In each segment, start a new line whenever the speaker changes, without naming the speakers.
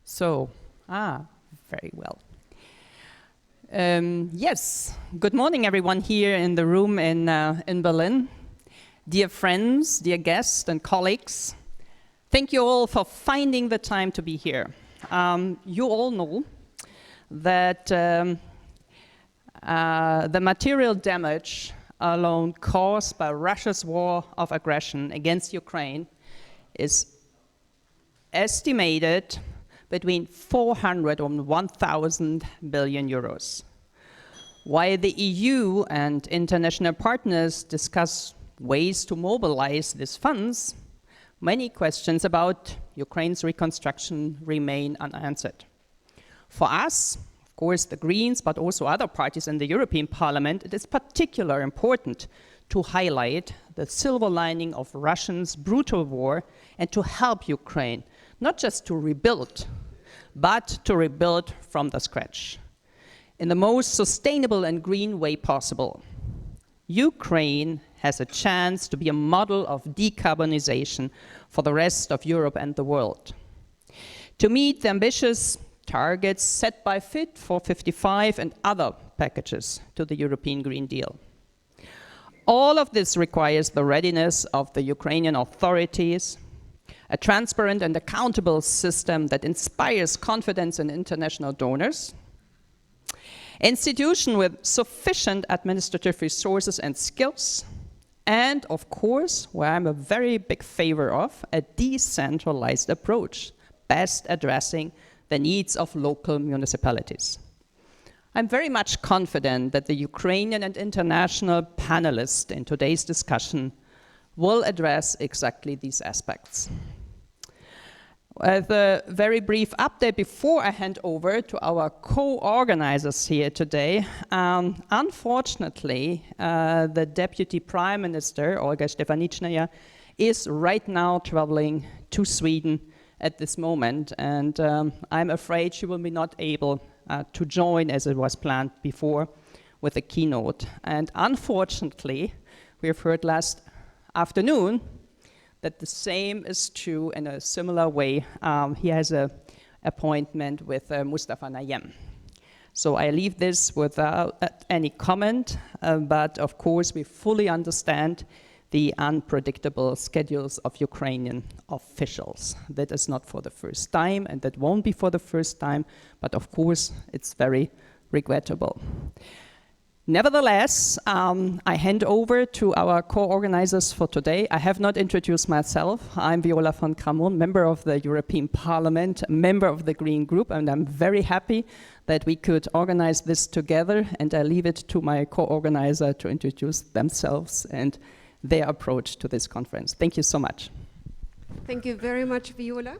So, very well. Yes, good morning everyone here in the room in Berlin. Dear friends, dear guests and colleagues, thank you all for finding the time to be here. You all know that the material damage alone caused by Russia's war of aggression against Ukraine is estimated between 400 and 1,000 billion euros. While the EU and international partners discuss ways to mobilize these funds, many questions about Ukraine's reconstruction remain unanswered. For us, of course, the Greens, but also other parties in the European Parliament, it is particularly important to highlight the silver lining of Russia's brutal war and to help Ukraine, not just to rebuild, but to rebuild from the scratch in the most sustainable and green way possible. Ukraine has a chance to be a model of decarbonization for the rest of Europe and the world. To meet the ambitious targets set by Fit for 55 and other packages to the European Green Deal. All of this requires the readiness of the Ukrainian authorities, a transparent and accountable system that inspires confidence in international donors, institution with sufficient administrative resources and skills, and of course, where I'm a very big favor of, a decentralized approach, best addressing the needs of local municipalities. I'm very much confident that the Ukrainian and international panelists in today's discussion will address exactly these aspects. As a very brief update before I hand over to our co-organizers here today, unfortunately, the Deputy Prime Minister, Olga Stefanichnaya, is right now traveling to Sweden at this moment, and I'm afraid she will be not able to join as it was planned before with a keynote. And unfortunately, we have heard last afternoon that the same is true in a similar way. He has an appointment with Mustafa Nayem. So I leave this without any comment, but of course we fully understand the unpredictable schedules of Ukrainian officials. That is not for the first time, and that won't be for the first time, but of course it's very regrettable. Nevertheless, I hand over to our co-organizers for today. I have not introduced myself. I'm Viola von Kramon, member of the European Parliament, member of the Green Group, and I'm very happy that we could organize this together, and I leave it to my co-organizer to introduce themselves and their approach to this conference. Thank you so much.
Thank you very much, Viola.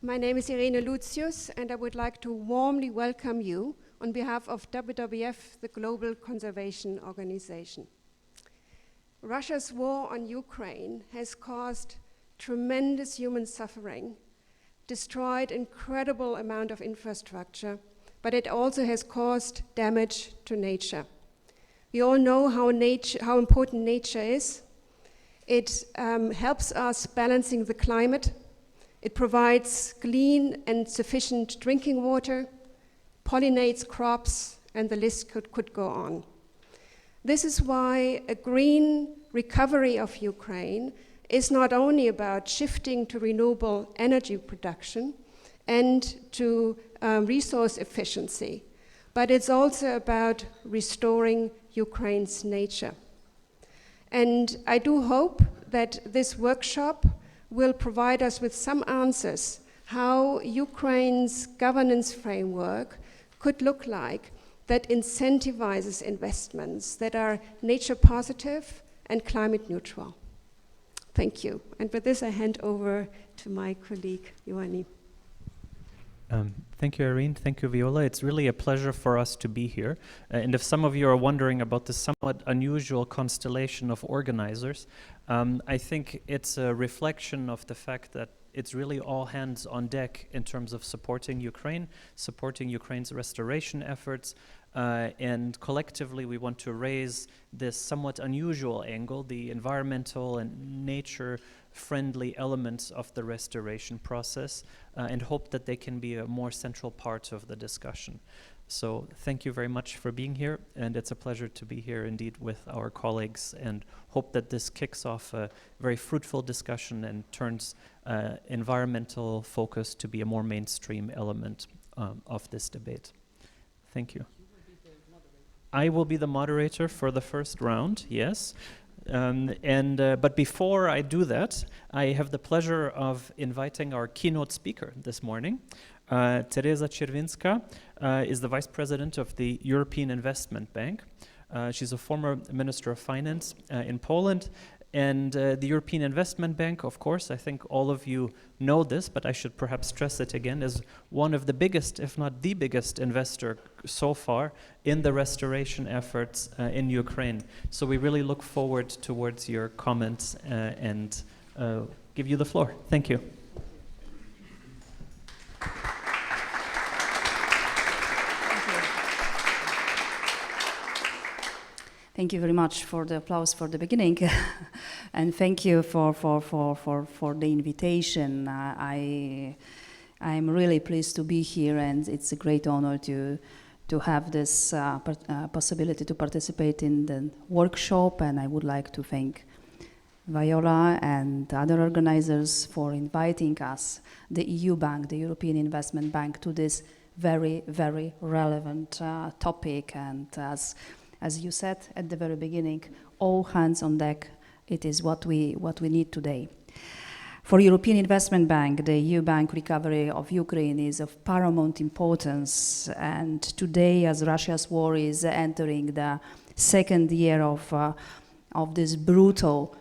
My name is Irene Lucius, and I would like to warmly welcome you on behalf of WWF, the Global Conservation Organization. Russia's war on Ukraine has caused tremendous human suffering, destroyed incredible amount of infrastructure, but it also has caused damage to nature. We all know how important nature is. It helps us balancing the climate. It provides clean and sufficient drinking water, pollinates crops, and the list could go on. This is why a green recovery of Ukraine is not only about shifting to renewable energy production and to resource efficiency, but it's also about restoring Ukraine's nature. And I do hope that this workshop will provide us with some answers how Ukraine's governance framework could look like that incentivizes investments that are nature positive and climate neutral. Thank you. And with this, I hand over to my colleague, Ioanni.
Thank you, Irene. Thank you, Viola. It's really a pleasure for us to be here. And if some of you are wondering about the somewhat unusual constellation of organizers, I think it's a reflection of the fact that it's really all hands on deck in terms of supporting Ukraine's restoration efforts, and collectively we want to raise this somewhat unusual angle, the environmental and nature friendly elements of the restoration process and hope that they can be a more central part of the discussion. So thank you very much for being here, and it's a pleasure to be here indeed with our colleagues, and hope that this kicks off a very fruitful discussion and turns environmental focus to be a more mainstream element of this debate. Thank you. I will be the moderator for the first round, yes. But before I do that, I have the pleasure of inviting our keynote speaker this morning. Teresa Czerwinska is the Vice President of the European Investment Bank. She's a former Minister of Finance in Poland. And the European Investment Bank, of course, I think all of you know this, but I should perhaps stress it again, is one of the biggest, if not the biggest investor so far in the restoration efforts in Ukraine. So we really look forward towards your comments and give you the floor. Thank you.
Thank you very much for the applause for the beginning, and thank you for the invitation. I'm really pleased to be here, and it's a great honor to have this possibility to participate in the workshop. And I would like to thank Viola and other organizers for inviting us, the EU Bank, the European Investment Bank, to this very, very relevant topic. And as you said at the very beginning, all hands on deck, it is what we need today. For European Investment Bank, the EU Bank recovery of Ukraine is of paramount importance. And today, as Russia's war is entering the second year of this brutal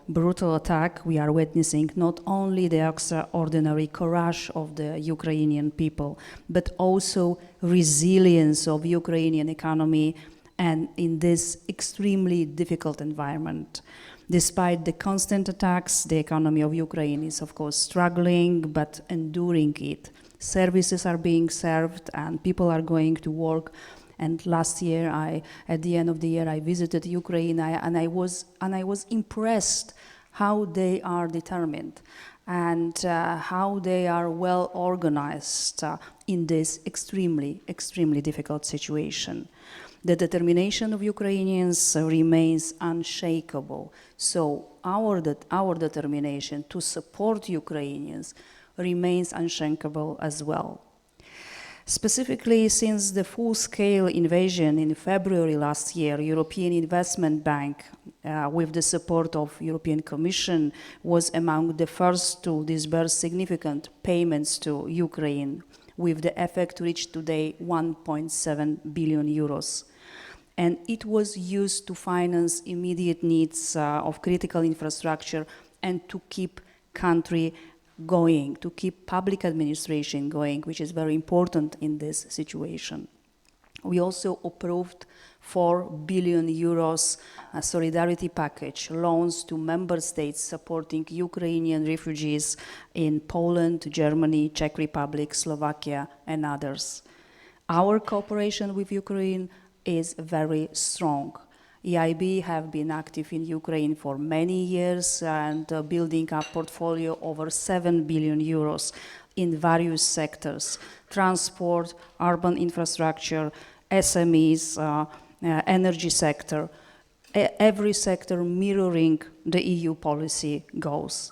attack, we are witnessing not only the extraordinary courage of the Ukrainian people, but also resilience of Ukrainian economy, and in this extremely difficult environment. Despite the constant attacks, the economy of Ukraine is of course struggling, but enduring it. Services are being served and people are going to work. And last year, at the end of the year, I visited Ukraine, and I was impressed how they are determined and how they are well organized in this extremely, extremely difficult situation. The determination of Ukrainians remains unshakable. So our determination to support Ukrainians remains unshakable as well. Specifically, since the full-scale invasion in February last year, European Investment Bank, with the support of European Commission, was among the first to disburse significant payments to Ukraine, with the effect reached today 1.7 billion euros. And it was used to finance immediate needs of critical infrastructure and to keep country going, to keep public administration going, which is very important in this situation. We also approved 4 billion euros solidarity package, loans to member states supporting Ukrainian refugees in Poland, Germany, Czech Republic, Slovakia, and others. Our cooperation with Ukraine is very strong. EIB have been active in Ukraine for many years and building a portfolio over 7 billion euros in various sectors: transport, urban infrastructure, SMEs, energy sector, every sector mirroring the EU policy goals.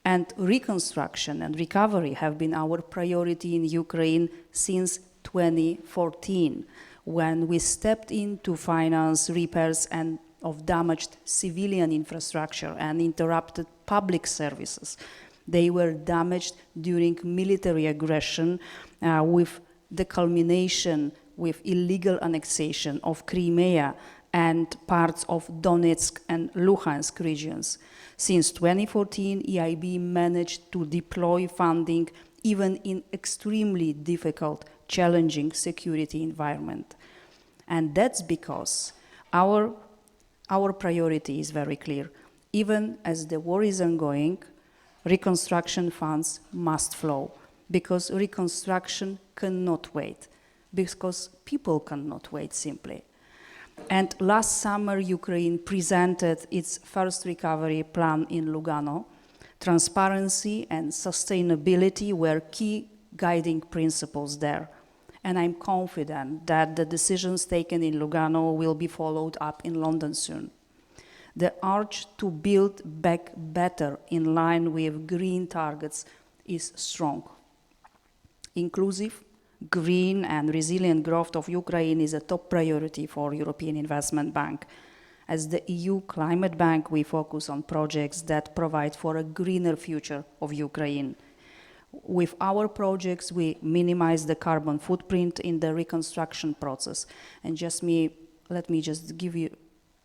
And reconstruction and recovery have been our priority in Ukraine since 2014. When we stepped in to finance repairs and of damaged civilian infrastructure and interrupted public services. They were damaged during military aggression with the culmination with illegal annexation of Crimea and parts of Donetsk and Luhansk regions. Since 2014, EIB managed to deploy funding even in extremely difficult, challenging security environment. And that's because our priority is very clear. Even as the war is ongoing, reconstruction funds must flow, because reconstruction cannot wait, because people cannot wait simply. And last summer, Ukraine presented its first recovery plan in Lugano Transparency and sustainability were key guiding principles there. And I'm confident that the decisions taken in Lugano will be followed up in London soon. The urge to build back better in line with green targets is strong. Inclusive, green and resilient growth of Ukraine is a top priority for European Investment Bank. As the EU Climate Bank, we focus on projects that provide for a greener future of Ukraine. With our projects, we minimize the carbon footprint in the reconstruction process. And let me just give you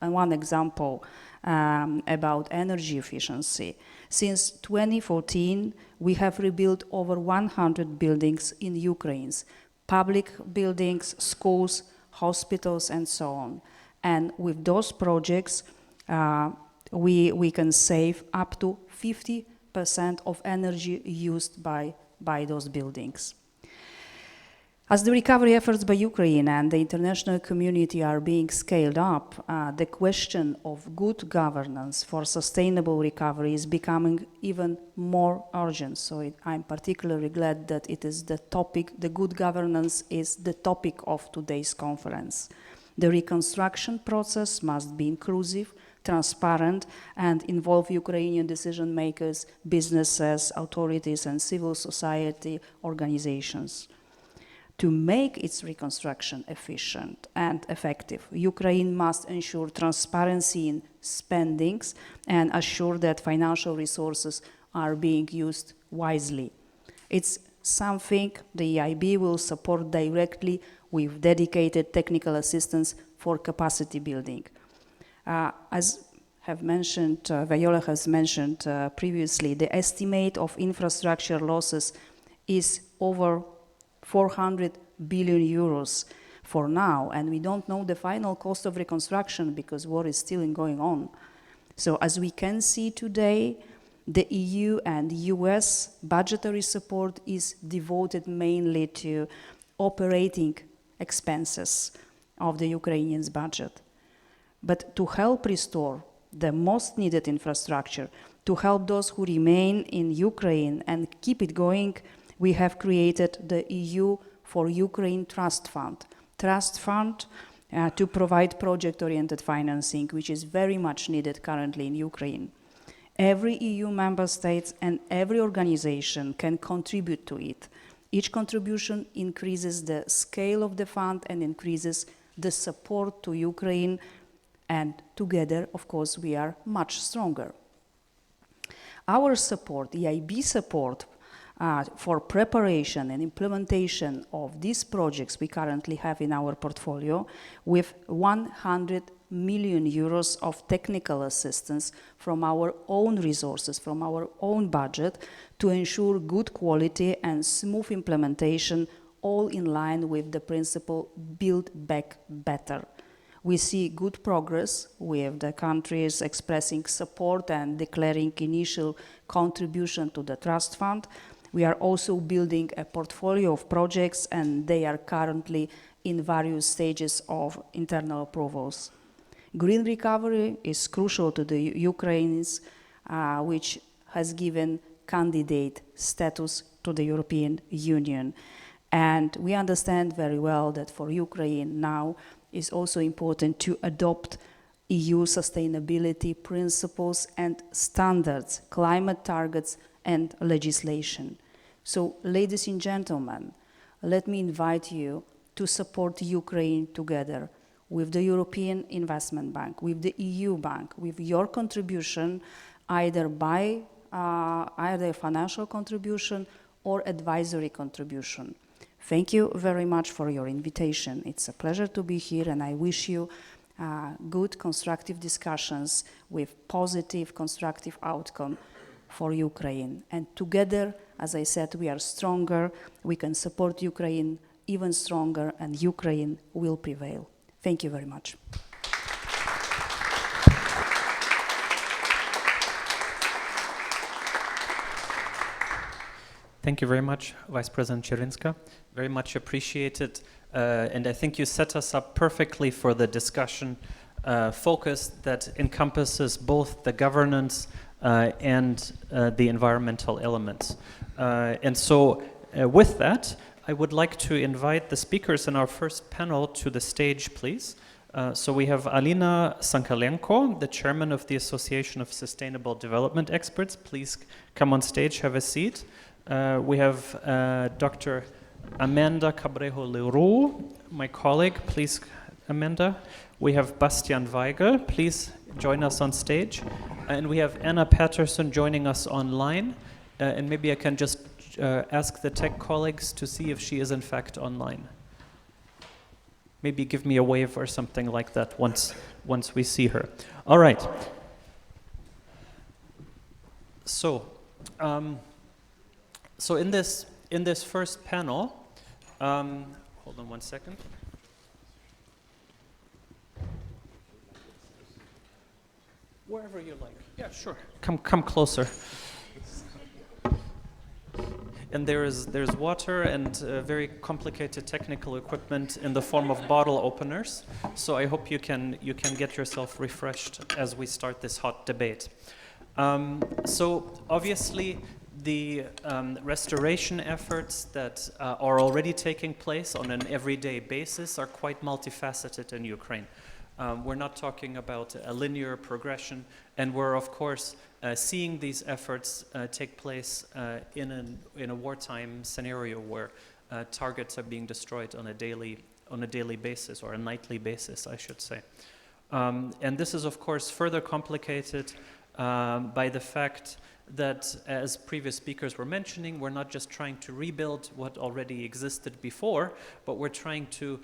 one example about energy efficiency. Since 2014, we have rebuilt over 100 buildings in Ukraine, public buildings, schools, hospitals, and so on. And with those projects, we can save up to 50% of energy used by those buildings. As the recovery efforts by Ukraine and the international community are being scaled up, the question of good governance for sustainable recovery is becoming even more urgent. So I'm particularly glad that it is the topic, the good governance is the topic of today's conference. The reconstruction process must be inclusive, transparent, and involve Ukrainian decision makers, businesses, authorities, and civil society organizations. To make its reconstruction efficient and effective, Ukraine must ensure transparency in spendings and assure that financial resources are being used wisely. It's something the EIB will support directly with dedicated technical assistance for capacity building. As Viola has mentioned previously, the estimate of infrastructure losses is over 400 billion euros for now, and we don't know the final cost of reconstruction because war is still going on. So as we can see today, the EU and US budgetary support is devoted mainly to operating expenses of the Ukrainians' budget. But to help restore the most needed infrastructure, to help those who remain in Ukraine and keep it going, we have created the EU for Ukraine Trust Fund. Trust Fund to provide project-oriented financing, which is very much needed currently in Ukraine. Every EU member state and every organization can contribute to it. Each contribution increases the scale of the fund and increases the support to Ukraine, and together, of course, we are much stronger. Our support, EIB support, for preparation and implementation of these projects we currently have in our portfolio, with 100 million euros of technical assistance from our own resources, from our own budget, to ensure good quality and smooth implementation, all in line with the principle build back better. We see good progress with the countries expressing support and declaring initial contribution to the trust fund. We are also building a portfolio of projects, and they are currently in various stages of internal approvals. Green recovery is crucial to the Ukrainians, which has given candidate status to the European Union. And we understand very well that for Ukraine now is also important to adopt EU sustainability principles and standards, climate targets, and legislation. So, ladies and gentlemen, let me invite you to support Ukraine together with the European Investment Bank, with the EU Bank, with your contribution, either by either financial contribution or advisory contribution. Thank you very much for your invitation. It's a pleasure to be here, and I wish you good, constructive discussions with positive, constructive outcome for Ukraine. And together, as I said, we are stronger. We can support Ukraine even stronger, and Ukraine will prevail. Thank you very much.
Thank you very much, Vice President Chirinska. Very much appreciated. And I think you set us up perfectly for the discussion focus that encompasses both the governance and the environmental elements. And so with that, I would like to invite the speakers in our first panel to the stage, please. So we have Alina Sankalenko, the chairman of the Association of Sustainable Development Experts. Please come on stage, have a seat. We have Dr. Amanda Cabrejo-Leroux, my colleague. Please, Amanda. We have Bastian Weigel. Please join us on stage. And we have Anna Patterson joining us online. And maybe I can just ask the tech colleagues to see if she is in fact online. Maybe give me a wave or something like that once we see her. All right. So, so in this first panel, hold on one second. Wherever you like. Yeah, sure. Come closer. And there's water and very complicated technical equipment in the form of bottle openers. So I hope you can get yourself refreshed as we start this hot debate. So obviously the restoration efforts that are already taking place on an everyday basis are quite multifaceted in Ukraine. We're not talking about a linear progression, and we're of course seeing these efforts take place in a wartime scenario where targets are being destroyed on a daily basis, or a nightly basis, I should say. And this is of course further complicated by the fact that, as previous speakers were mentioning, we're not just trying to rebuild what already existed before, but we're trying to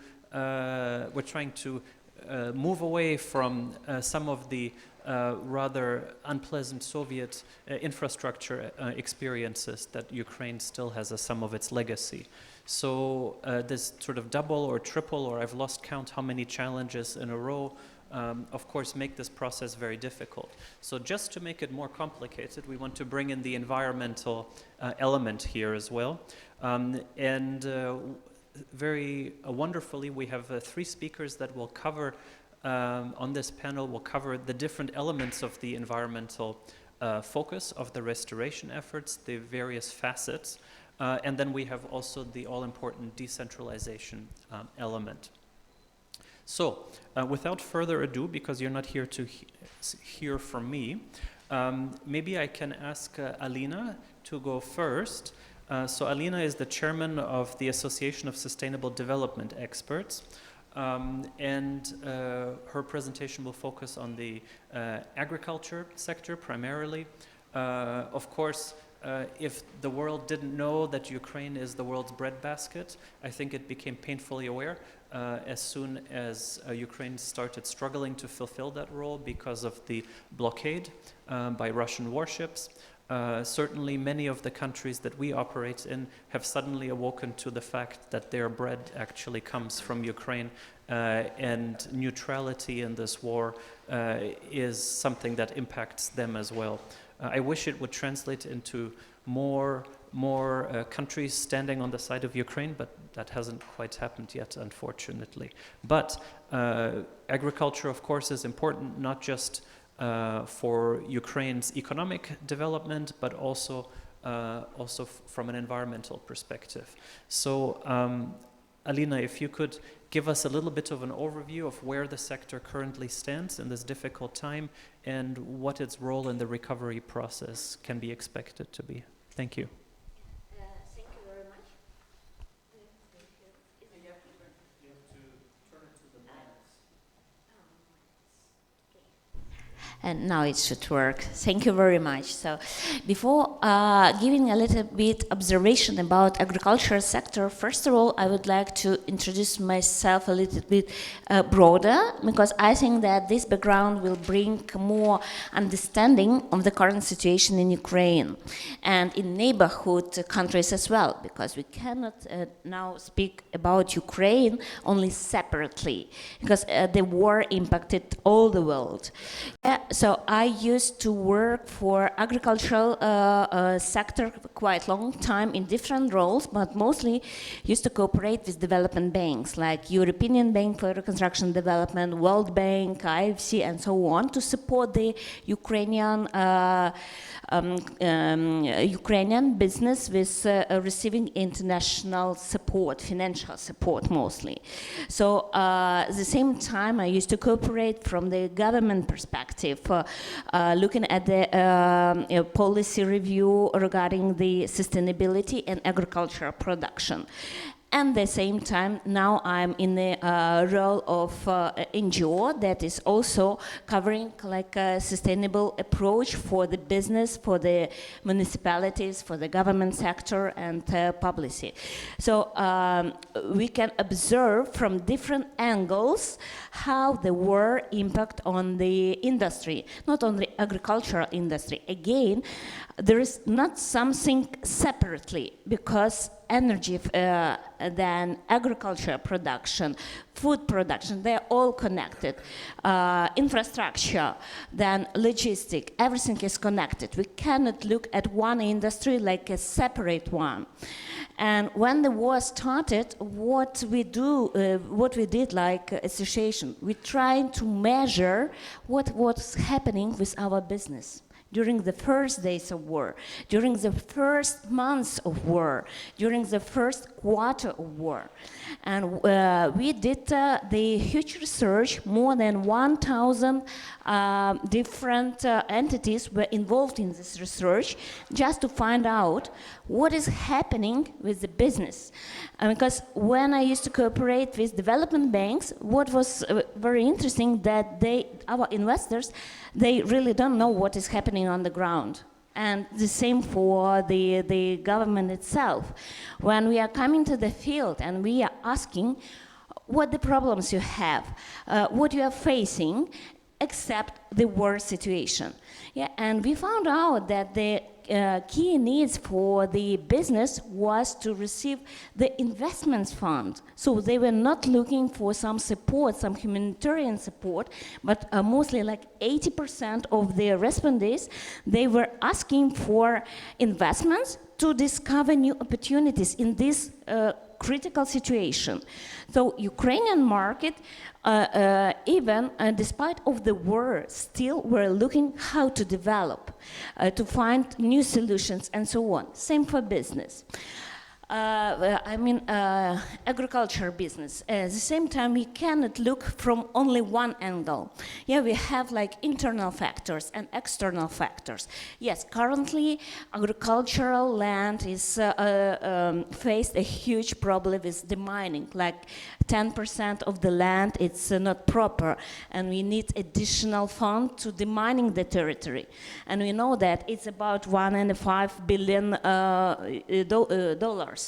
move away from some of the rather unpleasant Soviet infrastructure experiences that Ukraine still has as some of its legacy. So this sort of double or triple, or I've lost count how many challenges in a row, of course make this process very difficult. So just to make it more complicated, we want to bring in the environmental element here as well. Very wonderfully, we have 3 speakers that will cover, on this panel, will cover the different elements of the environmental focus of the restoration efforts, the various facets, and then we have also the all-important decentralization element. So, without further ado, because you're not here to hear from me, maybe I can ask Alina to go first. So Alina is the chairman of the Association of Sustainable Development Experts, and her presentation will focus on the agriculture sector primarily. Of course, if the world didn't know that Ukraine is the world's breadbasket, I think it became painfully aware as soon as Ukraine started struggling to fulfill that role because of the blockade by Russian warships. Certainly many of the countries that we operate in have suddenly awoken to the fact that their bread actually comes from Ukraine, and neutrality in this war is something that impacts them as well. I wish it would translate into more countries standing on the side of Ukraine, but that hasn't quite happened yet, unfortunately. But agriculture, of course, is important, not just for Ukraine's economic development, but also from an environmental perspective. So, Alina, if you could give us a little bit of an overview of where the sector currently stands in this difficult time and what its role in the recovery process can be expected to be. Thank you.
Thank you very much. And now it should work. Thank you very much. So before giving a little bit observation about agricultural sector, first of all, I would like to introduce myself a little bit broader, because I think that this background will bring more understanding of the current situation in Ukraine and in neighborhood countries as well, because we cannot now speak about Ukraine only separately, because the war impacted all the world. so I used to work for agricultural sector quite long time in different roles, but mostly used to cooperate with development banks like European Bank for Reconstruction Development, World Bank, IFC, and so on, to support the Ukrainian Ukrainian business with receiving international support, financial support mostly. So at the same time, I used to cooperate from the government perspective, looking at the policy review regarding the sustainability and agricultural production. And at the same time, now I'm in the role of NGO that is also covering like a sustainable approach for the business, for the municipalities, for the government sector and policy. So we can observe from different angles how the war impact on the industry, not on the agricultural industry. Again, there is not something separately, because energy than agriculture production, food production, they're all connected. Infrastructure, then logistic, everything is connected. We cannot look at one industry like a separate one. And when the war started, what we did like association, we tried to measure what was happening with our business during the first days of war, during the first months of war, during the first quarter of war. And we did the huge research. More than 1,000 different entities were involved in this research just to find out what is happening with the business. Because when I used to cooperate with development banks, what was very interesting that our investors, they really don't know what is happening on the ground. And the same for the government itself. When we are coming to the field and we are asking what the problems you have, what you are facing, except the war situation. Yeah, and we found out that the key needs for the business was to receive the investments fund. So they were not looking for some support, some humanitarian support, but mostly like 80% of the respondents, they were asking for investments to discover new opportunities in this critical situation. So Ukrainian market, even despite of the war, still were looking how to develop, to find new solutions and so on. Same for business. Agriculture business. At the same time, we cannot look from only one angle. Yeah, we have like internal factors and external factors. Yes, currently agricultural land is faced a huge problem with demining. Like 10% of the land, it's not proper, and we need additional fund to demining the territory. And we know that it's about $1.5 billion dollars.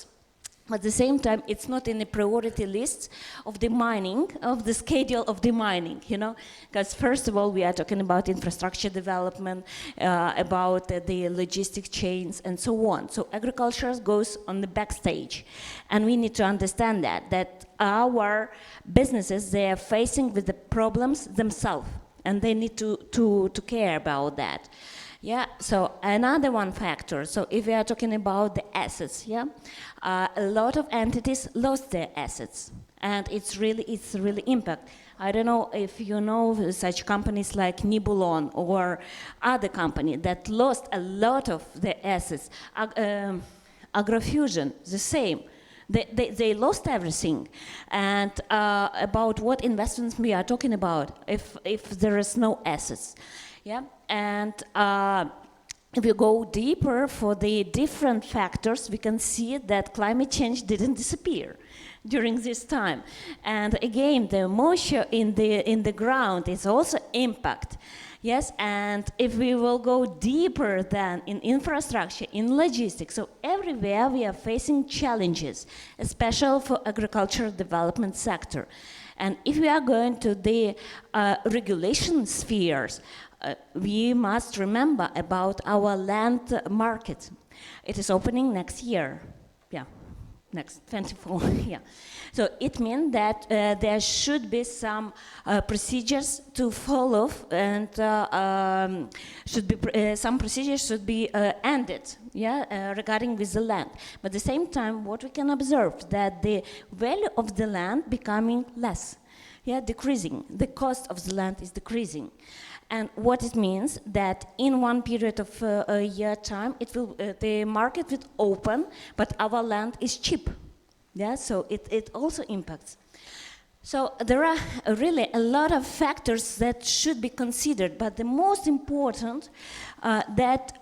At the same time, it's not in the priority list of the mining, of the schedule of the mining, you know? Because first of all, we are talking about infrastructure development, about the logistic chains and so on. So agriculture goes on the backstage. And we need to understand that our businesses, they are facing with the problems themselves, and they need to care about that. Yeah, so another one factor, so if we are talking about the assets, yeah, a lot of entities lost their assets, and it's really impact. I don't know if you know such companies like Nibulon or other company that lost a lot of their assets. Agrofusion, the same. They lost everything. And about what investments we are talking about if there is no assets. Yeah, and if you go deeper for the different factors, we can see that climate change didn't disappear during this time. And again, the moisture in the ground is also impact. Yes, and if we will go deeper than in infrastructure, in logistics, so everywhere we are facing challenges, especially for agricultural development sector. And if we are going to the regulation spheres, we must remember about our land market. It is opening next year. Yeah. next 24. Yeah. So it means that there should be some procedures to follow, and some procedures should be ended. Yeah, regarding with the land. But at the same time, what we can observe that the value of the land becoming less. Yeah, decreasing. The cost of the land is decreasing. And what it means that in one period of a year time, the market will open, but our land is cheap. Yeah, so it also impacts. So there are really a lot of factors that should be considered, but the most important that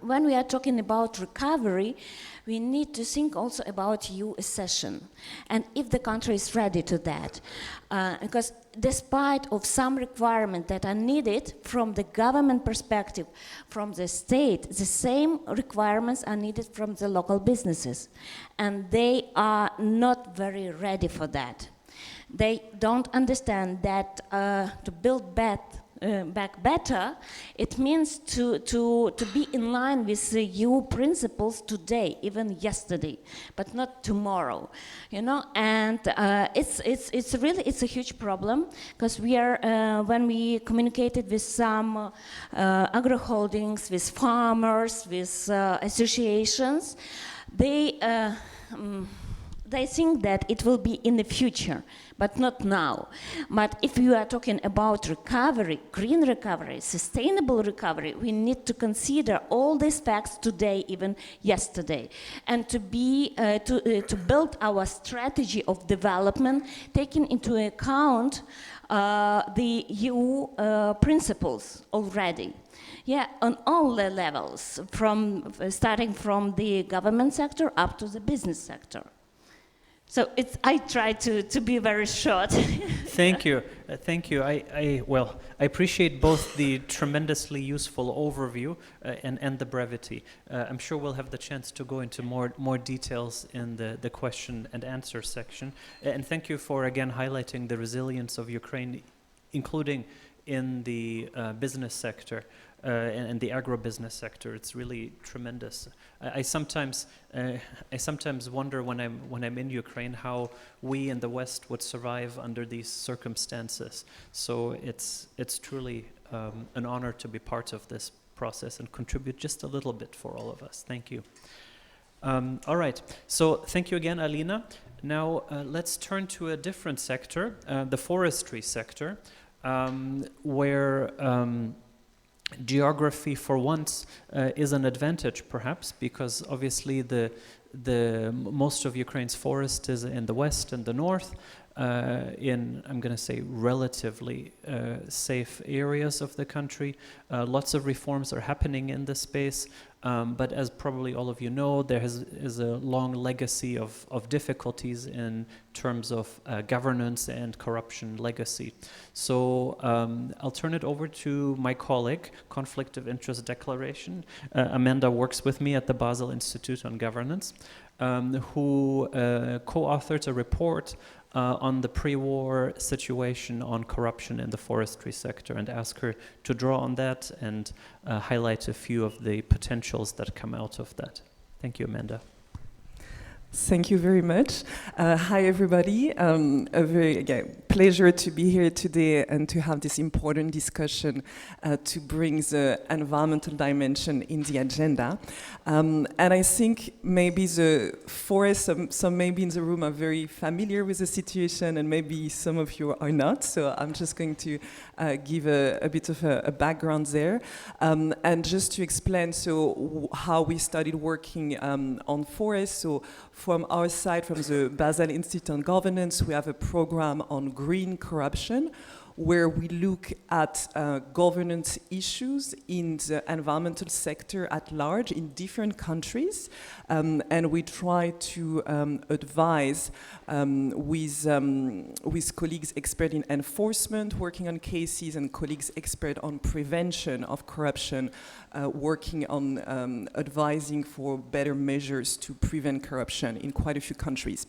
when we are talking about recovery, we need to think also about EU accession, and if the country is ready to that. Because despite of some requirements that are needed from the government perspective, from the state, the same requirements are needed from the local businesses. And they are not very ready for that. They don't understand that to build back better, it means to be in line with the EU principles today, even yesterday, but not tomorrow, you know. And it's really a huge problem, because we are when we communicated with some agro holdings, with farmers, with associations, they think that it will be in the future, but not now. But if you are talking about recovery, green recovery, sustainable recovery, we need to consider all these facts today, even yesterday, and to build our strategy of development, taking into account the EU principles already. Yeah, on all the levels, starting from the government sector up to the business sector. So I try to be very short.
Thank you. Thank you. I appreciate both the tremendously useful overview and the brevity. I'm sure we'll have the chance to go into more details in the question and answer section. And thank you for again highlighting the resilience of Ukraine, including in the business sector and the agribusiness sector. It's really tremendous. I sometimes wonder when I'm in Ukraine how we in the West would survive under these circumstances. So it's truly an honor to be part of this process and contribute just a little bit for all of us. Thank you. All right. So thank you again, Alina. Now let's turn to a different sector, the forestry sector, where geography for once is an advantage, perhaps, because obviously the most of Ukraine's forest is in the west and the north, in, I'm going to say, relatively safe areas of the country. Lots of reforms are happening in this space, but as probably all of you know, there is a long legacy of difficulties in terms of governance and corruption legacy. So I'll turn it over to my colleague, Conflict of Interest Declaration. Amanda works with me at the Basel Institute on Governance, who co-authored a report on the pre-war situation on corruption in the forestry sector, and ask her to draw on that and highlight a few of the potentials that come out of that. Thank you, Amanda.
Thank you very much. Hi, everybody. A very pleasure to be here today and to have this important discussion to bring the environmental dimension in the agenda. And I think maybe the forest, some maybe in the room are very familiar with the situation, and maybe some of you are not. So I'm just going to give a bit of a background there. And just to explain, so how we started working on forests. So from our side, from the Basel Institute on Governance, we have a program on green corruption, where we look at governance issues in the environmental sector at large in different countries, and we try to advise with colleagues expert in enforcement working on cases, and colleagues expert on prevention of corruption working on advising for better measures to prevent corruption in quite a few countries.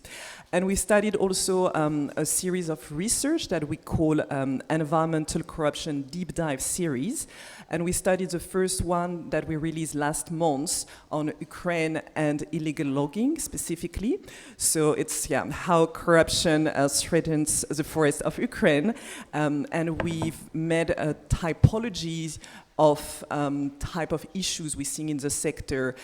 And we studied also a series of research that we call environmental corruption deep dive series. And we studied the first one that we released last month on Ukraine and illegal logging specifically. So it's how corruption threatens the forest of Ukraine. And we've made a typology of type of issues we're seeing in the sector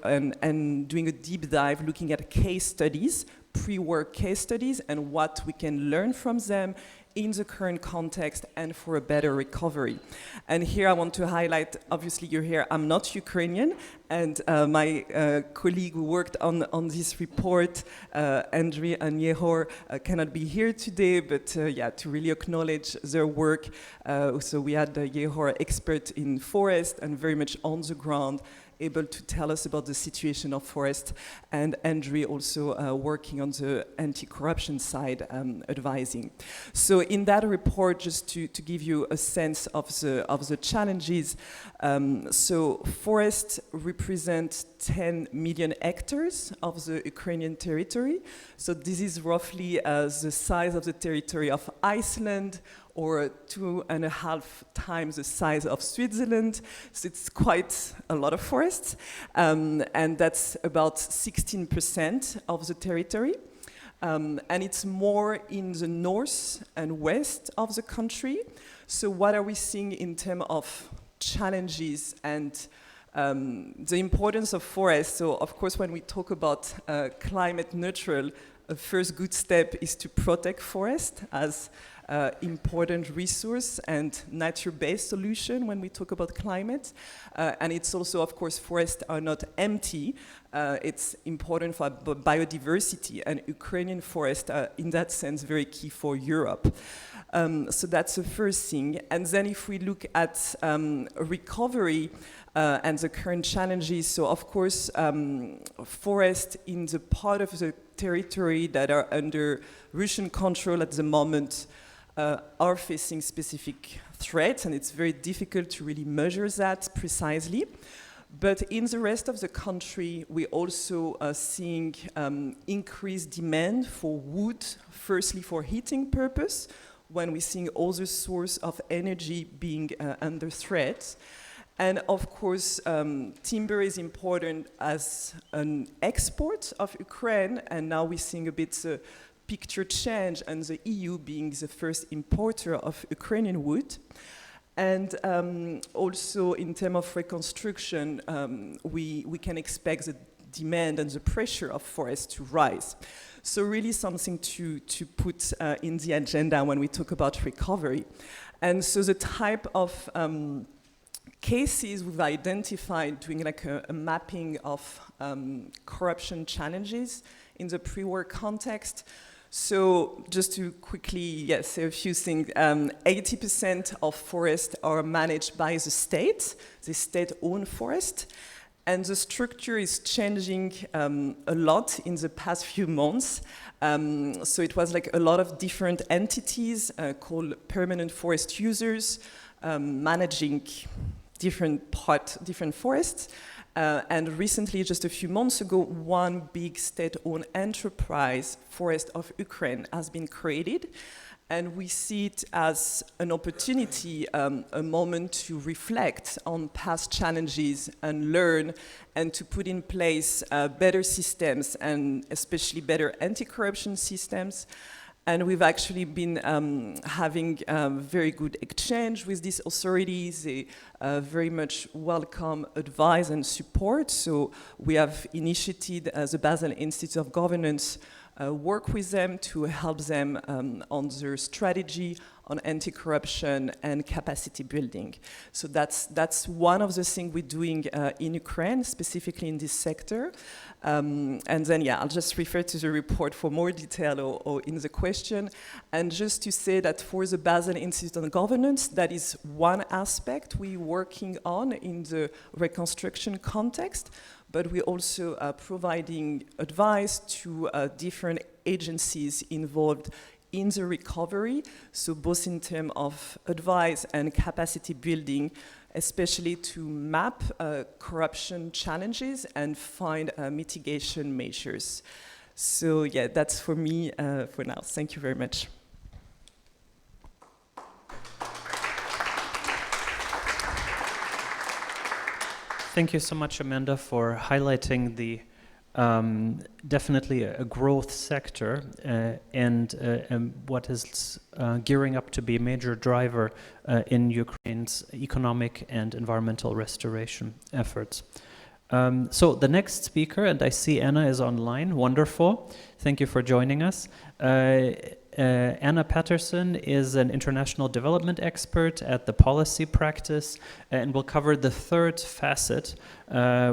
and doing a deep dive looking at case studies, pre-work case studies, and what we can learn from them in the current context and for a better recovery. And here I want to highlight, obviously you're here, I'm not Ukrainian, and my colleague who worked on this report, Andriy and Yehor, cannot be here today, but to really acknowledge their work. So we had Yehor, expert in forest and very much on the ground, able to tell us about the situation of forest, and Andrew also working on the anti-corruption side, advising. So in that report, just to give you a sense of the challenges, so forests represent 10 million hectares of the Ukrainian territory. So this is roughly the size of the territory of Iceland, or 2.5 times the size of Switzerland. So it's quite a lot of forests. And that's about 16% of the territory. And it's more in the north and west of the country. So what are we seeing in terms of challenges and the importance of forests? So of course, when we talk about climate neutral, a first good step is to protect forest as important resource and nature-based solution when we talk about climate. And it's also, of course, forests are not empty. It's important for biodiversity, and Ukrainian forests are, in that sense, very key for Europe. So that's the first thing. And then if we look at recovery and the current challenges, so of course, forests in the part of the territory that are under Russian control at the moment are facing specific threats, and it's very difficult to really measure that precisely. But in the rest of the country, we also are seeing increased demand for wood, firstly for heating purpose, when we're seeing other sources of energy being under threat. And of course, timber is important as an export of Ukraine, and now we're seeing a bit picture change, and the EU being the first importer of Ukrainian wood. And also in terms of reconstruction, we can expect the demand and the pressure of forests to rise. So really something to put in the agenda when we talk about recovery. And so the type of cases we've identified doing like a mapping of corruption challenges in the pre-war context. So just to quickly say a few things, 80% of forests are managed by the state-owned forest, and the structure is changing a lot in the past few months. So it was like a lot of different entities called permanent forest users managing different forests. And recently, just a few months ago, one big state-owned enterprise, Forest of Ukraine, has been created. And we see it as an opportunity, a moment to reflect on past challenges and learn, and to put in place better systems, and especially better anti-corruption systems. And we've actually been having very good exchange with these authorities. They very much welcome advice and support. So we have initiated the Basel Institute of Governance work with them to help them on their strategy on anti-corruption and capacity building. So that's one of the things we're doing in Ukraine, specifically in this sector. And then, I'll just refer to the report for more detail or in the question. And just to say that for the Basel Institute on Governance, that is one aspect we're working on in the reconstruction context, but we're also providing advice to different agencies involved in the recovery, so both in terms of advice and capacity building, especially to map corruption challenges and find mitigation measures. So that's for me for now. Thank you very much.
Thank you so much, Amanda, for highlighting the definitely a growth sector and what is gearing up to be a major driver in Ukraine's economic and environmental restoration efforts. So the next speaker, and I see Anna is online, wonderful. Thank you for joining us. Anna Patterson is an international development expert at the policy practice and will cover the third facet,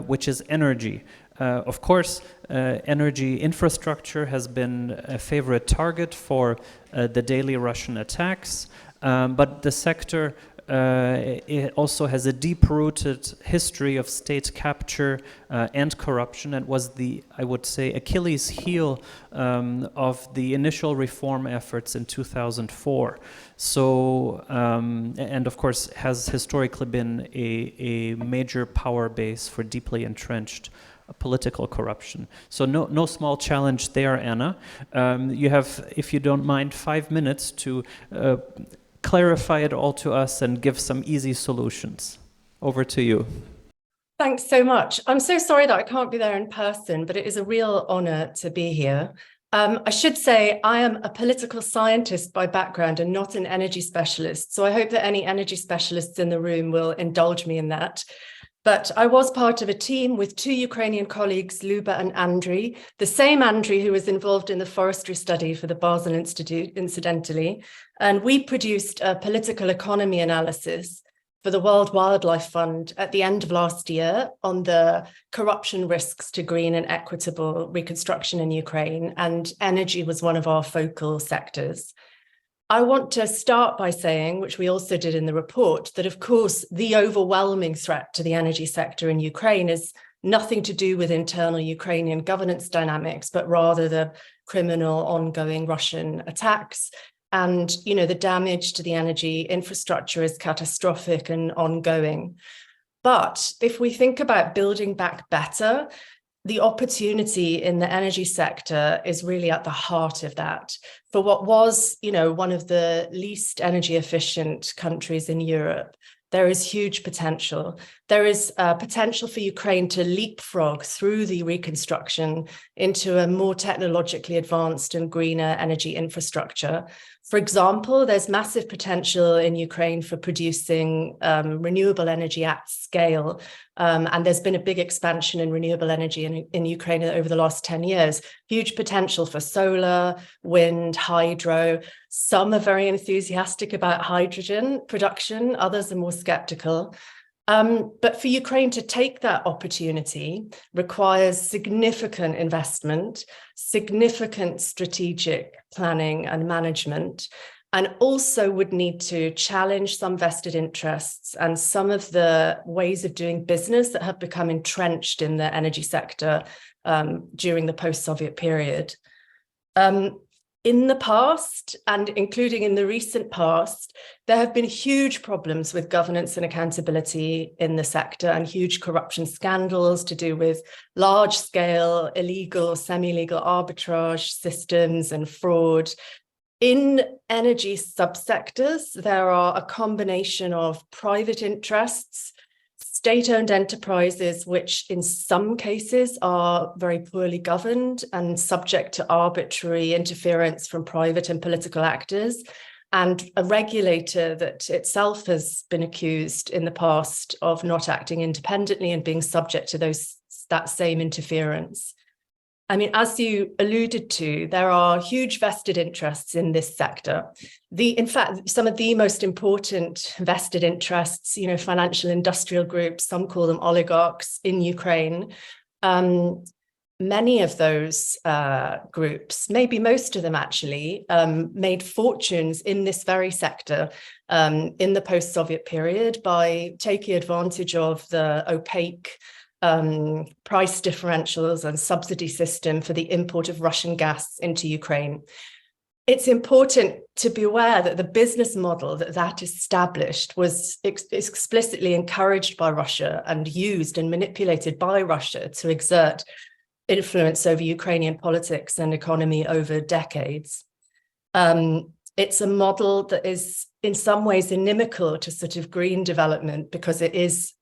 which is energy. Of course, energy infrastructure has been a favorite target for the daily Russian attacks, but the sector it also has a deep-rooted history of state capture and corruption, and was the, I would say, Achilles heel of the initial reform efforts in 2004. So, and of course, has historically been a major power base for deeply entrenched political corruption. So no small challenge there, Anna. You have, if you don't mind, 5 minutes to clarify it all to us and give some easy solutions. Over to you.
Thanks so much. I'm so sorry that I can't be there in person, but it is a real honor to be here. I should say I am a political scientist by background and not an energy specialist. So I hope that any energy specialists in the room will indulge me in that. But I was part of a team with 2 Ukrainian colleagues, Luba and Andriy, the same Andriy who was involved in the forestry study for the Basel Institute, incidentally. And we produced a political economy analysis for the World Wildlife Fund at the end of last year on the corruption risks to green and equitable reconstruction in Ukraine. And energy was one of our focal sectors. I want to start by saying, which we also did in the report, that of course the overwhelming threat to the energy sector in Ukraine is nothing to do with internal Ukrainian governance dynamics, but rather the criminal ongoing Russian attacks. And, you know, the damage to the energy infrastructure is catastrophic and ongoing. But if we think about building back better, the opportunity in the energy sector is really at the heart of that. For what was, you know, one of the least energy efficient countries in Europe, there is huge potential. There is potential for Ukraine to leapfrog through the reconstruction into a more technologically advanced and greener energy infrastructure. For example, there's massive potential in Ukraine for producing renewable energy at scale. And there's been a big expansion in renewable energy in Ukraine over the last 10 years. Huge potential for solar, wind, hydro. Some are very enthusiastic about hydrogen production, others are more skeptical. But for Ukraine to take that opportunity requires significant investment, significant strategic planning and management, and also would need to challenge some vested interests and some of the ways of doing business that have become entrenched in the energy sector during the post-Soviet period. In the past, and including in the recent past, there have been huge problems with governance and accountability in the sector and huge corruption scandals to do with large-scale illegal, semi-legal arbitrage systems and fraud. In energy subsectors, there are a combination of private interests, state-owned enterprises, which in some cases are very poorly governed and subject to arbitrary interference from private and political actors, and a regulator that itself has been accused in the past of not acting independently and being subject to that same interference. I mean, as you alluded to, there are huge vested interests in this sector. In fact, some of the most important vested interests, you know, financial industrial groups, some call them oligarchs in Ukraine. Many of those groups, maybe most of them actually, made fortunes in this very sector in the post-Soviet period by taking advantage of the opaque price differentials and subsidy system for the import of Russian gas into Ukraine. It's important to be aware that the business model that established was explicitly encouraged by Russia and used and manipulated by Russia to exert influence over Ukrainian politics and economy over decades. It's a model that is in some ways inimical to sort of green development because it is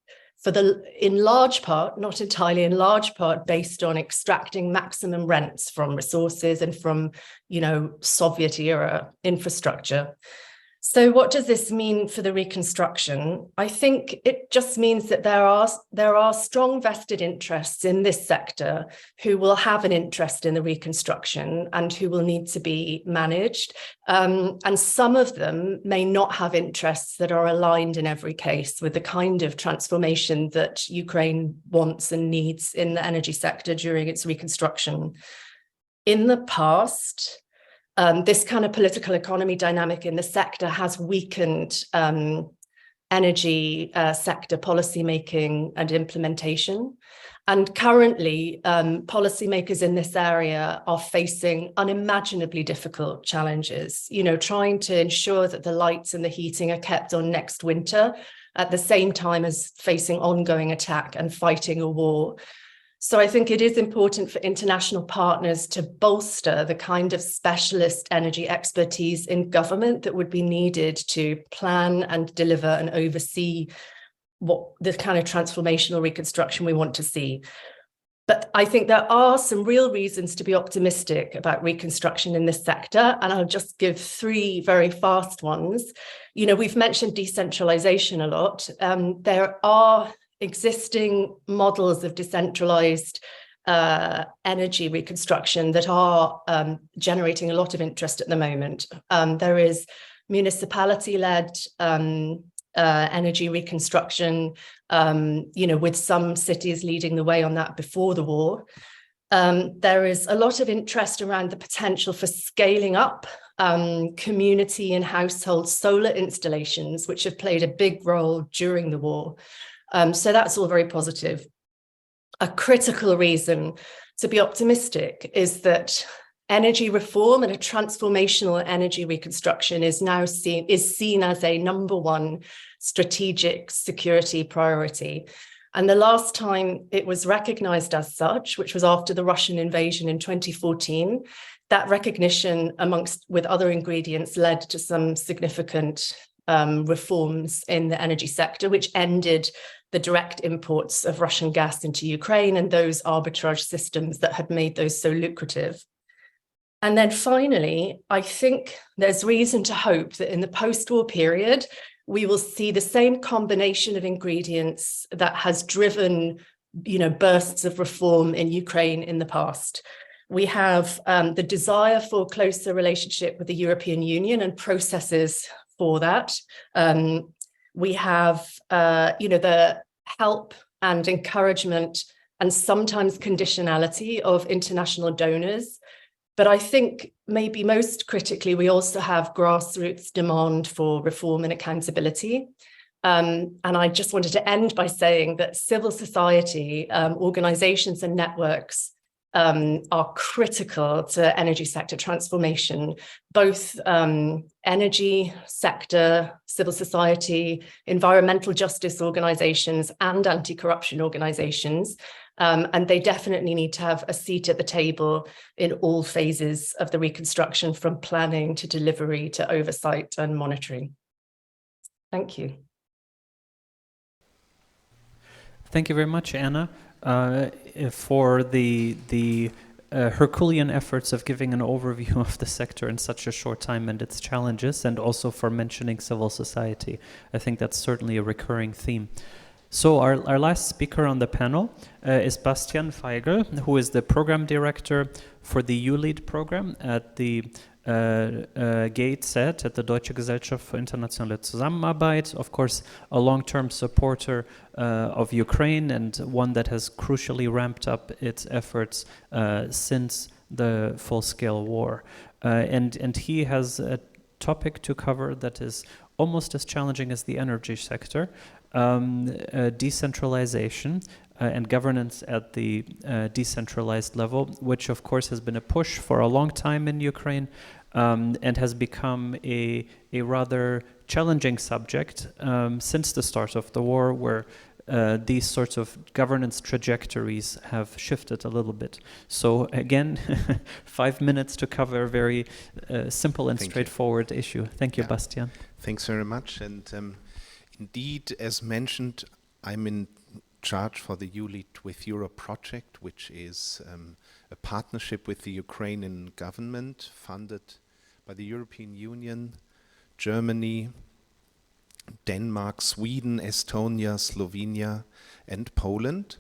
in large part, not entirely, in large part, based on extracting maximum rents from resources and from, Soviet era infrastructure. So what does this mean for the reconstruction? I think it just means that there are strong vested interests in this sector who will have an interest in the reconstruction and who will need to be managed. And some of them may not have interests that are aligned in every case with the kind of transformation that Ukraine wants and needs in the energy sector during its reconstruction. In the past, this kind of political economy dynamic in the sector has weakened energy sector policymaking and implementation. And currently, policymakers in this area are facing unimaginably difficult challenges, trying to ensure that the lights and the heating are kept on next winter at the same time as facing ongoing attack and fighting a war. So I think it is important for international partners to bolster the kind of specialist energy expertise in government that would be needed to plan and deliver and oversee what the kind of transformational reconstruction we want to see. But I think there are some real reasons to be optimistic about reconstruction in this sector, and I'll just give three very fast ones. We've mentioned decentralization a lot. There are existing models of decentralized energy reconstruction that are generating a lot of interest at the moment. There is municipality-led energy reconstruction, with some cities leading the way on that before the war. There is a lot of interest around the potential for scaling up community and household solar installations, which have played a big role during the war. So that's all very positive. A critical reason to be optimistic is that energy reform and a transformational energy reconstruction is seen as a number one strategic security priority. And the last time it was recognized as such, which was after the Russian invasion in 2014, that recognition, with other ingredients, led to some significant reforms in the energy sector, which ended the direct imports of Russian gas into Ukraine and those arbitrage systems that had made those so lucrative. And then finally, I think there's reason to hope that in the post-war period, we will see the same combination of ingredients that has driven, bursts of reform in Ukraine in the past. We have the desire for closer relationship with the European Union and processes for that. We have, the help and encouragement and sometimes conditionality of international donors. But I think maybe most critically, we also have grassroots demand for reform and accountability. And I just wanted to end by saying that civil society, organizations and networks are critical to energy sector transformation, both energy sector, civil society, environmental justice organizations, and anti-corruption organizations. And they definitely need to have a seat at the table in all phases of the reconstruction, from planning to delivery to oversight and monitoring. Thank you.
Thank you very much, Anna, for the Herculean efforts of giving an overview of the sector in such a short time and its challenges, and also for mentioning civil society. I think that's certainly a recurring theme. So our last speaker on the panel is Bastian Feigl, who is the program director for the ULEAD program at the GATE at the Deutsche Gesellschaft für internationale Zusammenarbeit, of course a long-term supporter of Ukraine and one that has crucially ramped up its efforts since the full-scale war. And he has a topic to cover that is almost as challenging as the energy sector, decentralization and governance at the decentralized level, which of course has been a push for a long time in Ukraine, and has become a rather challenging subject since the start of the war, where these sorts of governance trajectories have shifted a little bit. So again, 5 minutes to cover a very simple and straightforward issue. Thank you, Bastian.
Thanks very much. And indeed, as mentioned, I'm in charge for the You Lead with Europe project, which is a partnership with the Ukrainian government funded by the European Union, Germany, Denmark, Sweden, Estonia, Slovenia, and Poland,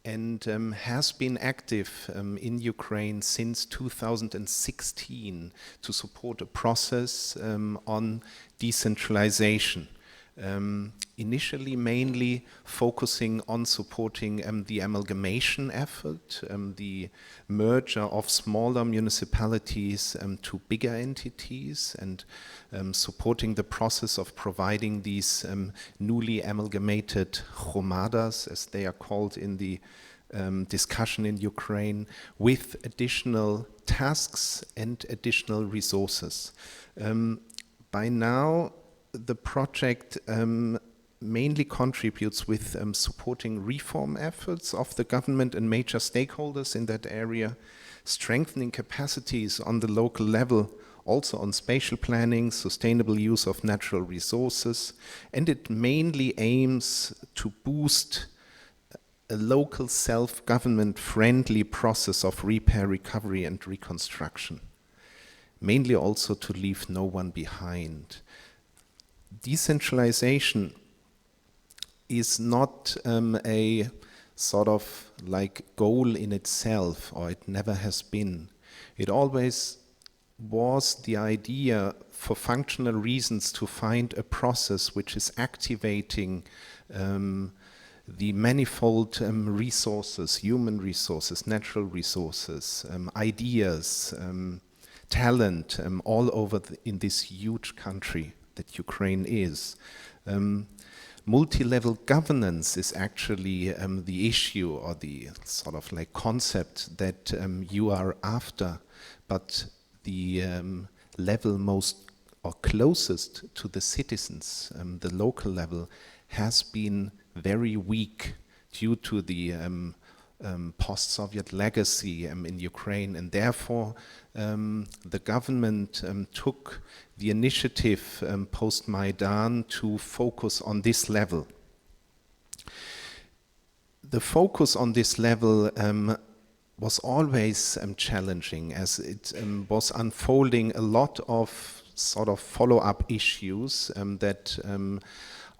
and has been active in Ukraine since 2016 to support a process on decentralization. Initially mainly focusing on supporting the amalgamation effort, the merger of smaller municipalities to bigger entities, and supporting the process of providing these newly amalgamated hromadas, as they are called in the discussion in Ukraine, with additional tasks and additional resources. By now, the project mainly contributes with supporting reform efforts of the government and major stakeholders in that area, strengthening capacities on the local level, also on spatial planning, sustainable use of natural resources, and it mainly aims to boost a local self-government friendly process of repair, recovery and reconstruction, mainly also to leave no one behind. Decentralization is not a sort of like goal in itself, or it never has been. It always was the idea for functional reasons to find a process which is activating the manifold resources, human resources, natural resources, ideas, talent all over in this huge country that Ukraine is. Multi-level governance is actually the issue or the sort of like concept that you are after, but the level most or closest to the citizens, the local level, has been very weak due to the post-Soviet legacy in Ukraine, and therefore the government took the initiative post-Maidan to focus on this level. The focus on this level was always challenging, as it was unfolding a lot of sort of follow-up issues that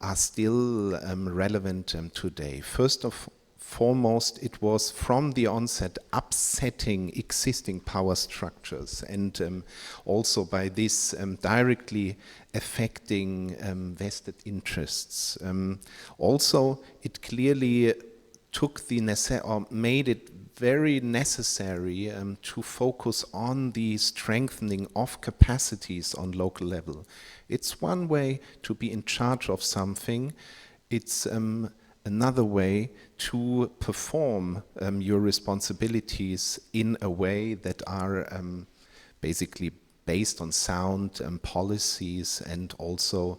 are still relevant today. First of foremost, it was from the onset upsetting existing power structures, and also by this directly affecting vested interests. Also, it clearly took or made it very necessary to focus on the strengthening of capacities on local level. It's one way to be in charge of something. It's another way to perform your responsibilities in a way that are basically based on sound policies and also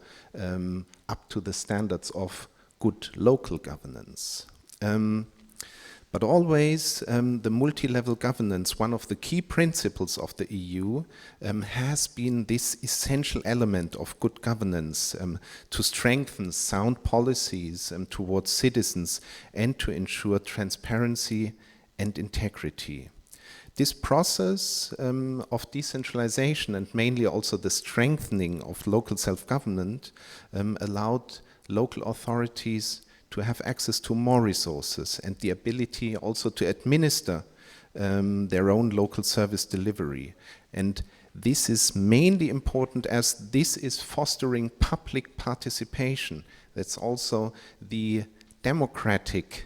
up to the standards of good local governance. But always the multi-level governance, one of the key principles of the EU, has been this essential element of good governance to strengthen sound policies towards citizens and to ensure transparency and integrity. This process of decentralization and mainly also the strengthening of local self-government allowed local authorities to have access to more resources and the ability also to administer their own local service delivery. And this is mainly important as this is fostering public participation. That's also the democratic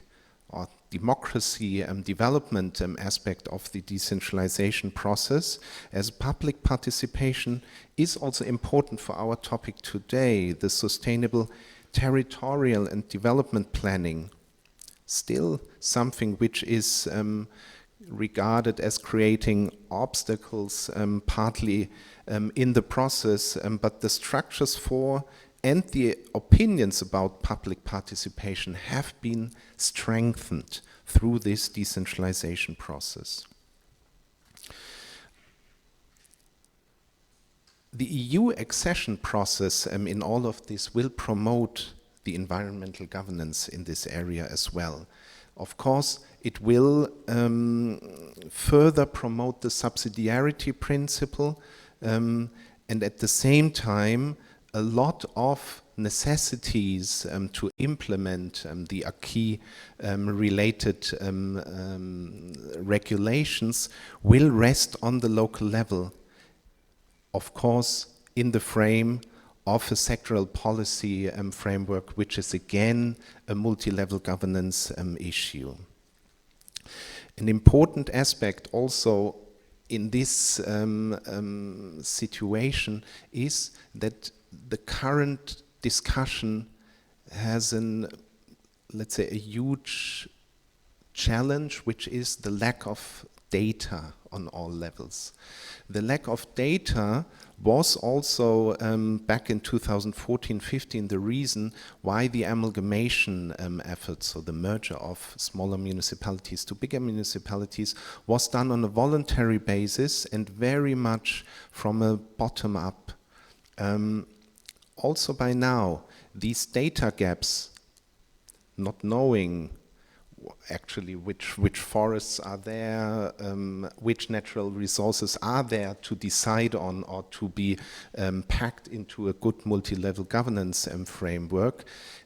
or democracy development aspect of the decentralization process, as public participation is also important for our topic today, the sustainable territorial and development planning, still something which is regarded as creating obstacles partly in the process, but the structures for and the opinions about public participation have been strengthened through this decentralization process. The EU accession process in all of this will promote the environmental governance in this area as well. Of course, it will further promote the subsidiarity principle, and at the same time, a lot of necessities to implement the acquis related regulations will rest on the local level. Of course, in the frame of a sectoral policy framework, which is again a multi-level governance issue. An important aspect also in this situation is that the current discussion has let's say, a huge challenge, which is the lack of data on all levels. The lack of data was also back in 2014-15 the reason why the amalgamation efforts, so the merger of smaller municipalities to bigger municipalities, was done on a voluntary basis and very much from a bottom-up. Also by now, these data gaps, not knowing actually which forests are there, which natural resources are there to decide on or to be packed into a good multi-level governance framework,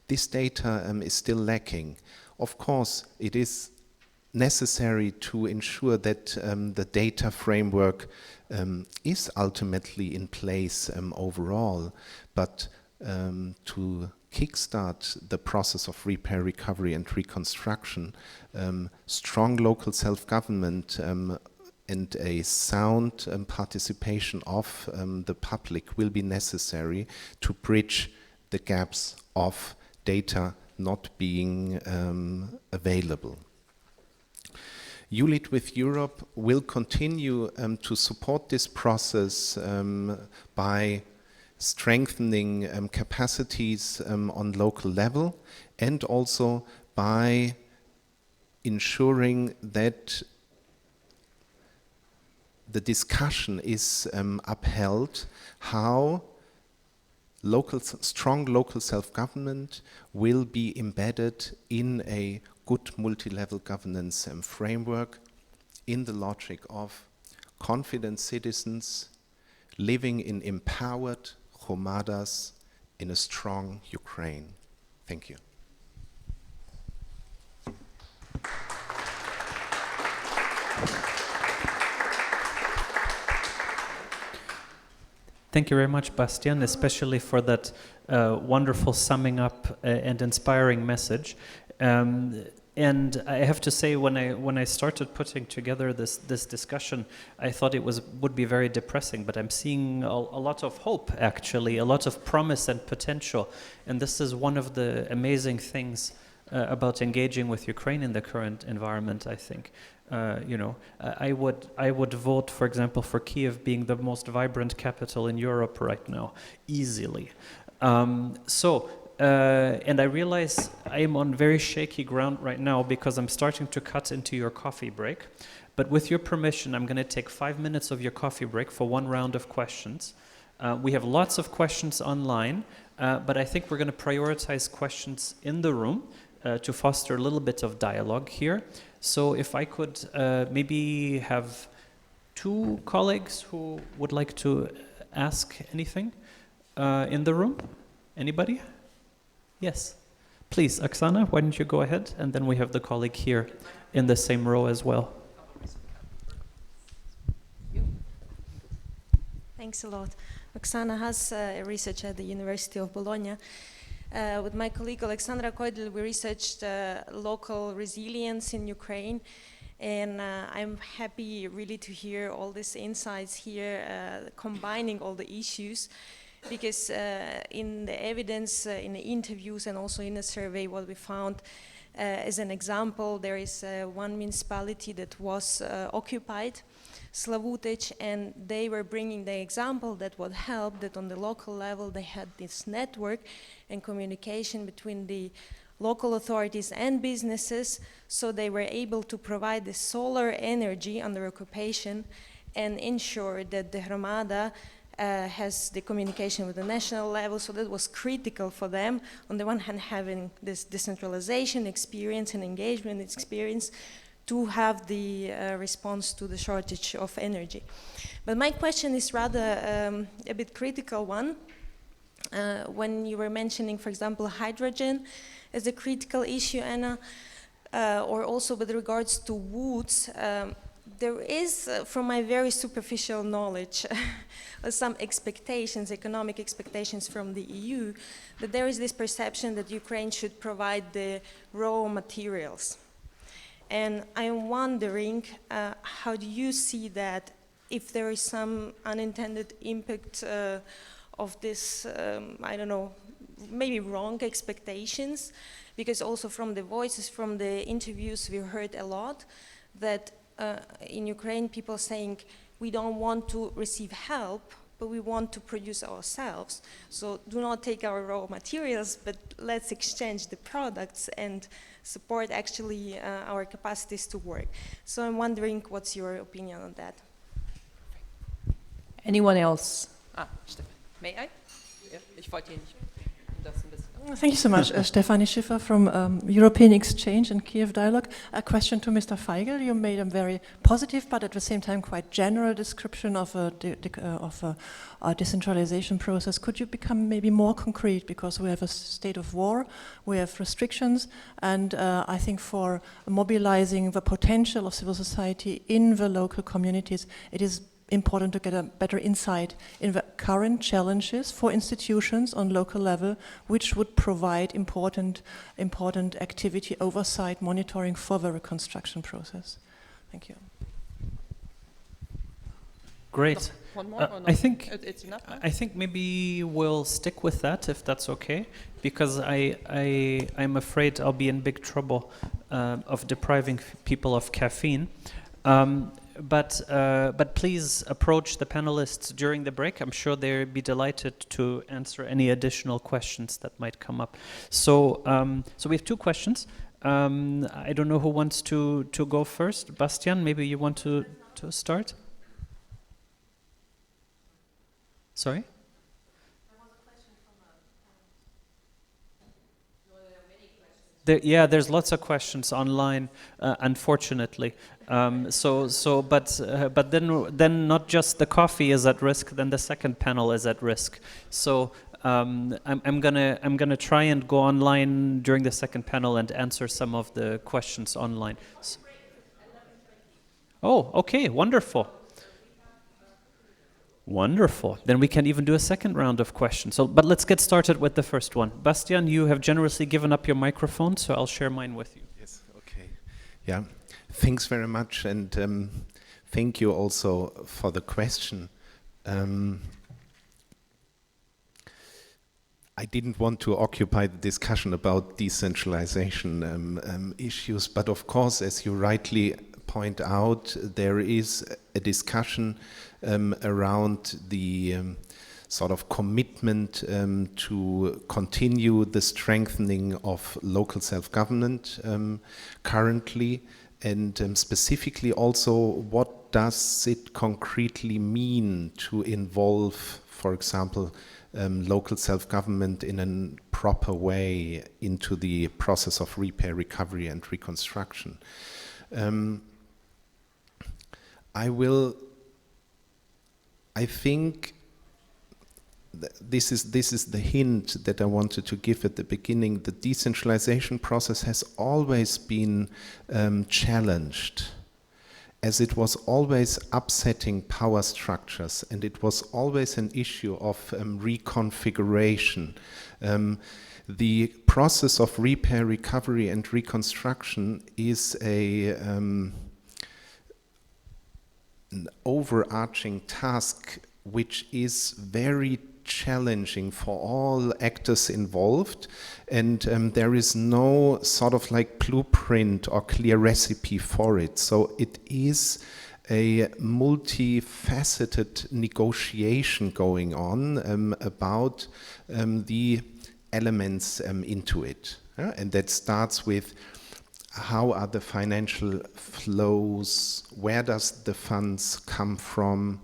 this data is still lacking. Of course, it is necessary to ensure that the data framework is ultimately in place overall, but to kickstart the process of repair, recovery and reconstruction, strong local self-government and a sound participation of the public will be necessary to bridge the gaps of data not being available. ULEAD with Europe will continue to support this process by strengthening capacities on local level and also by ensuring that the discussion is upheld how strong local self-government will be embedded in a good multi-level governance framework in the logic of confident citizens living in empowered Hromadas in a strong Ukraine. Thank you.
Thank you very much, Bastian, especially for that wonderful summing up and inspiring message. And I have to say, when I started putting together this discussion, I thought it would be very depressing, but I'm seeing a lot of hope, actually, a lot of promise and potential. And this is one of the amazing things about engaging with Ukraine in the current environment, I think. I would vote, for example, for Kiev being the most vibrant capital in Europe right now, easily. And I realize I am on very shaky ground right now because I'm starting to cut into your coffee break. But with your permission, I'm going to take 5 minutes of your coffee break for one round of questions. We have lots of questions online, but I think we're going to prioritize questions in the room to foster a little bit of dialogue here. So if I could maybe have 2 colleagues who would like to ask anything in the room. Anybody? Yes. Please, Oksana, why don't you go ahead? And then we have the colleague here in the same row as well.
Thanks a lot. Oksana has research at the University of Bologna. With my colleague Alexandra Koidel, we researched local resilience in Ukraine. And I'm happy really to hear all these insights here, combining all the issues. Because in the evidence, in the interviews, and also in the survey, what we found as an example, there is one municipality that was occupied, Slavutich, and they were bringing the example that what helped, that on the local level they had this network and communication between the local authorities and businesses, so they were able to provide the solar energy under occupation and ensure that the Hromada has the communication with the national level, so that was critical for them. On the one hand, having this decentralization experience and engagement experience to have the response to the shortage of energy. But my question is rather a bit critical one. When you were mentioning, for example, hydrogen as a critical issue, Anna, or also with regards to woods, there is, from my very superficial knowledge, some expectations, economic expectations from the EU, that there is this perception that Ukraine should provide the raw materials. And I'm wondering, how do you see that, if there is some unintended impact of this, I don't know, maybe wrong expectations? Because also from the voices, from the interviews, we heard a lot that in Ukraine, people saying, we don't want to receive help, but we want to produce ourselves. So do not take our raw materials, but let's exchange the products and support actually our capacities to work. So I'm wondering, what's your opinion on that?
Anyone else? Stefan, may I? Ich wollte hier nicht.
Thank you so much. Stefanie Schiffer from European Exchange and Kiev Dialogue. A question to Mr. Feigl. You made a very positive, but at the same time quite general description of a decentralization process. Could you become maybe more concrete? Because we have a state of war, we have restrictions, and I think for mobilizing the potential of civil society in the local communities, it is important to get a better insight in the current challenges for institutions on local level, which would provide important activity, oversight, monitoring for the reconstruction process. Thank you.
Great.
One more or not?
I think
It's enough, no?
I think maybe we'll stick with that, if that's okay, because I'm afraid I'll be in big trouble of depriving people of caffeine. But please approach the panelists during the break. I'm sure they'll be delighted to answer any additional questions that might come up. So we have two questions. I don't know who wants to go first. Bastian, maybe you want to start? Sorry? There's lots of questions online, unfortunately. But then not just the coffee is at risk. Then the second panel is at risk. So I'm gonna try and go online during the second panel and answer some of the questions online. Oh, okay, wonderful. Wonderful. Then we can even do a second round of questions. But let's get started with the first one. Bastian, you have generously given up your microphone, so I'll share mine with you.
Yes, okay. Yeah, thanks very much, and thank you also for the question. I didn't want to occupy the discussion about decentralization issues, but of course, as you rightly point out, there is a discussion around the sort of commitment to continue the strengthening of local self-government currently, and specifically also what does it concretely mean to involve, for example, local self-government in a proper way into the process of repair, recovery and reconstruction. I think this is the hint that I wanted to give at the beginning. The decentralization process has always been challenged, as it was always upsetting power structures, and it was always an issue of reconfiguration. The process of repair, recovery and reconstruction is an overarching task which is very challenging for all actors involved, and there is no sort of like blueprint or clear recipe for it. So it is a multifaceted negotiation going on about the elements into it. And that starts with how are the financial flows, where does the funds come from,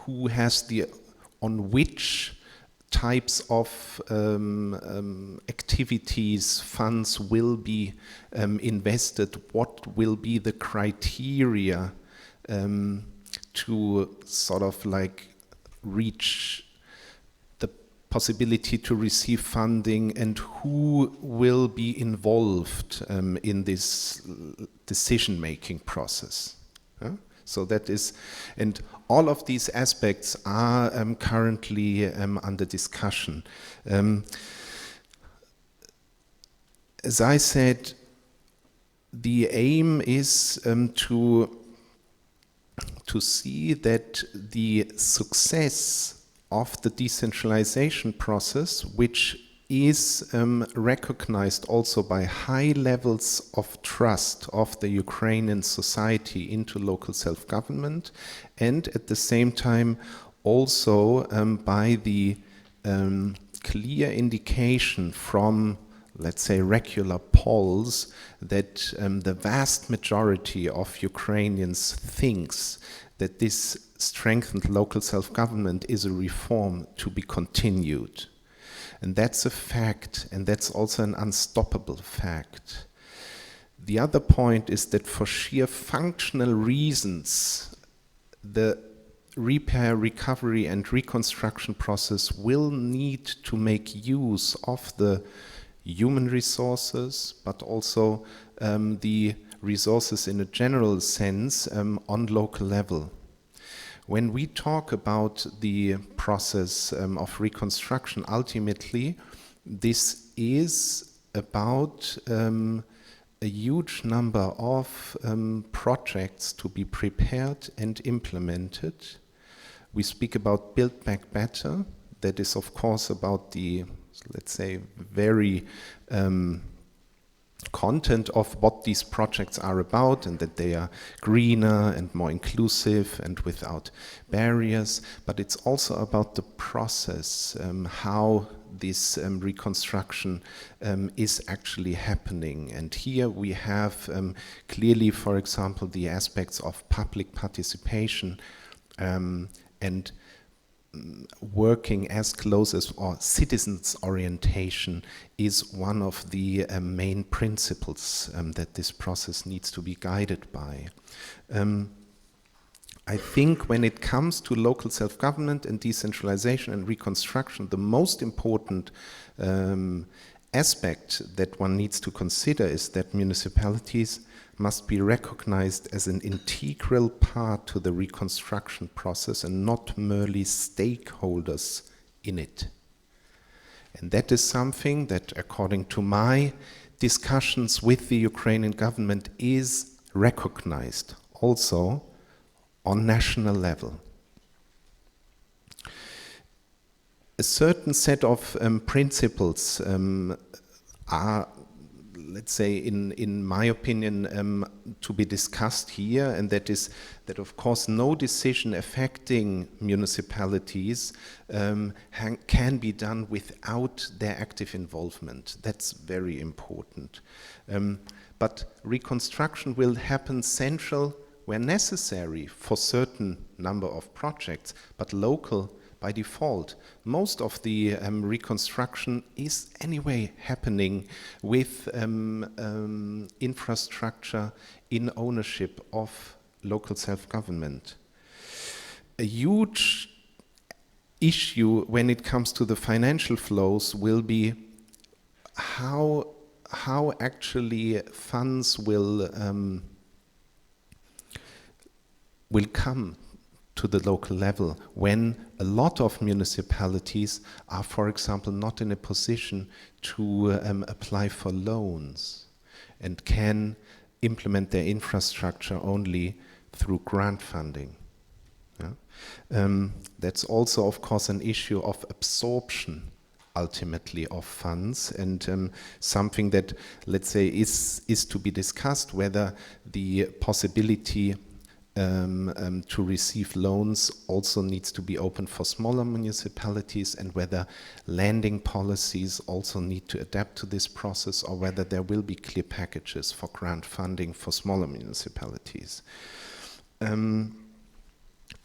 who has on which types of activities funds will be invested, what will be the criteria to sort of like reach the possibility to receive funding, and who will be involved in this decision-making process. So that is, and all of these aspects are currently under discussion. As I said, the aim is to see that the success of the decentralization process, which is recognized also by high levels of trust of the Ukrainian society into local self-government, and at the same time also by the clear indication from, let's say, regular polls that the vast majority of Ukrainians thinks that this strengthened local self-government is a reform to be continued. And that's a fact, and that's also an unstoppable fact. The other point is that for sheer functional reasons, the repair, recovery, and reconstruction process will need to make use of the human resources, but also the resources in a general sense on local level. When we talk about the process of reconstruction, ultimately, this is about a huge number of projects to be prepared and implemented. We speak about Build Back Better. That is, of course, about the, let's say, very content of what these projects are about, and that they are greener and more inclusive and without barriers. But it's also about the process, how this reconstruction is actually happening. And here we have clearly, for example, the aspects of public participation and working as close as, or citizens orientation is one of the main principles that this process needs to be guided by. I think when it comes to local self-government and decentralization and reconstruction, the most important aspect that one needs to consider is that municipalities must be recognized as an integral part to the reconstruction process and not merely stakeholders in it. And that is something that, according to my discussions with the Ukrainian government, is recognized also on national level. A certain set of principles are, let's say, in my opinion, to be discussed here, and that is that, of course, no decision affecting municipalities can be done without their active involvement. That's very important. But reconstruction will happen central where necessary for certain number of projects, but local by default. Most of the reconstruction is anyway happening with infrastructure in ownership of local self-government. A huge issue when it comes to the financial flows will be how actually funds will come to the local level when a lot of municipalities are, for example, not in a position to apply for loans and can implement their infrastructure only through grant funding. Yeah? That's also, of course, an issue of absorption ultimately of funds, and something that, let's say, is to be discussed, whether the possibility to receive loans also needs to be open for smaller municipalities, and whether lending policies also need to adapt to this process, or whether there will be clear packages for grant funding for smaller municipalities.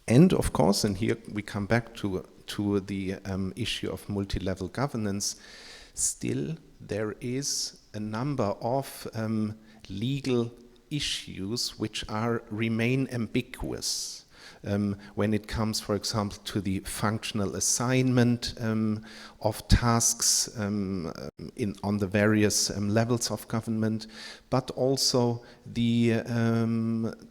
And of course, and here we come back to the issue of multi-level governance, still there is a number of legal issues which remain ambiguous. When it comes, for example, to the functional assignment of tasks on the various levels of government, but also the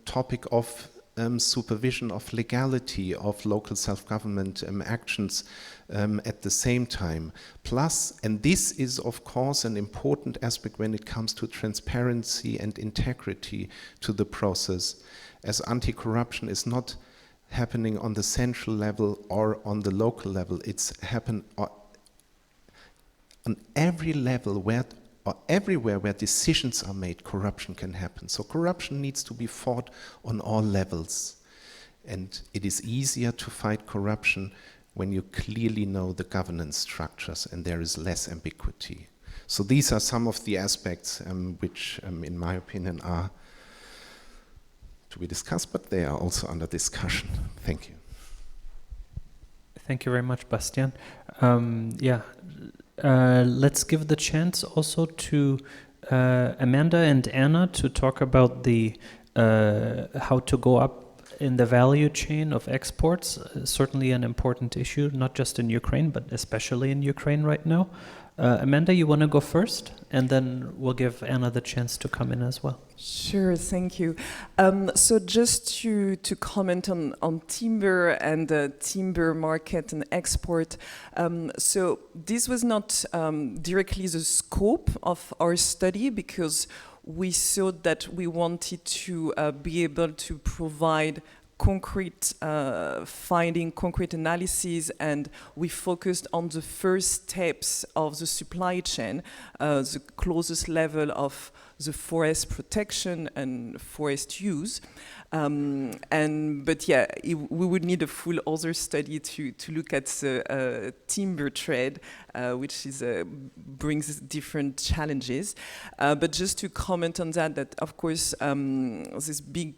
topic of supervision of legality of local self-government actions at the same time. Plus, and this is of course an important aspect when it comes to transparency and integrity to the process, as anti-corruption is not happening on the central level or on the local level. It's happened on every level or everywhere where decisions are made, corruption can happen. So corruption needs to be fought on all levels. And it is easier to fight corruption when you clearly know the governance structures and there is less ambiguity. So these are some of the aspects which, in my opinion, are to be discussed, but they are also under discussion. Thank you.
Thank you very much, Bastian. Let's give the chance also to Amanda and Anna to talk about the how to go up in the value chain of exports. Certainly an important issue, not just in Ukraine, but especially in Ukraine right now. Amanda, you want to go first? And then we'll give Anna the chance to come in as well.
Sure, thank you. So just to comment on timber and the timber market and export. So this was not directly the scope of our study, because we thought that we wanted to be able to provide concrete finding, concrete analysis, and we focused on the first steps of the supply chain, the closest level of the forest protection and forest use. But yeah, we would need a full other study to look at the timber trade, which is brings different challenges. But just to comment on that of course there's big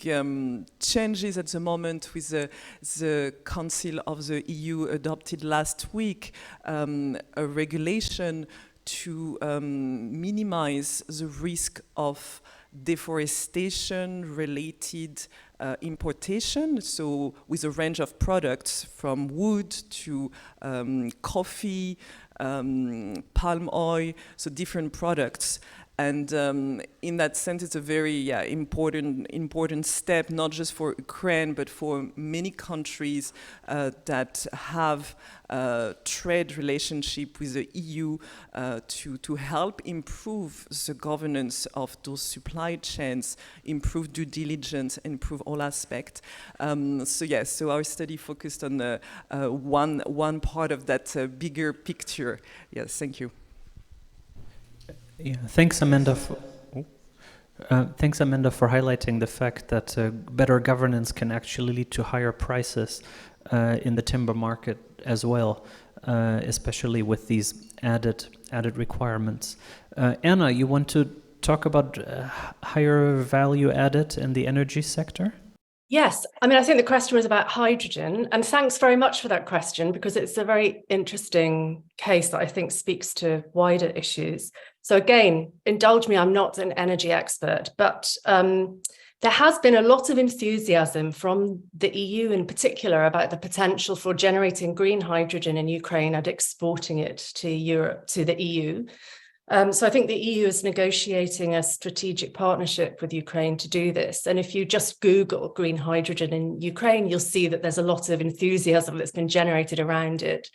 changes at the moment with the Council of the EU adopted last week a regulation to minimize the risk of deforestation related importation, so with a range of products from wood to coffee, palm oil, so different products. And in that sense, it's a very important step, not just for Ukraine, but for many countries that have trade relationship with the EU to help improve the governance of those supply chains, improve due diligence, improve all aspects. So our study focused on one part of that bigger picture. Yes, thank you.
Yeah, thanks, Amanda. Thanks, Amanda, for highlighting the fact that better governance can actually lead to higher prices in the timber market as well, especially with these added requirements. Anna, you want to talk about higher value added in the energy sector?
Yes, I mean, I think the question was about hydrogen, and thanks very much for that question, because it's a very interesting case that I think speaks to wider issues. So again, indulge me, I'm not an energy expert, but there has been a lot of enthusiasm from the EU in particular about the potential for generating green hydrogen in Ukraine and exporting it to Europe, to the EU. So I think the EU is negotiating a strategic partnership with Ukraine to do this. And if you just Google green hydrogen in Ukraine, you'll see that there's a lot of enthusiasm that's been generated around it.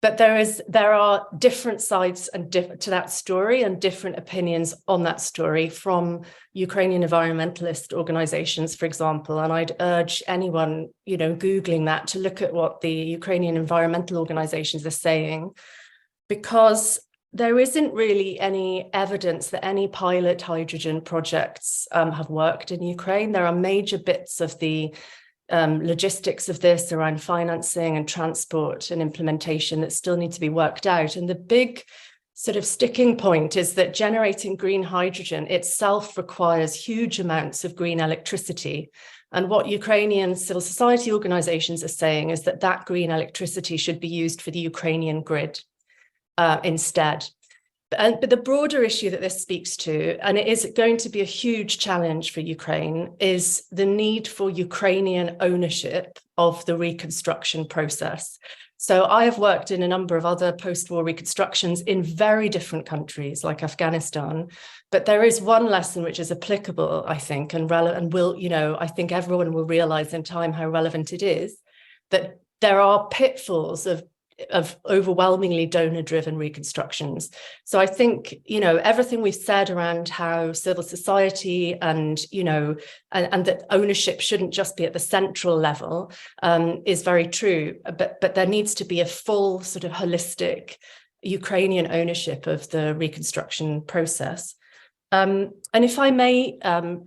But there are different sides to that story and different opinions on that story from Ukrainian environmentalist organizations, for example. And I'd urge anyone, Googling that to look at what the Ukrainian environmental organizations are saying, because there isn't really any evidence that any pilot hydrogen projects have worked in Ukraine. There are major bits of the logistics of this around financing and transport and implementation that still need to be worked out. And the big sort of sticking point is that generating green hydrogen itself requires huge amounts of green electricity. And what Ukrainian civil society organizations are saying is that that green electricity should be used for the Ukrainian grid instead. But the broader issue that this speaks to, and it is going to be a huge challenge for Ukraine, is the need for Ukrainian ownership of the reconstruction process. So I have worked in a number of other post-war reconstructions in very different countries like Afghanistan, but there is one lesson which is applicable, I think, and will, I think everyone will realize in time how relevant it is, that there are pitfalls of overwhelmingly donor-driven reconstructions. So I think, everything we've said around how civil society and that ownership shouldn't just be at the central level is very true. But there needs to be a full sort of holistic Ukrainian ownership of the reconstruction process. And if I may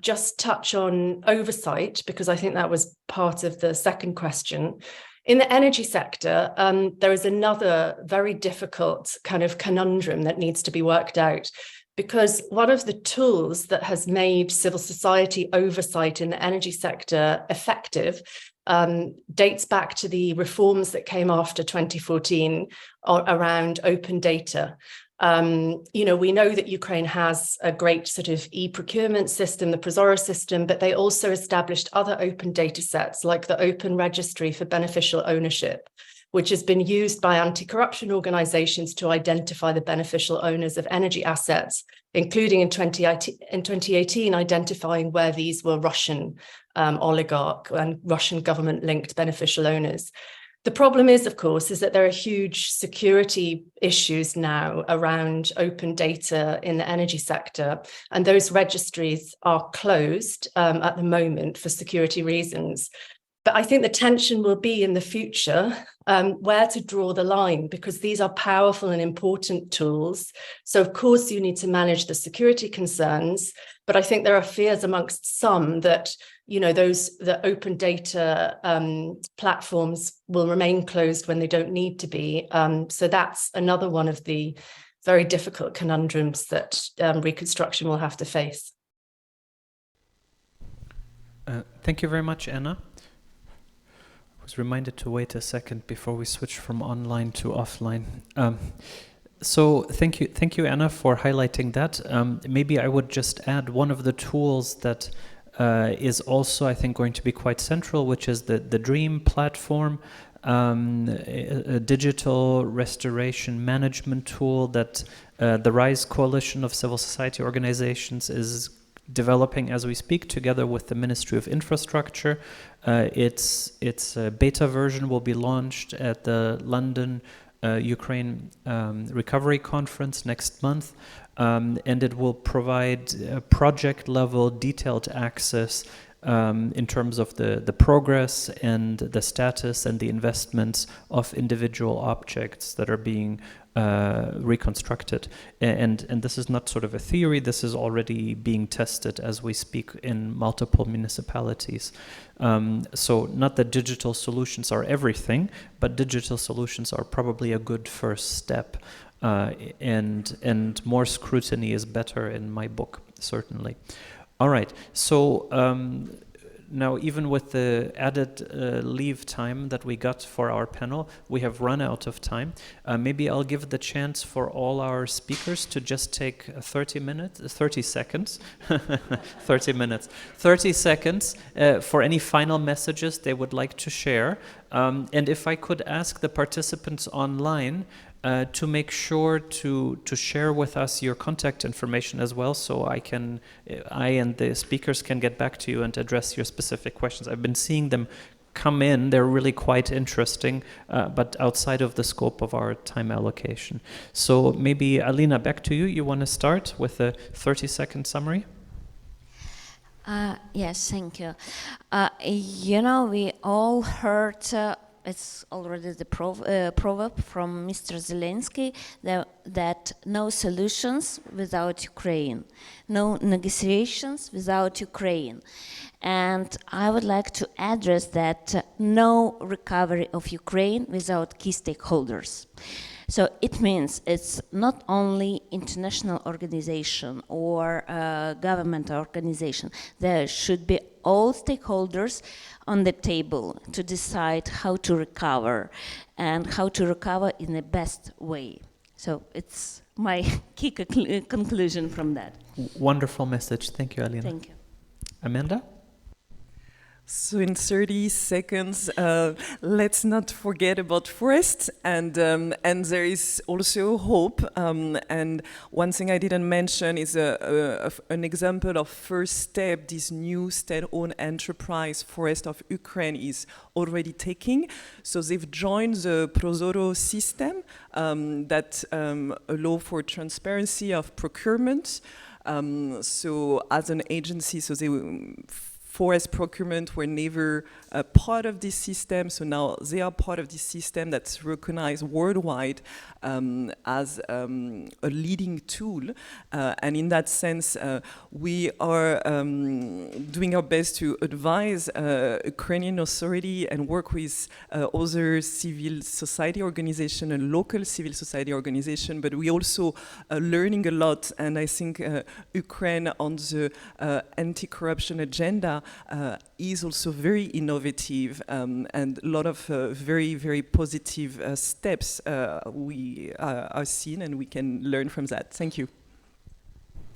just touch on oversight, because I think that was part of the second question. In the energy sector, there is another very difficult kind of conundrum that needs to be worked out, because one of the tools that has made civil society oversight in the energy sector effective dates back to the reforms that came after 2014 around open data. We know that Ukraine has a great sort of e-procurement system, the Prozora system, but they also established other open data sets like the Open Registry for Beneficial Ownership, which has been used by anti-corruption organizations to identify the beneficial owners of energy assets, including in 2018, identifying where these were Russian oligarch and Russian government-linked beneficial owners. The problem is, of course, is that there are huge security issues now around open data in the energy sector, and those registries are closed at the moment for security reasons. But I think the tension will be in the future where to draw the line, because these are powerful and important tools. So, of course, you need to manage the security concerns, but I think there are fears amongst some that the open data platforms will remain closed when they don't need to be. So that's another one of the very difficult conundrums that reconstruction will have to face.
Thank you very much, Anna. I was reminded to wait a second before we switch from online to offline. So thank you, Anna, for highlighting that. Maybe I would just add one of the tools that is also, I think, going to be quite central, which is the DREAM platform, a digital restoration management tool that the RISE coalition of civil society organizations is developing as we speak, together with the Ministry of Infrastructure. Its beta version will be launched at the London Ukraine Recovery Conference next month. And it will provide project-level detailed access in terms of the progress and the status and the investments of individual objects that are being reconstructed. And this is not sort of a theory, this is already being tested as we speak in multiple municipalities. So not that digital solutions are everything, but digital solutions are probably a good first step. And more scrutiny is better in my book, certainly. All right, so now even with the added leave time that we got for our panel, we have run out of time. Maybe I'll give the chance for all our speakers to just take 30 seconds for any final messages they would like to share. And if I could ask the participants online to make sure to share with us your contact information as well, so I and the speakers can get back to you and address your specific questions. I've been seeing them come in, they're really quite interesting, but outside of the scope of our time allocation. So maybe, Alina, back to you. You want to start with a 30-second summary?
Yes, thank you. We all heard it's already the proverb from Mr. Zelensky that no solutions without Ukraine, no negotiations without Ukraine. And I would like to address that no recovery of Ukraine without key stakeholders. So it means it's not only international organization or government organization. There should be all stakeholders on the table to decide how to recover and how to recover in the best way. So it's my key conclusion from that.
Wonderful message. Thank you, Alina.
Thank you.
Amanda?
So in 30 seconds, let's not forget about forests, and there is also hope. And one thing I didn't mention is an example of first step this new state-owned enterprise, Forest of Ukraine, is already taking. So they've joined the Prozoro system that allow for transparency of procurement. So as an agency, so they forest procurement were never part of this system, so now they are part of this system that's recognized worldwide as a leading tool. And in that sense, we are doing our best to advise Ukrainian authority and work with other civil society organization and local civil society organization, but we also learning a lot, and I think Ukraine on the anti-corruption agenda is also very innovative and a lot of very, very positive steps we are seen, and we can learn from that. Thank you.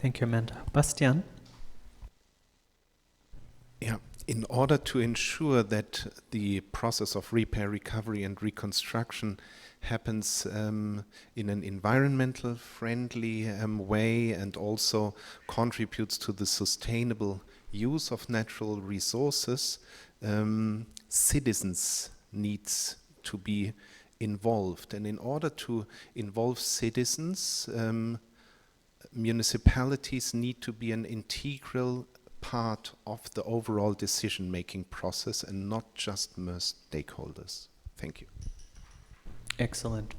Thank you, Amanda. Bastian?
Yeah, in order to ensure that the process of repair, recovery and reconstruction happens in an environmental friendly way and also contributes to the sustainable use of natural resources, citizens needs to be involved. And in order to involve citizens, municipalities need to be an integral part of the overall decision-making process and not just mere stakeholders. Thank you.
Excellent.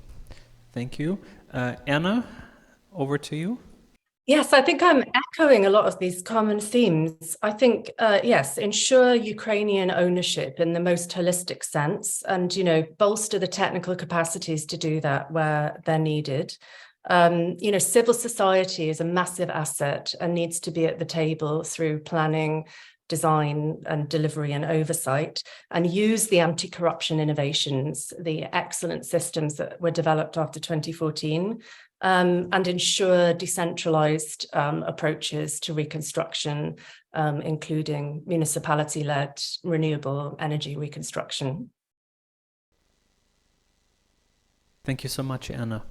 Thank you. Anna, over to you.
Yes, I think I'm echoing a lot of these common themes. I think, yes, ensure Ukrainian ownership in the most holistic sense and, you know, bolster the technical capacities to do that where they're needed. You know, civil society is a massive asset and needs to be at the table through planning, design and delivery and oversight, and use the anti-corruption innovations, the excellent systems that were developed after 2014, and ensure decentralized approaches to reconstruction, including municipality-led renewable energy reconstruction.
Thank you so much, Anna.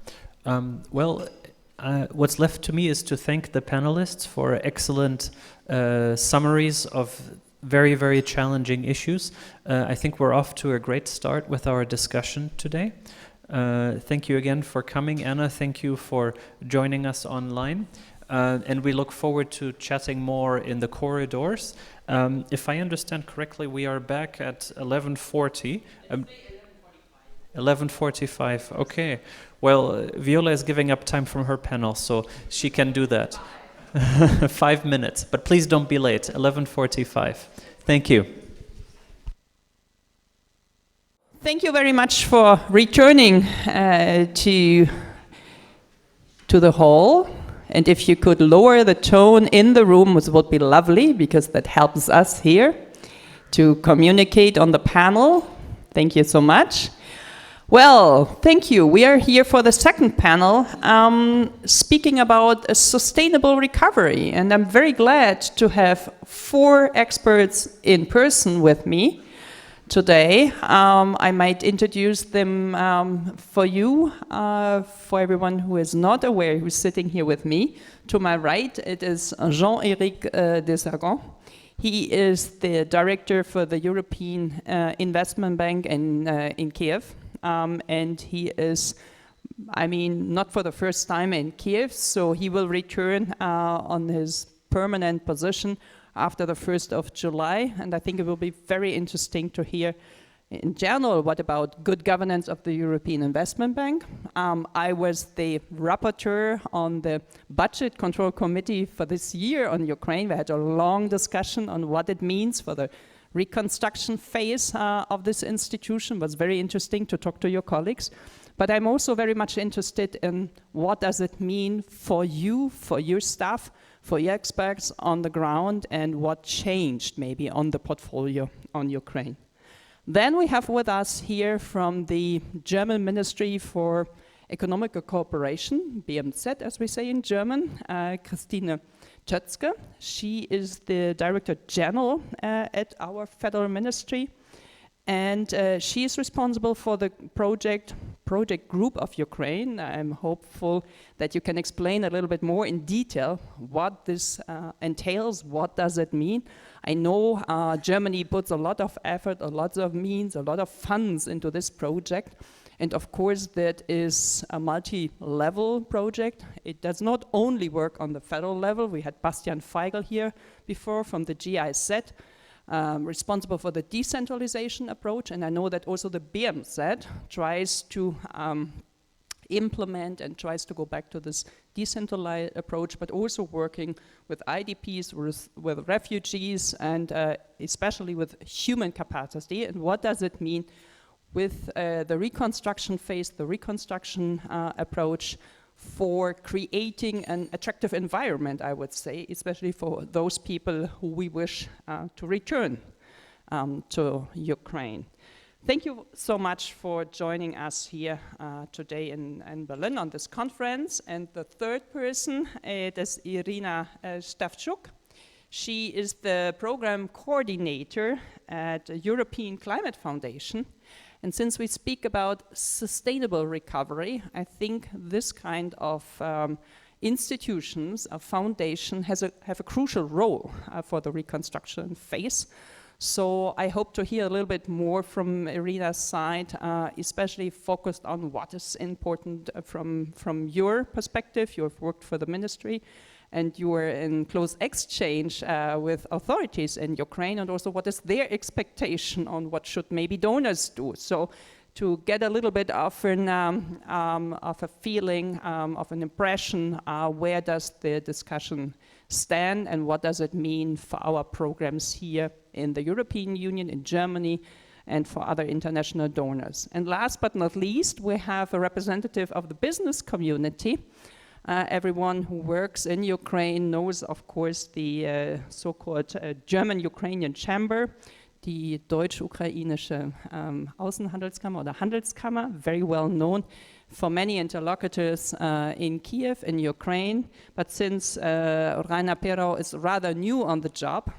What's left to me is to thank the panelists for excellent summaries of very, very challenging issues. I think we're off to a great start with our discussion today. Thank you again for coming, Anna. Thank you for joining us online. And we look forward to chatting more in the corridors. If I understand correctly, we are back at 11:40. 11:45, okay. Well, Viola is giving up time from her panel, so she can do that. 5 minutes, but please don't be late, 11:45. Thank you.
Thank you very much for returning to the hall. And if you could lower the tone in the room, it would be lovely, because that helps us here to communicate on the panel. Thank you so much. Well, thank you. We are here for the second panel, speaking about a sustainable recovery. And I'm very glad to have 4 experts in person with me today. I might introduce them for you, for everyone who is not aware, who's sitting here with me. To my right, it is Jean-Éric Desargons. He is the director for the European Investment Bank in Kiev. And he is, I mean, not for the first time in Kiev, so he will return on his permanent position after the 1st of July. And I think it will be very interesting to hear in general what about good governance of the European Investment Bank. I was the rapporteur on the Budget Control Committee for this year on Ukraine. We had a long discussion on what it means for the reconstruction phase of this institution. It was very interesting to talk to your colleagues. But I'm also very much interested in what does it mean for you, for your staff, for your experts on the ground and what changed maybe on the portfolio on Ukraine. Then we have with us here from the German Ministry for Economic Cooperation, BMZ as we say in German, Christine Tschötzke. She is the Director General at our federal ministry, and she is responsible for the project group of Ukraine. I'm hopeful that you can explain a little bit more in detail what this entails, what does it mean. I know Germany puts a lot of effort, a lot of means, a lot of funds into this project. And of course, that is a multi-level project. It does not only work on the federal level. We had Bastian Feigl here before from the GIZ, responsible for the decentralization approach. And I know that also the BMZ tries to implement and tries to go back to this decentralized approach, but also working with IDPs, with refugees, and especially with human capacity. And what does it mean with the reconstruction phase, the reconstruction approach for creating an attractive environment, I would say, especially for those people who we wish to return to Ukraine. Thank you so much for joining us here today in Berlin on this conference. And the third person, it is Irina Stavchuk. She is the program coordinator at the European Climate Foundation. And since we speak about sustainable recovery, I think this kind of institutions, a foundation, have a crucial role for the reconstruction phase. So I hope to hear a little bit more from Irina's side, especially focused on what is important from your perspective. You have worked for the ministry, and you are in close exchange with authorities in Ukraine, and also what is their expectation on what should maybe donors do. So to get a little bit of a feeling, of an impression, where does the discussion stand and what does it mean for our programs here in the European Union, in Germany, and for other international donors. And last but not least, we have a representative of the business community. Everyone who works in Ukraine knows, of course, the so-called German-Ukrainian Chamber, die Deutsch-Ukrainische Außenhandelskammer oder Handelskammer, very well known for many interlocutors in Kiev, in Ukraine. But since Rainer Perau is rather new on the job,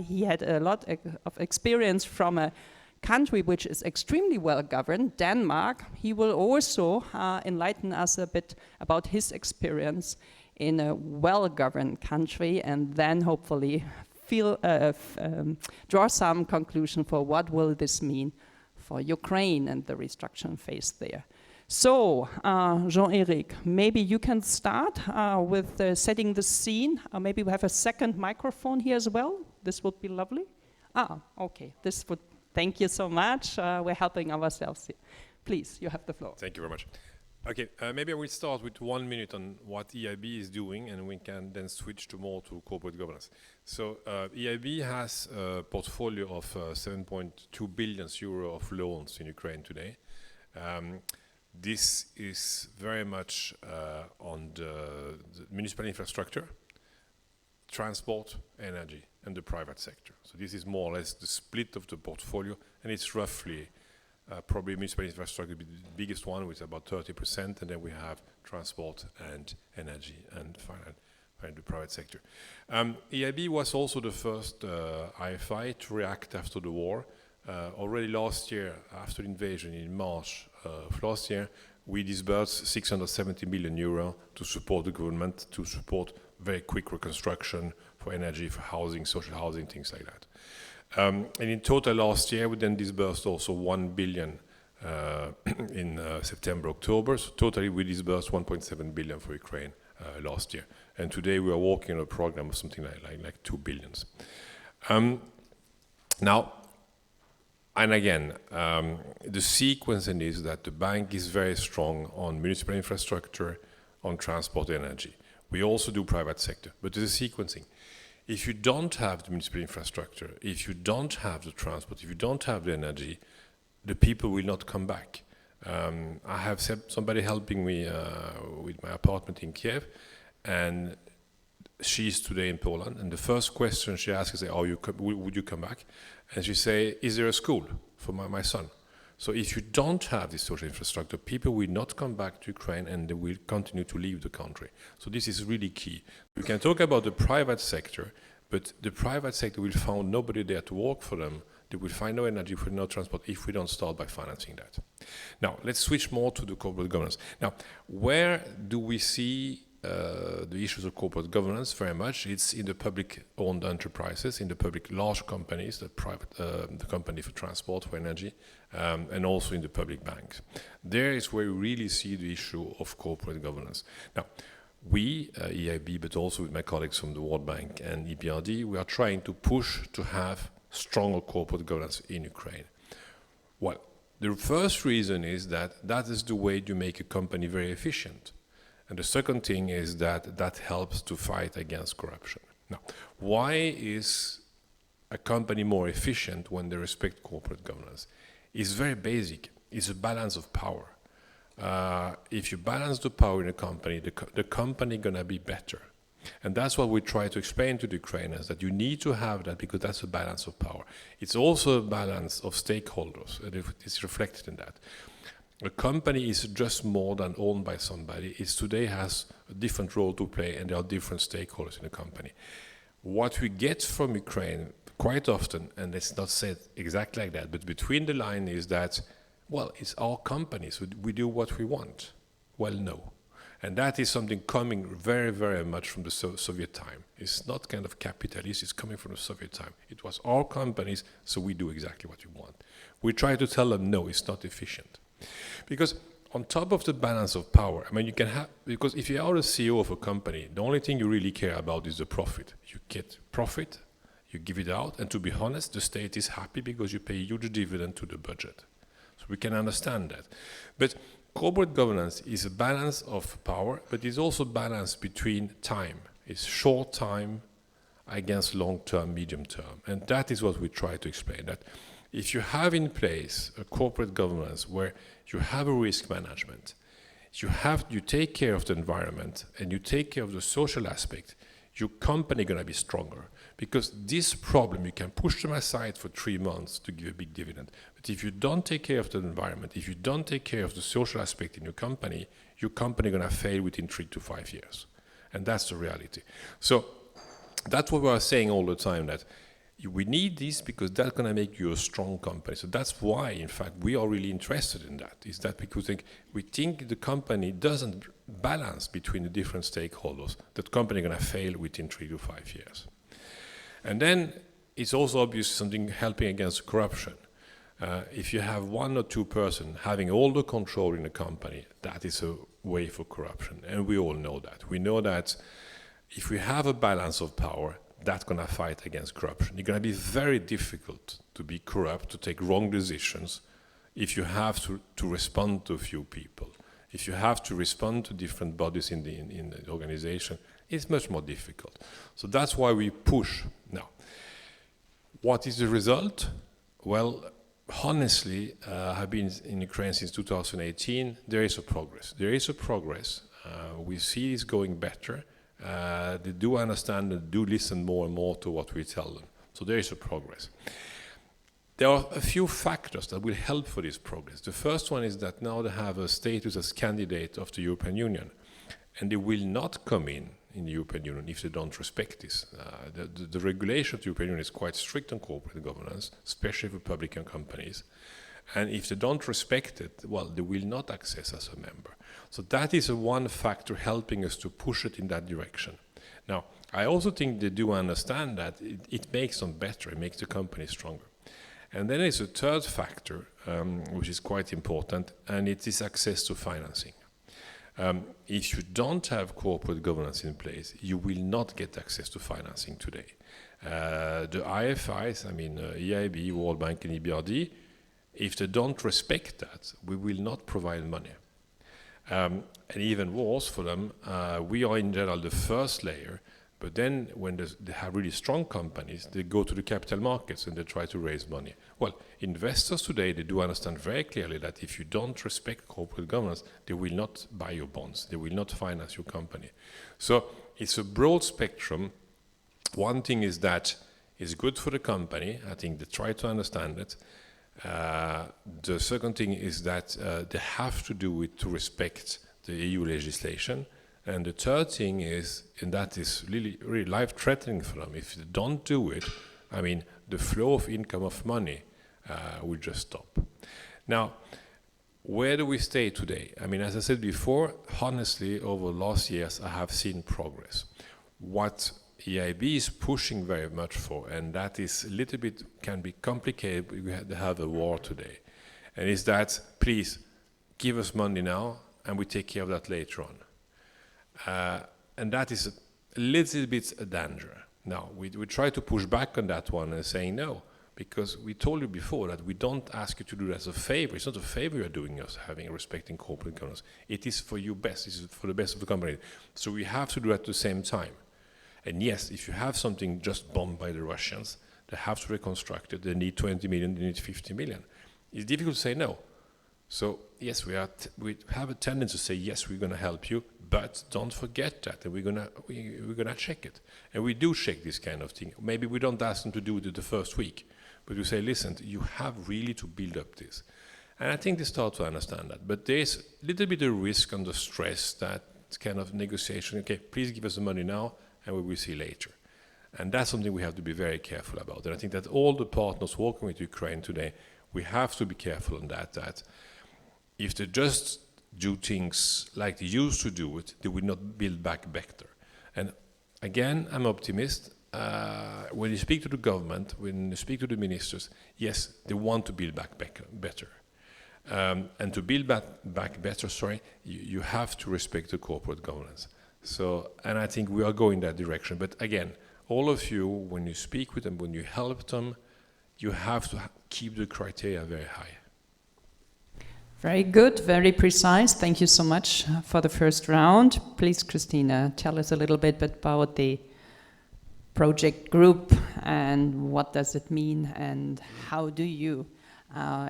he had a lot of experience from a country which is extremely well governed, Denmark. He will also enlighten us a bit about his experience in a well-governed country, and then hopefully draw some conclusion for what will this mean for Ukraine and the reconstruction phase there. So, Jean-Éric, maybe you can start with setting the scene. Maybe we have a second microphone here as well. This would be lovely. Okay. Thank you so much. We're helping ourselves here. Please, you have the floor.
Thank you very much. Okay, maybe I will start with 1 minute on what EIB is doing, and we can then switch to corporate governance. So EIB has a portfolio of 7.2 billion euro of loans in Ukraine today. This is very much on the municipal infrastructure, transport, energy, and the private sector. So this is more or less the split of the portfolio, and it's roughly probably municipal infrastructure will be the biggest one, with about 30%, and then we have transport and energy and the private sector. EIB was also the first IFI to react after the war. Already last year, after the invasion in March of last year, we disbursed 670 million euro to support the government, to support very quick reconstruction for energy, for housing, social housing, things like that. And in total last year, we then disbursed also 1 billion in September, October. So totally we disbursed 1.7 billion for Ukraine last year. And today we are working on a program of something like 2 billion. Now, and again, the sequence in is that the bank is very strong on municipal infrastructure, on transport, energy. We also do private sector, but there's a sequencing. If you don't have the municipal infrastructure, if you don't have the transport, if you don't have the energy, the people will not come back. I have somebody helping me with my apartment in Kiev, and she's today in Poland, and the first question she asks is, would you come back? And she say, is there a school for my son? So if you don't have this social infrastructure, people will not come back to Ukraine and they will continue to leave the country. So this is really key. We can talk about the private sector, but the private sector will find nobody there to work for them. They will find no energy for no transport if we don't start by financing that. Now, let's switch more to the corporate governance. Now, where do we see the issues of corporate governance? Very much it's in the public-owned enterprises, in the public large companies, the private, the company for transport, for energy, and also in the public banks. There is where we really see the issue of corporate governance. Now, we, EIB, but also with my colleagues from the World Bank and EBRD, we are trying to push to have stronger corporate governance in Ukraine. Well, the first reason is that that is the way to make a company very efficient. And the second thing is that that helps to fight against corruption. Now, why is a company more efficient when they respect corporate governance? It's very basic. It's a balance of power. If you balance the power in a company, the company gonna be better. And that's what we try to explain to the Ukrainians, that you need to have that because that's a balance of power. It's also a balance of stakeholders, and it's reflected in that. A company is just more than owned by somebody. It today has a different role to play, and there are different stakeholders in the company. What we get from Ukraine quite often, and it's not said exactly like that, but between the line is that, well, it's our company, so we do what we want. Well, no. And that is something coming very, very much from the Soviet time. It's not kind of capitalist, it's coming from the Soviet time. It was our companies, so we do exactly what we want. We try to tell them, no, it's not efficient. Because on top of the balance of power, I mean, you can have, because if you are the CEO of a company, the only thing you really care about is the profit. You get profit, you give it out, and to be honest, the state is happy because you pay a huge dividend to the budget. So we can understand that. But corporate governance is a balance of power, but it's also balance between time. It's short time against long-term, medium-term. And that is what we try to explain, that if you have in place a corporate governance where you have a risk management, you take care of the environment and you take care of the social aspect, your company is going to be stronger. Because this problem, you can push them aside for 3 months to give a big dividend. But if you don't take care of the environment, if you don't take care of the social aspect in your company is going to fail within 3 to 5 years. And that's the reality. So that's what we are saying all the time, that we need this because that's going to make you a strong company. So that's why, in fact, we are really interested in that, is that because we think the company doesn't balance between the different stakeholders, that company is going to fail within 3 to 5 years. And then it's also obvious something helping against corruption. If you have 1 or 2 persons having all the control in the company, that is a way for corruption. And we all know that. We know that if we have a balance of power, that's going to fight against corruption. It's going to be very difficult to be corrupt, to take wrong decisions, if you have to respond to a few people. If you have to respond to different bodies in the organization, it's much more difficult. So that's why we push. Now, what is the result? Well, honestly, I've been in Ukraine since 2018. There is a progress. There is a progress. We see it's going better. They do understand and do listen more and more to what we tell them. So there is a progress. There are a few factors that will help for this progress. The first one is that now they have a status as candidate of the European Union, and they will not come in the European Union if they don't respect this. The regulation of the European Union is quite strict on corporate governance, especially for public companies. And if they don't respect it, well, they will not access as a member. So that is one factor helping us to push it in that direction. Now, I also think they do understand that it makes them better, it makes the company stronger. And then there's a third factor, which is quite important, and it is access to financing. If you don't have corporate governance in place, you will not get access to financing today. The IFIs, EIB, World Bank and EBRD, if they don't respect that, we will not provide money. And even worse for them, we are in general the first layer, but then when they have really strong companies, they go to the capital markets and they try to raise money. Well, investors today, they do understand very clearly that if you don't respect corporate governance, they will not buy your bonds, they will not finance your company. So it's a broad spectrum. One thing is that it's good for the company. I think they try to understand it. The second thing is that they have to do it to respect the EU legislation. And the third thing is, and that is really, really life-threatening for them, if they don't do it, I mean, the flow of income of money will just stop. Now, where do we stay today? I mean, as I said before, honestly, over the last years, I have seen progress. What EIB is pushing very much for, and that is a little bit, can be complicated, we have a war today, and is that, please, give us money now, and we take care of that later on. And that is a little bit a danger. Now, we try to push back on that one and saying no, because we told you before that we don't ask you to do that as a favor. It's not a favor you're doing us, having respecting corporate governance. It is for you best. It is for the best of the company. So we have to do that at the same time. And yes, if you have something just bombed by the Russians, they have to reconstruct it. They need 20 million, they need 50 million. It's difficult to say no. So yes, we have a tendency to say, yes, we're going to help you, but don't forget that, and we're gonna check it. And we do check this kind of thing. Maybe we don't ask them to do it the first week, but we say, listen, you have really to build up this. And I think they start to understand that. But there's a little bit of risk on the stress, that kind of negotiation, okay, please give us the money now, and we will see later. And that's something we have to be very careful about. And I think that all the partners working with Ukraine today, we have to be careful on that if they just do things like they used to do it, they will not build back better. And again, I'm optimist. When you speak to the government, when you speak to the ministers, yes, they want to build back better. And to build back better, you have to respect the corporate governance. So, and I think we are going that direction. But again, all of you, when you speak with them, when you help them, you have to keep the criteria very high.
Very good, very precise. Thank you so much for the first round. Please, Christina, tell us a little bit about the project group and what does it mean and how do you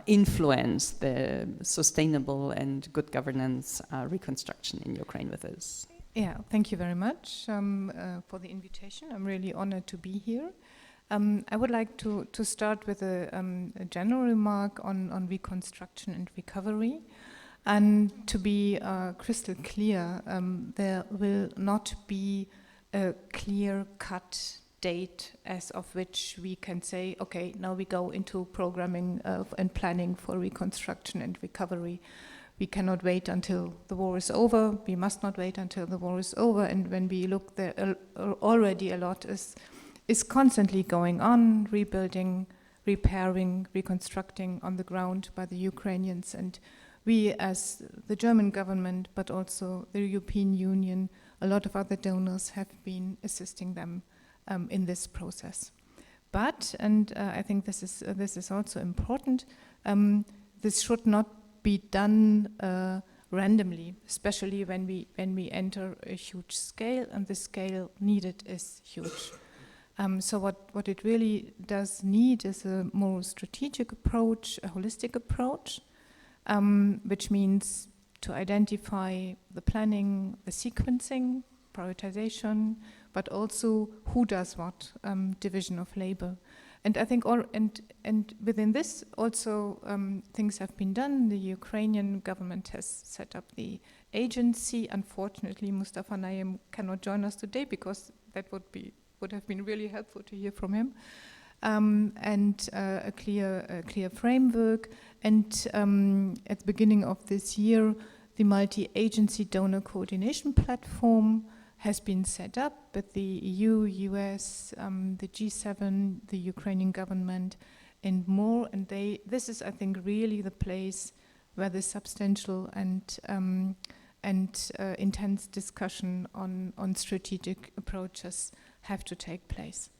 influence the sustainable and good governance reconstruction in Ukraine with us?
Yeah, thank you very much for the invitation. I'm really honored to be here. I would like to start with a general remark on reconstruction and recovery. And to be crystal clear, there will not be a clear-cut date as of which we can say, okay, now we go into programming and planning for reconstruction and recovery. We cannot wait until the war is over. We must not wait until the war is over. And when we look there, already a lot is constantly going on, rebuilding, repairing, reconstructing on the ground by the Ukrainians. And we as the German government, but also the European Union, a lot of other donors have been assisting them in this process. But, and I think this is also important, this should not be done randomly, especially when we enter a huge scale, and the scale needed is huge. So what it really does need is a more strategic approach, a holistic approach, which means to identify the planning, the sequencing, prioritization, but also who does what, division of labor. And I think and within this also things have been done. The Ukrainian government has set up the agency. Unfortunately, Mustafa Naim cannot join us today because that would have been really helpful to hear from him. And a clear framework. And at the beginning of this year, the multi-agency donor coordination platform has been set up with the EU, US, the G7, the Ukrainian government, and more. And this is, I think, really the place where the substantial and intense discussion on strategic approaches have to take place.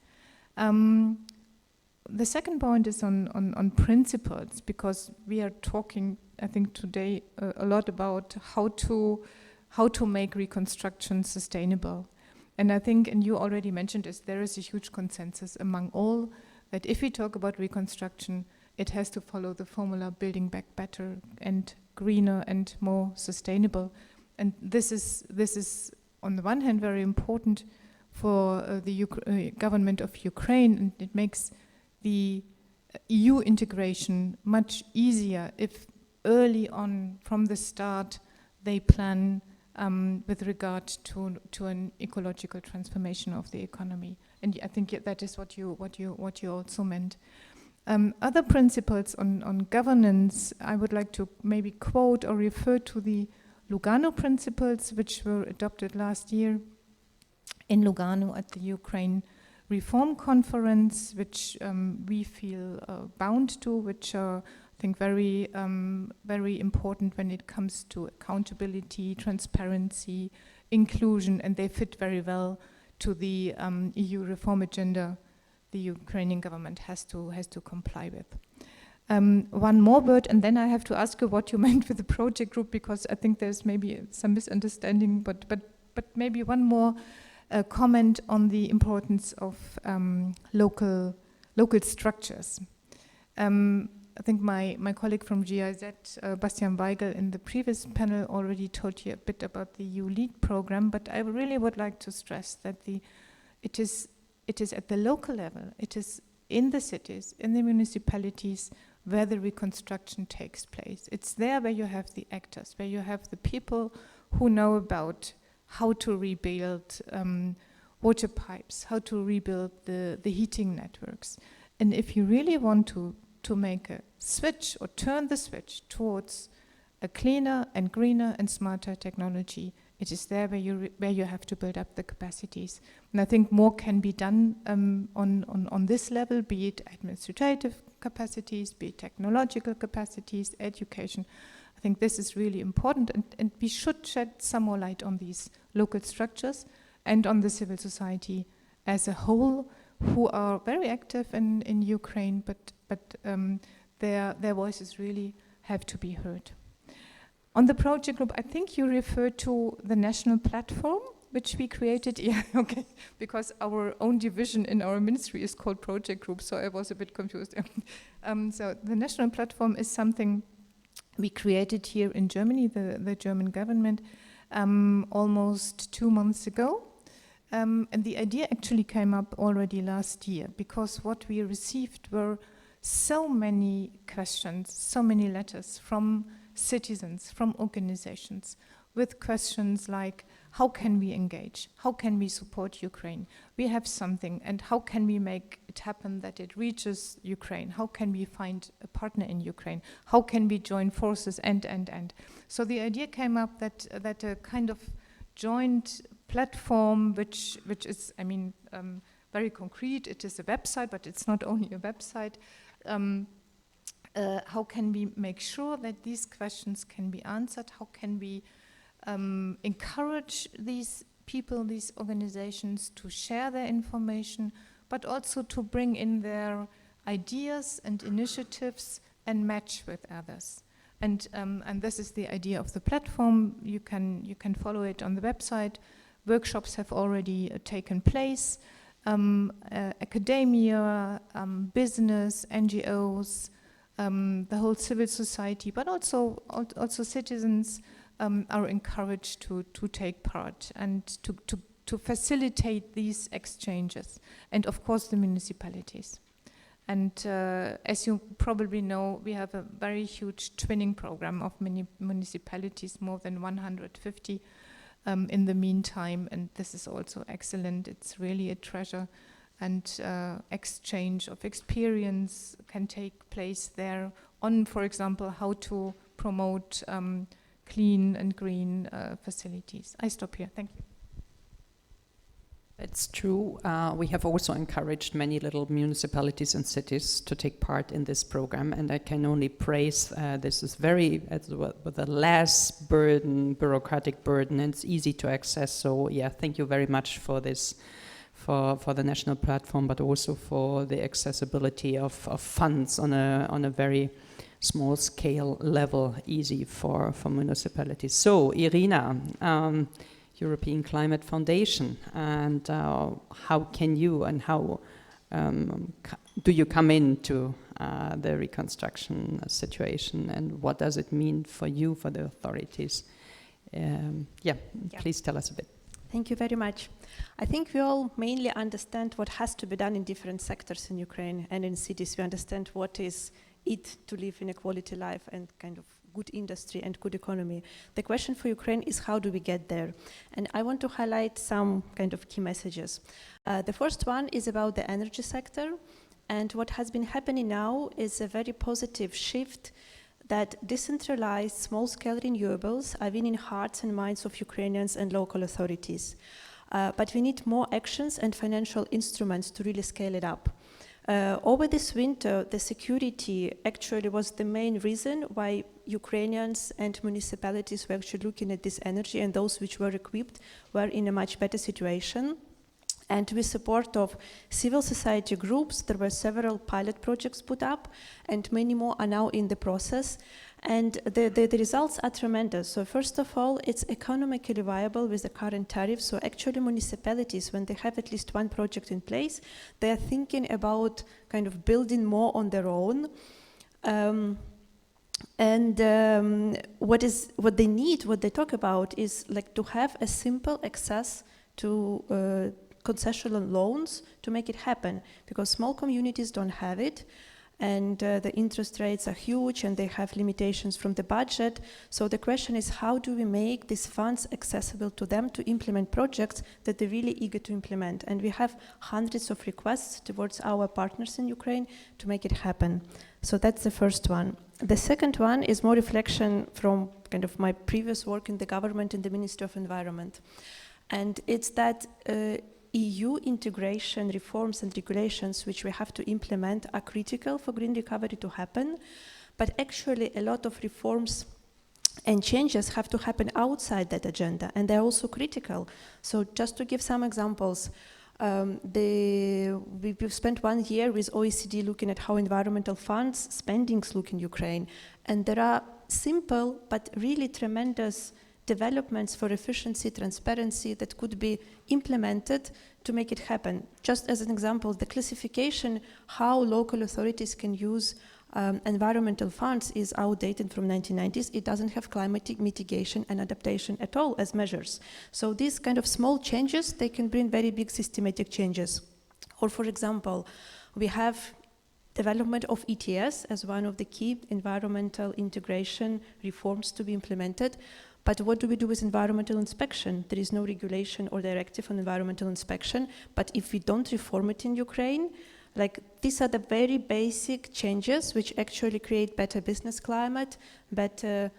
The second point is on principles, because we are talking, I think, today a lot about how to make reconstruction sustainable. And I think, and you already mentioned this, there is a huge consensus among all that if we talk about reconstruction, it has to follow the formula building back better and greener and more sustainable. And this is on the one hand, very important for the government of Ukraine, and it makes the EU integration much easier if early on, from the start, they plan with regard to an ecological transformation of the economy. And I think that is what you also meant. Other principles on governance, I would like to maybe quote or refer to the Lugano principles, which were adopted last year in Lugano at the Ukraine Reform Conference, which we feel bound to, which are, I think, very important when it comes to accountability, transparency, inclusion, and they fit very well to the EU reform agenda the Ukrainian government has to comply with. One more word, and then I have to ask you what you meant with the project group, because I think there's maybe some misunderstanding, but maybe one more comment on the importance of local structures. I think my colleague from GIZ, Bastian Weigel, in the previous panel already told you a bit about the EU LEAD program, but I really would like to stress that it is at the local level, it is in the cities, in the municipalities, where the reconstruction takes place. It's there where you have the actors, where you have the people who know about how to rebuild water pipes, how to rebuild the heating networks. And if you really want to make a switch or turn the switch towards a cleaner and greener and smarter technology, it is there where you have to build up the capacities. And I think more can be done on this level, be it administrative capacities, be it technological capacities, education. I think this is really important, and we should shed some more light on these local structures and on the civil society as a whole, who are very active in Ukraine, but their voices really have to be heard. On the project group, I think you refer to the national platform, which we created. Yeah, okay, because our own division in our ministry is called project group, so I was a bit confused. So the national platform is something we created here in Germany, the German government, almost 2 months ago. And the idea actually came up already last year, because what we received were so many questions, so many letters from citizens, from organizations, with questions like, how can we engage? How can we support Ukraine? We have something, and how can we make it happen that it reaches Ukraine? How can we find a partner in Ukraine? How can we join forces, and. So the idea came up that a kind of joint platform, which is, I mean, very concrete. It is a website, but it's not only a website. How can we make sure that these questions can be answered? How can we encourage these people, these organizations to share their information, but also to bring in their ideas and initiatives and match with others? And this is the idea of the platform. You can follow it on the website. Workshops have already taken place. Academia, business, NGOs, the whole civil society, but also citizens are encouraged to take part and to facilitate these exchanges, and of course the municipalities. And as you probably know, we have a very huge twinning program of municipalities, more than 150 in the meantime, and this is also excellent. It's really a treasure, and exchange of experience can take place there on, for example, how to promote clean and green facilities. I stop here. Thank you.
It's true. We have also encouraged many little municipalities and cities to take part in this program, and I can only praise this is with a less bureaucratic burden, and it's easy to access. So yeah, thank you very much for this, for the national platform, but also for the accessibility of funds on a very small scale level, easy for municipalities. So Irina, European Climate Foundation, and how can you and how do you come into the reconstruction situation, and what does it mean for you, for the authorities? Please tell us a bit.
Thank you very much. I think we all mainly understand what has to be done in different sectors in Ukraine and in cities. We understand what is it to live in a quality life and kind of good industry and good economy. The question for Ukraine is how do we get there? And I want to highlight some kind of key messages. The first one is about the energy sector. And what has been happening now is a very positive shift that decentralized small-scale renewables are winning hearts and minds of Ukrainians and local authorities. But we need more actions and financial instruments to really scale it up. Over this winter, the security actually was the main reason why Ukrainians and municipalities were actually looking at this energy, and those which were equipped were in a much better situation. And with support of civil society groups, there were several pilot projects put up, and many more are now in the process. And the results are tremendous. So first of all, it's economically viable with the current tariff. So actually municipalities, when they have at least one project in place, they are thinking about kind of building more on their own. What they need, what they talk about is like to have a simple access to concessional loans to make it happen, because small communities don't have it, and the interest rates are huge and they have limitations from the budget. So the question is, how do we make these funds accessible to them to implement projects that they're really eager to implement? And we have hundreds of requests towards our partners in Ukraine to make it happen. So that's the first one. The second one is more reflection from kind of my previous work in the government in the Ministry of Environment. And it's that EU integration reforms and regulations which we have to implement are critical for green recovery to happen, but actually a lot of reforms and changes have to happen outside that agenda, and they're also critical. So just to give some examples, we've spent 1 year with OECD looking at how environmental funds spendings look in Ukraine, and there are simple but really tremendous developments for efficiency, transparency that could be implemented to make it happen. Just as an example, the classification, how local authorities can use environmental funds is outdated from 1990s. It doesn't have climate mitigation and adaptation at all as measures. So these kind of small changes, they can bring very big systematic changes. Or for example, we have development of ETS as one of the key environmental integration reforms to be implemented. But what do we do with environmental inspection? There is no regulation or directive on environmental inspection, but if we don't reform it in Ukraine, like these are the very basic changes which actually create better business climate, better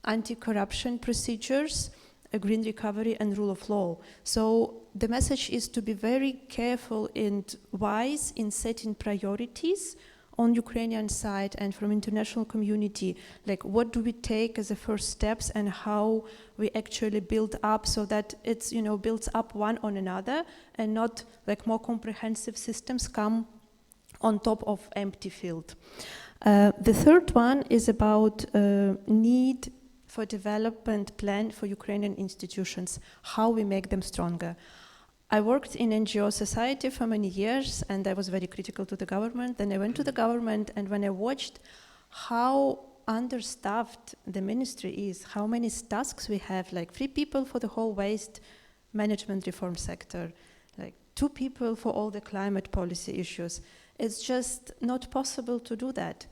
anti-corruption procedures, a green recovery and rule of law. So the message is to be very careful and wise in setting priorities on Ukrainian side and from international community, like what do we take as the first steps and how we actually build up so that it's, builds up one on another and not like more comprehensive systems come on top of empty field. The third one is about need for development plan for Ukrainian institutions, how we make them stronger. I worked in NGO society for many years, and I was very critical to the government. Then I went to the government, and when I watched how understaffed the ministry is, how many tasks we have, like 3 people for the whole waste management reform sector, like 2 people for all the climate policy issues, it's just not possible to do that.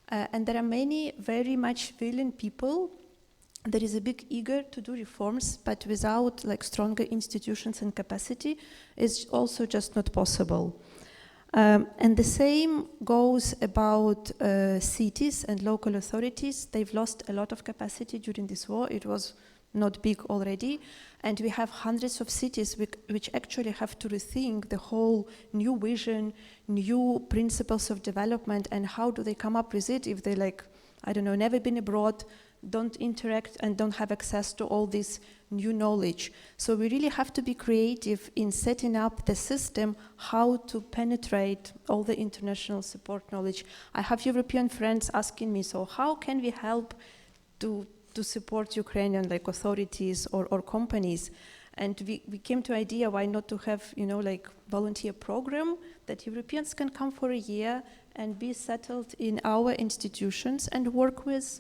And there are many very much willing people. There is a big eager to do reforms, but without like stronger institutions and capacity, it's also just not possible. And the same goes about cities and local authorities. They've lost a lot of capacity during this war. It was not big already. And we have hundreds of cities which actually have to rethink the whole new vision, new principles of development, and how do they come up with it if they never been abroad, don't interact and don't have access to all this new knowledge. So we really have to be creative in setting up the system, how to penetrate all the international support knowledge. I have European friends asking me, so how can we help to support Ukrainian authorities or companies? And we came to idea, why not to have, volunteer program that Europeans can come for a year and be settled in our institutions and work with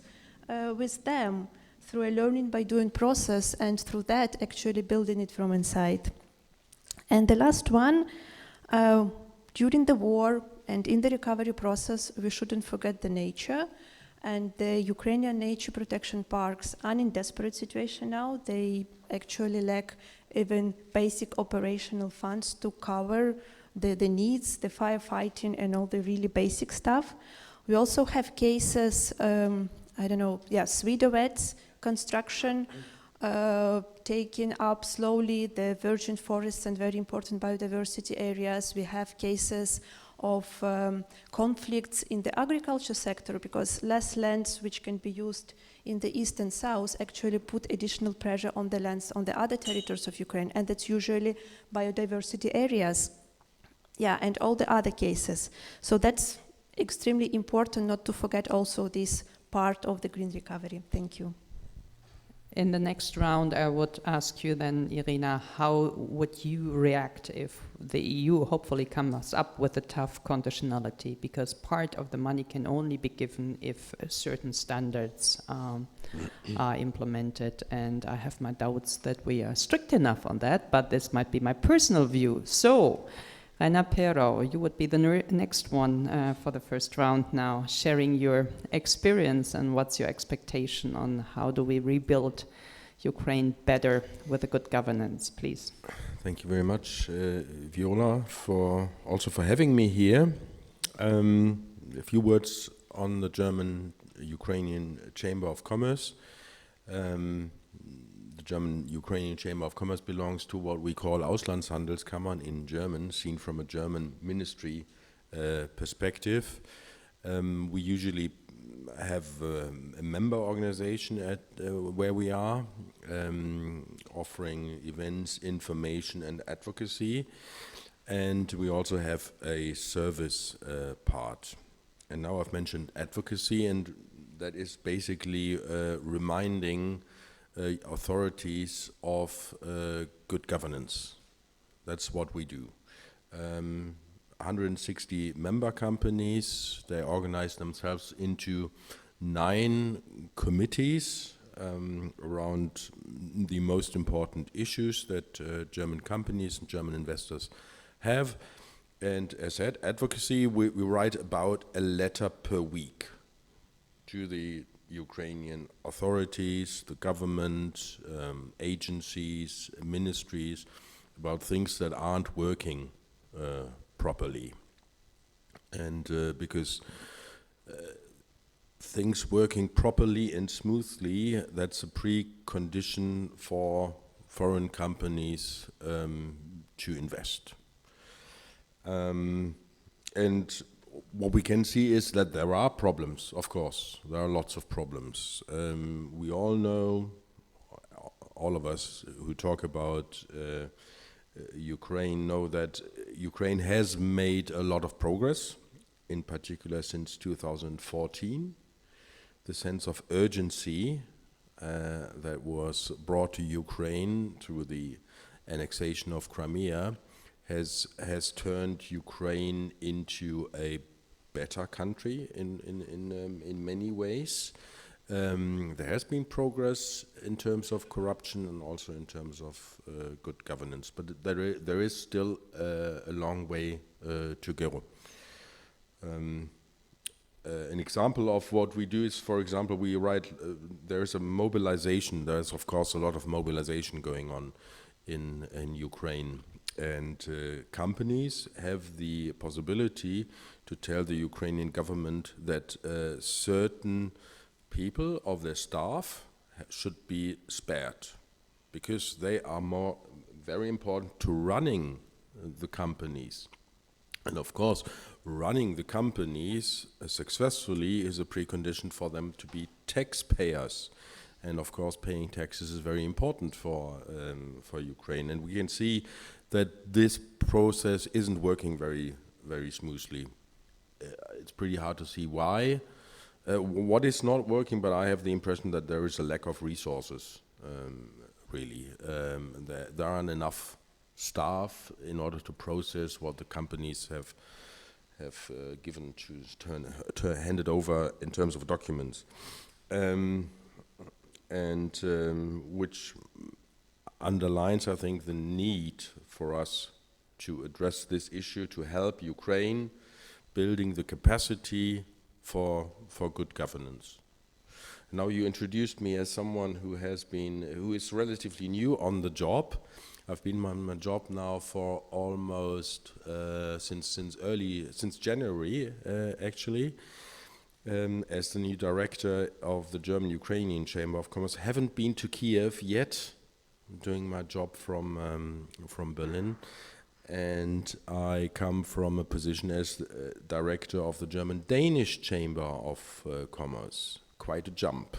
them
through a learning by doing process, and through that actually building it from inside. And the last one, during the war and in the recovery process, we shouldn't forget the nature. And the Ukrainian nature protection parks are in desperate situation now. They actually lack even basic operational funds to cover the needs, the firefighting and all the really basic stuff. We also have cases, Swedowets construction, taking up slowly the virgin forests and very important biodiversity areas. We have cases of conflicts in the agriculture sector because less lands which can be used in the east and south actually put additional pressure on the lands on the other territories of Ukraine, and that's usually biodiversity areas. Yeah, and all the other cases. So that's extremely important not to forget also this part of the green recovery. Thank you.
In the next round, I would ask you then, Irina, how would you react if the EU hopefully comes up with a tough conditionality? Because part of the money can only be given if certain standards are implemented. And I have my doubts that we are strict enough on that, but this might be my personal view. So, Rainer Pero, you would be the next one for the first round now, sharing your experience and what's your expectation on how do we rebuild Ukraine better with a good governance, please.
Thank you very much, Viola, for having me here. A few words on the German-Ukrainian Chamber of Commerce. The German-Ukrainian Chamber of Commerce belongs to what we call Auslandshandelskammern in German, seen from a German ministry perspective. We usually have a member organization at where we are, offering events, information and advocacy. And we also have a service part. And now I've mentioned advocacy, and that is basically reminding authorities of good governance. That's what we do. 160 member companies, they organize themselves into 9 committees around the most important issues that German companies and German investors have. And as said, advocacy, we write about a letter per week to the Ukrainian authorities, the government, agencies, ministries, about things that aren't working properly. And because things working properly and smoothly, that's a precondition for foreign companies to invest. And what we can see is that there are problems, of course. There are lots of problems. We all know, all of us who talk about Ukraine know that Ukraine has made a lot of progress, in particular since 2014. The sense of urgency that was brought to Ukraine through the annexation of Crimea has turned Ukraine into a better country in many ways. There has been progress in terms of corruption and also in terms of good governance, but there is still a long way to go. An example of what we do is, for example, we write, there's a mobilization, there's of course a lot of mobilization going on in Ukraine. And companies have the possibility to tell the Ukrainian government that certain people of their staff should be spared because they are very important to running the companies. And of course, running the companies successfully is a precondition for them to be taxpayers. And of course, paying taxes is very important for Ukraine. And we can see that this process isn't working very, very smoothly. It's pretty hard to see why. What is not working, but I have the impression that there is a lack of resources, really. There aren't enough staff in order to process what the companies have given to hand it over in terms of documents. and which underlines, I think, the need for us to address this issue, to help Ukraine building the capacity for good governance. Now you introduced me as someone who is relatively new on the job. I've been on my job now for almost since January actually, as the new director of the German Ukrainian Chamber of Commerce. Haven't been to Kiev yet, doing my job from Berlin, and I come from a position as director of the German-Danish Chamber of Commerce. Quite a jump,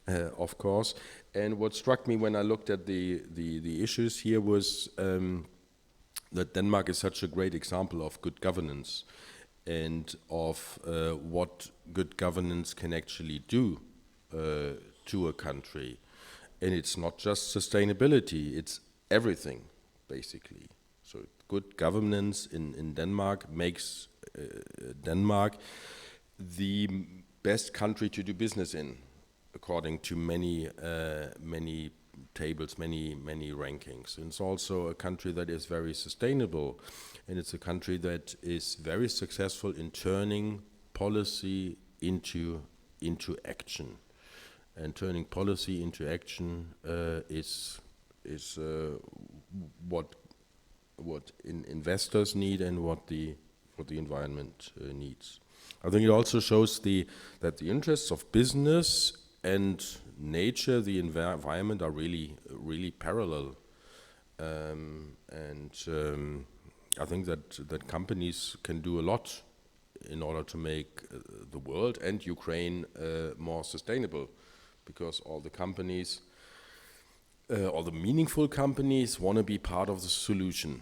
of course. And what struck me when I looked at the issues here was that Denmark is such a great example of good governance and of what good governance can actually do to a country. And it's not just sustainability, it's everything, basically. So good governance in Denmark makes Denmark the best country to do business in, according to many tables, many rankings. And it's also a country that is very sustainable, and it's a country that is very successful in turning policy into action. And turning policy into action is what investors need and what the environment needs. I think it also shows that the interests of business and nature, the environment, are really parallel. I think that companies can do a lot in order to make the world and Ukraine more sustainable, because all the companies, all the meaningful companies, want to be part of the solution,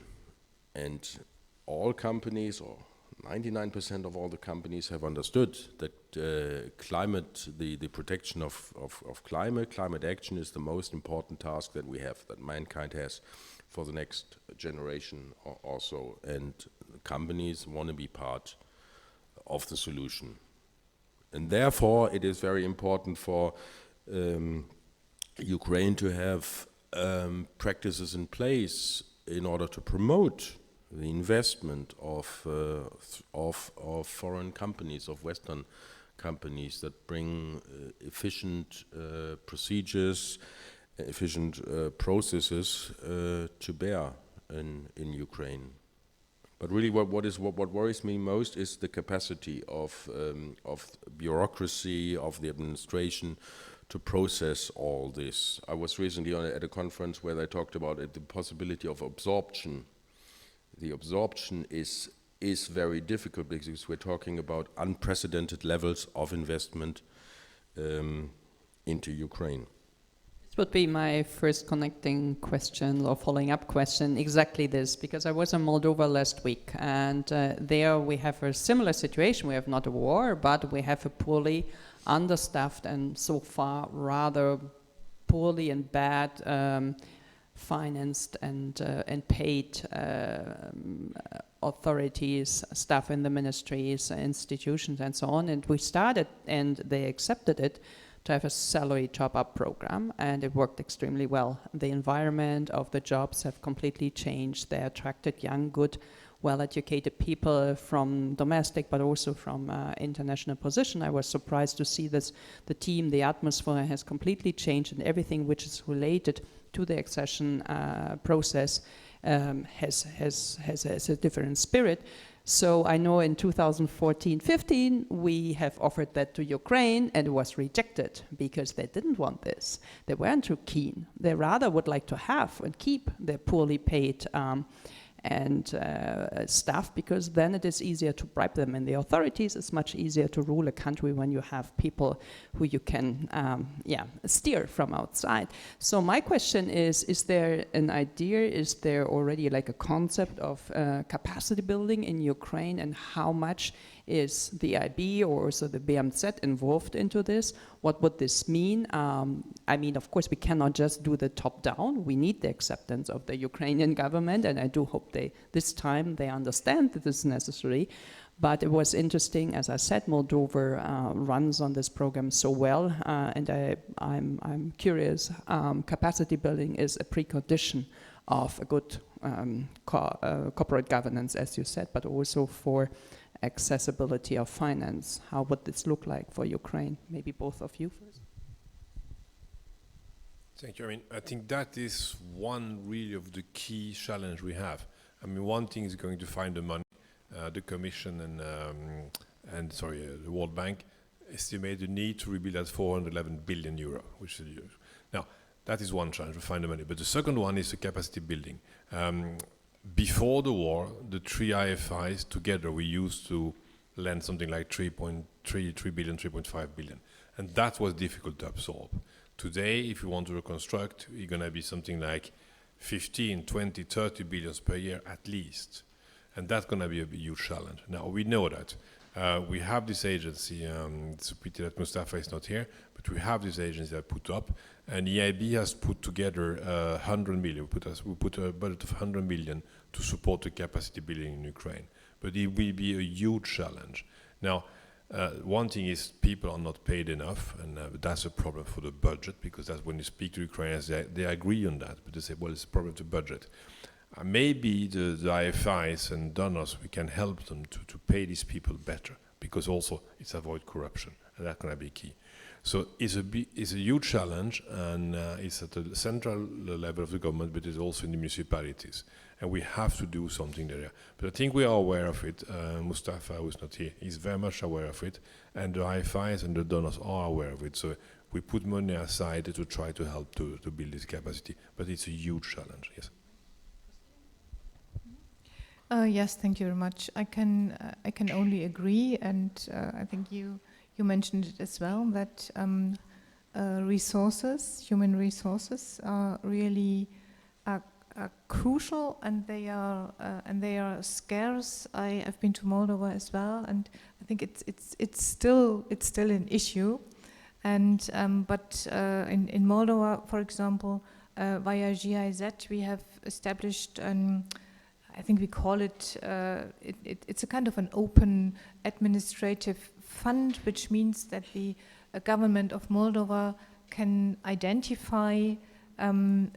and all companies, or 99% of all the companies, have understood that the protection of climate action is the most important task that we have, that mankind has for the next generation also. And companies want to be part of the solution. And therefore, it is very important for Ukraine to have practices in place in order to promote the investment of foreign companies, of Western companies that bring efficient procedures, efficient processes to bear in Ukraine. But really, what worries me most is the capacity of bureaucracy, of the administration, to process all this. I was recently at a conference where they talked about the possibility of absorption. The absorption is very difficult because we're talking about unprecedented levels of investment into Ukraine.
This would be my first connecting question or following up question, exactly this, because I was in Moldova last week, and there we have a similar situation. We have not a war, but we have a poorly understaffed and so far rather poorly and bad financed and paid authorities, staff in the ministries, institutions, and so on. And we started, and they accepted it, to have a salary top-up program, and it worked extremely well. The environment of the jobs have completely changed. They attracted young, good, well-educated people from domestic, but also from international position. I was surprised to see this. The team, the atmosphere has completely changed, and everything which is related to the accession process has a different spirit. So I know in 2014-15 we have offered that to Ukraine, and it was rejected because they didn't want this. They weren't too keen. They rather would like to have and keep their poorly paid staff, because then it is easier to bribe them in the authorities. It's much easier to rule a country when you have people who you can steer from outside. So my question is there an idea, is there already like a concept of capacity building in Ukraine, and how much is the IB or also the BMZ involved into this? What would this mean? I mean, of course, we cannot just do the top-down. We need the acceptance of the Ukrainian government, and I do hope this time they understand that this is necessary. But it was interesting, as I said, Moldova runs on this program so well, and I'm curious, capacity building is a precondition of a good corporate governance, as you said, but also for accessibility of finance. How would this look like for Ukraine? Maybe both of you first.
Thank you. I mean, I think that is one really of the key challenge we have. I mean, one thing is going to find the money. The Commission and the World Bank estimate the need to rebuild at 411 billion euro, which is huge. Now, that is one challenge to find the money. But the second one is the capacity building. Before the war, the three IFIs together, we used to lend something like 3.5 billion. And that was difficult to absorb. Today, if you want to reconstruct, you're going to be something like 15, 20, 30 billions per year at least. And that's going to be a huge challenge. Now, we know that. We have this agency, it's a pity that Mustafa is not here, but we have this agency that put up, and EIB has put together 100 million. We put a budget of 100 million to support the capacity building in Ukraine. But it will be a huge challenge. Now, one thing is people are not paid enough, and that's a problem for the budget, because that's when you speak to Ukrainians, they agree on that, but they say, well, it's a problem of the budget. Maybe the IFIs and donors, we can help them to pay these people better, because also it's avoid corruption, and that's going to be key. So it's a huge challenge, and it's at the central level of the government, but it's also in the municipalities. And we have to do something there. But I think we are aware of it. Mustafa, who is not here, is very much aware of it, and the IFIs and the donors are aware of it. So we put money aside to try to help to build this capacity, but it's a huge challenge, yes.
Yes, thank you very much. I can only agree, and I think you mentioned it as well, that resources, human resources, are really are crucial, and they are scarce. I've been to Moldova as well, and I think it's still an issue. And but in Moldova, for example, via GIZ, we have established I think we call it, it's a kind of an open administrative fund, which means that the government of Moldova can identify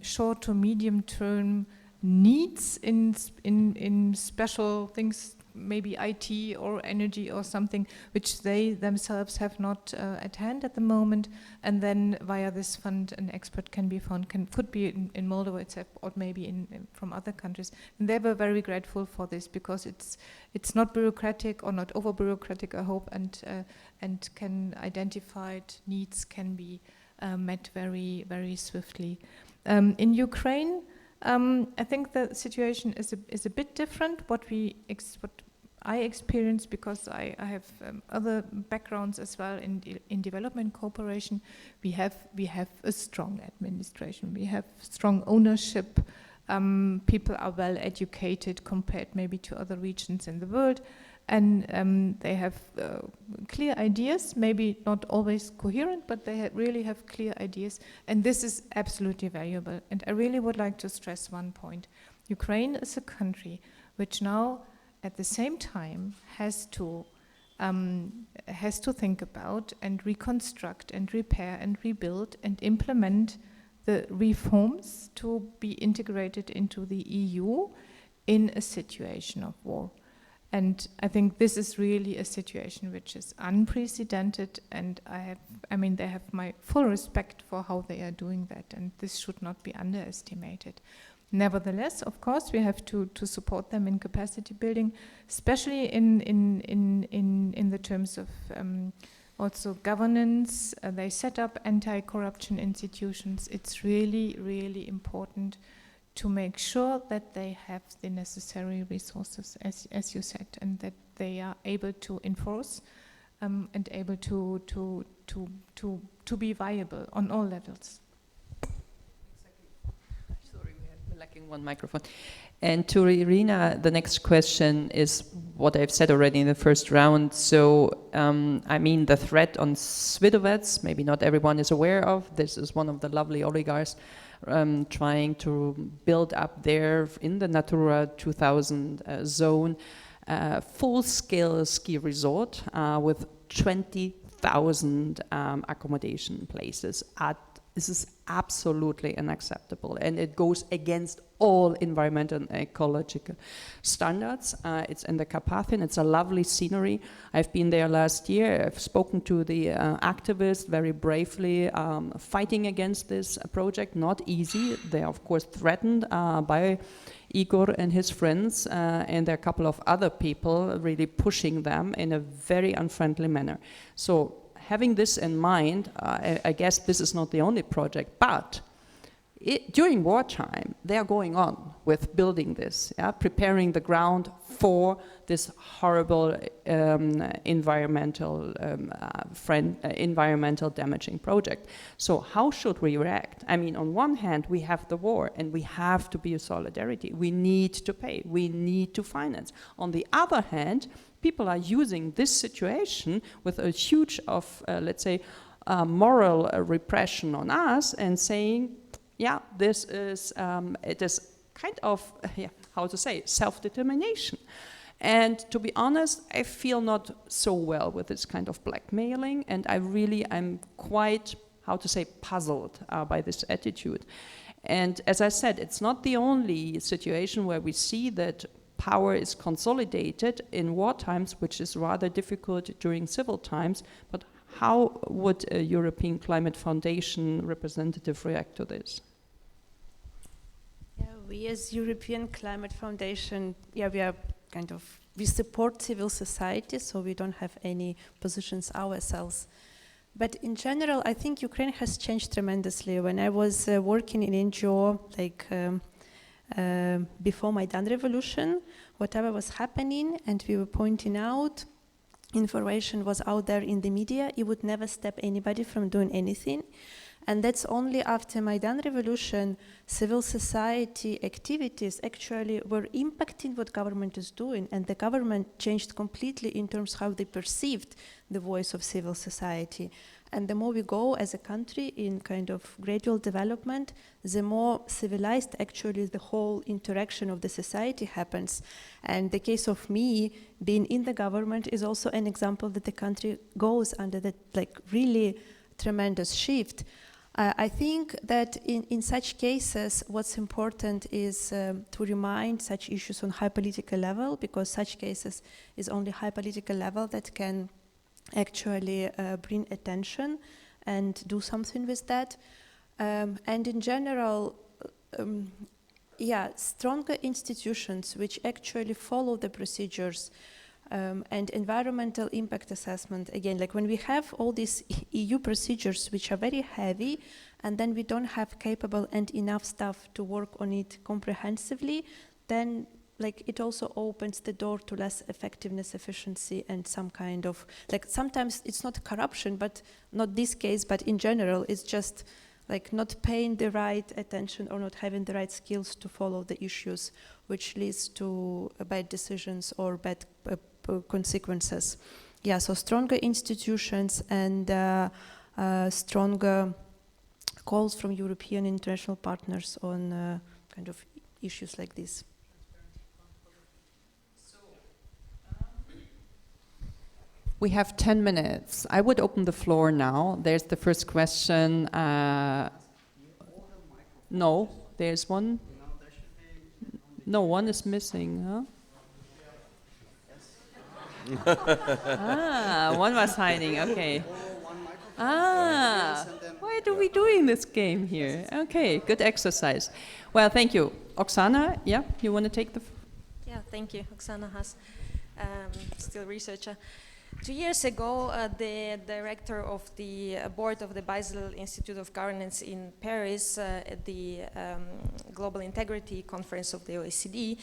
short to medium term needs in special things, maybe IT or energy or something, which they themselves have not at hand at the moment, and then via this fund an expert can be found, could be in Moldova itself, or maybe from other countries. And they were very grateful for this, because it's not bureaucratic or not over bureaucratic, I hope, and can identified needs can be met very, very swiftly. In Ukraine, I think the situation is a bit different. What I experience, because I have other backgrounds as well in development cooperation, we have a strong administration, we have strong ownership. People are well educated compared maybe to other regions in the world, and they have clear ideas, maybe not always coherent, but they really have clear ideas, and this is absolutely valuable. And I really would like to stress one point. Ukraine is a country which now at the same time has to think about and reconstruct and repair and rebuild and implement the reforms to be integrated into the EU in a situation of war. And I think this is really a situation which is unprecedented, and they have my full respect for how they are doing that, and this should not be underestimated. Nevertheless, of course, we have to support them in capacity building, especially in the terms of also governance. They set up anti-corruption institutions. It's really, really important to make sure that they have the necessary resources, as you said, and that they are able to enforce and able to be viable on all levels.
Sorry, we're lacking one microphone. And to Irina, the next question is what I've said already in the first round. So, the threat on Svidovets, maybe not everyone is aware of. This is one of the lovely oligarchs trying to build up there in the Natura 2000 zone full-scale ski resort with 20,000 accommodation places. This is absolutely unacceptable, and it goes against all environmental and ecological standards. It's in the Carpathian. It's a lovely scenery. I've been there last year. I've spoken to the activists very bravely fighting against this project. Not easy. They are, of course, threatened by Igor and his friends, and there are a couple of other people really pushing them in a very unfriendly manner. So having this in mind, I guess this is not the only project, but during wartime, they are going on with building this, preparing the ground for this horrible environmental damaging project. So how should we react? I mean, on one hand, we have the war, and we have to be a solidarity. We need to pay. We need to finance. On the other hand, people are using this situation with a huge let's say, moral repression on us and saying, yeah, this is, it is kind of, how to say, self-determination. And to be honest, I feel not so well with this kind of blackmailing, and I'm quite, how to say, puzzled by this attitude. And as I said, it's not the only situation where we see that power is consolidated in war times, which is rather difficult during civil times, but how would a European Climate Foundation representative react to this?
Yeah, we as European Climate Foundation, we support civil society, so we don't have any positions ourselves. But in general, I think Ukraine has changed tremendously. When I was working in NGO, before Maidan revolution, whatever was happening, and we were pointing out, information was out there in the media, it would never stop anybody from doing anything. And that's only after Maidan revolution, civil society activities actually were impacting what government is doing, and the government changed completely in terms of how they perceived the voice of civil society. And the more we go as a country in kind of gradual development, the more civilized actually the whole interaction of the society happens. And the case of me being in the government is also an example that the country goes under that really tremendous shift. I think that in such cases, what's important is to remind such issues on high political level, because such cases is only high political level that can actually bring attention and do something with that. And in general, stronger institutions which actually follow the procedures and environmental impact assessment, again, like when we have all these EU procedures which are very heavy, and then we don't have capable and enough staff to work on it comprehensively, then it also opens the door to less effectiveness, efficiency, and some kind of, sometimes it's not corruption, but not this case, but in general, it's just not paying the right attention or not having the right skills to follow the issues, which leads to bad decisions or bad consequences. Yeah, so stronger institutions and stronger calls from European international partners on kind of issues like this.
We have 10 minutes. I would open the floor now. There's the first question. No, there's one. No, one is missing, huh? One was hiding, okay. Why are we doing this game here? Okay, good exercise. Well, thank you. Oksana, yeah, you want to take the...
Yeah, thank you. Oksana Haas, still researcher. 2 years ago, the director of the board of the Basel Institute of Governance in Paris at the Global Integrity Conference of the OECD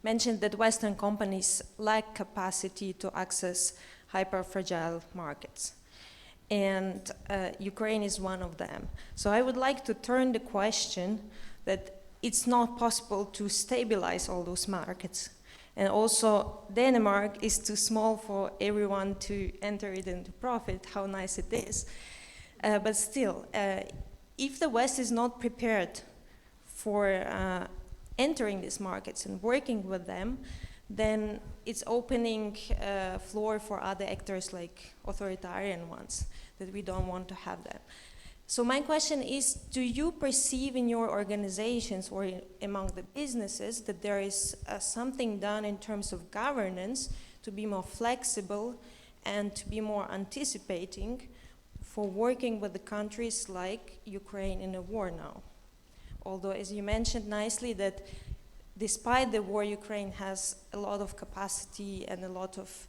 mentioned that Western companies lack capacity to access hyper-fragile markets. And Ukraine is one of them. So I would like to turn the question that it's not possible to stabilize all those markets. And also, Denmark is too small for everyone to enter it and to profit, how nice it is. But still, if the West is not prepared for entering these markets and working with them, then it's opening floor for other actors like authoritarian ones, that we don't want to have that. So my question is, do you perceive in your organizations or among the businesses that there is something done in terms of governance to be more flexible and to be more anticipating for working with the countries like Ukraine in a war now? Although, as you mentioned nicely, that despite the war, Ukraine has a lot of capacity and a lot of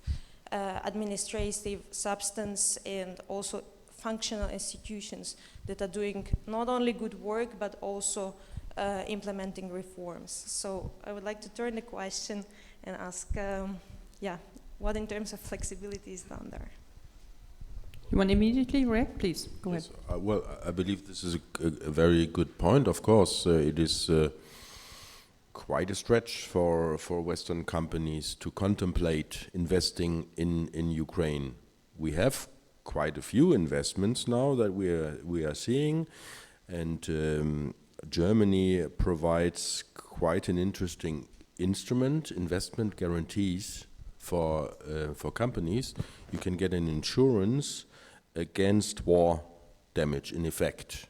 administrative substance and also functional institutions that are doing not only good work, but also implementing reforms. So I would like to turn the question and ask, what in terms of flexibility is done there?
You want to immediately react? Please, go ahead.
Well, I believe this is a very good point. Of course, it is quite a stretch for Western companies to contemplate investing in Ukraine. We have quite a few investments now that we are seeing, and Germany provides quite an interesting instrument, investment guarantees for companies. You can get an insurance against war damage. In effect,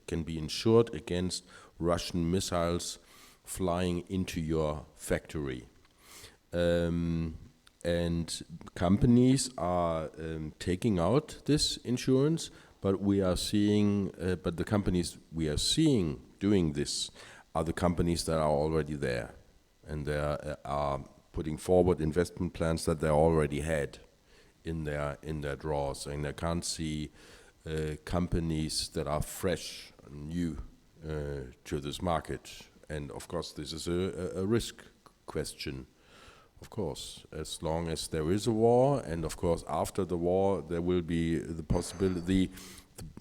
can be insured against Russian missiles flying into your factory. And companies are taking out this insurance, but we are seeing, but the companies we are seeing doing this are the companies that are already there, and they are putting forward investment plans that they already had in their drawers, and I can't see companies that are fresh, new to this market. And of course, this is a risk question. Of course, as long as there is a war, and of course after the war there will be the possibility,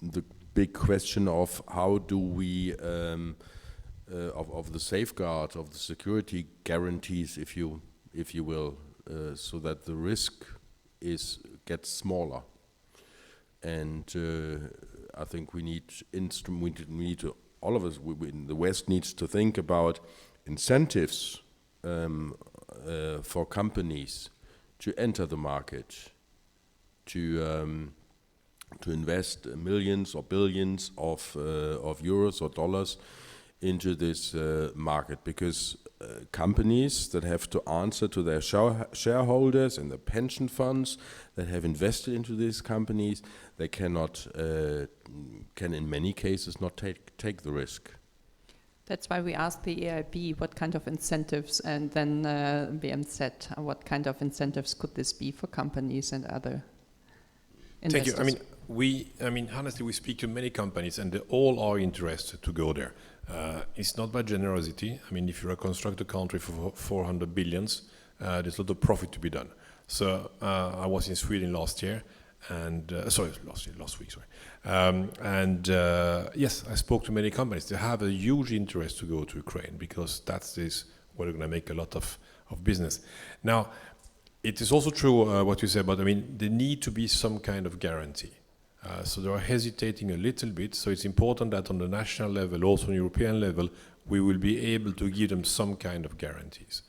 the big question of how do we, of the safeguard, of the security guarantees, if you will, so that the risk gets smaller. And I think we need to, all of us in the West needs to think about incentives for companies to enter the market, to invest millions or billions of euros or dollars into this market, because companies that have to answer to their shareholders and the pension funds that have invested into these companies, they cannot, can in many cases not take the risk.
That's why we asked the EIB what kind of incentives, and then BMZ, what kind of incentives could this be for companies and other investors?
Thank you. I mean, honestly, we speak to many companies, and they all are interested to go there. It's not by generosity. I mean, if you reconstruct a country for 400 billions, there's a lot of profit to be done. So I was in Sweden last year, and last week, yes, I spoke to many companies. They have a huge interest to go to Ukraine, because that's where they're going to make a lot of business. Now, it is also true what you said, but I mean, there need to be some kind of guarantee. So they are hesitating a little bit. So it's important that on the national level, also on European level, we will be able to give them some kind of guarantees.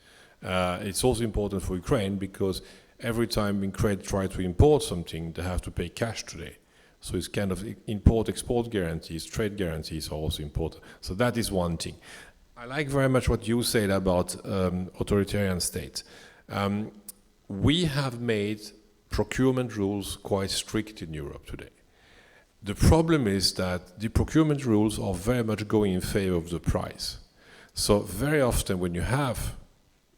It's also important for Ukraine, because every time Ukraine tries to import something, they have to pay cash today. So it's kind of import-export guarantees, trade guarantees are also important. So that is one thing. I like very much what you said about authoritarian states. We have made procurement rules quite strict in Europe today. The problem is that the procurement rules are very much going in favor of the price. So very often when you have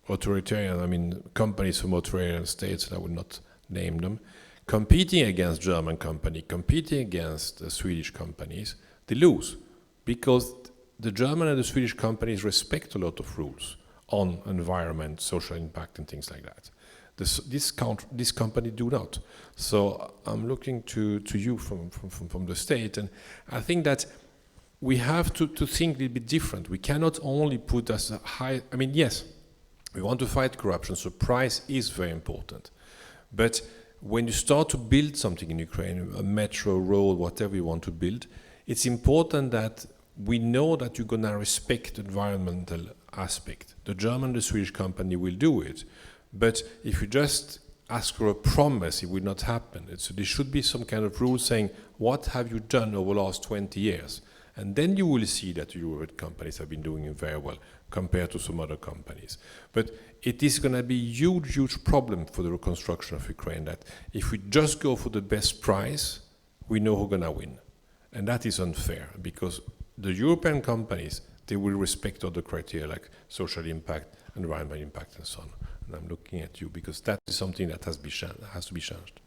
authoritarian, companies from authoritarian states, and I would not name them, competing against German company, competing against Swedish companies, they lose, because the German and the Swedish companies respect a lot of rules on environment, social impact, and things like that. This company do not. So I'm looking to you from the state, and I think that we have to think a little bit different. We cannot only put as a high, yes, we want to fight corruption, so price is very important. But when you start to build something in Ukraine, a metro, road, whatever you want to build, it's important that we know that you're going to respect environmental aspect. The German, the Swedish company will do it, but if you just ask for a promise, it will not happen. So there should be some kind of rule saying, what have you done over the last 20 years? And then you will see that European companies have been doing it very well compared to some other companies. But it is going to be a huge, huge problem for the reconstruction of Ukraine that if we just go for the best price, we know who's going to win. And that is unfair because the European companies, they will respect other criteria like social impact, environmental impact, and so on. And I'm looking at you because that is something that has to be changed.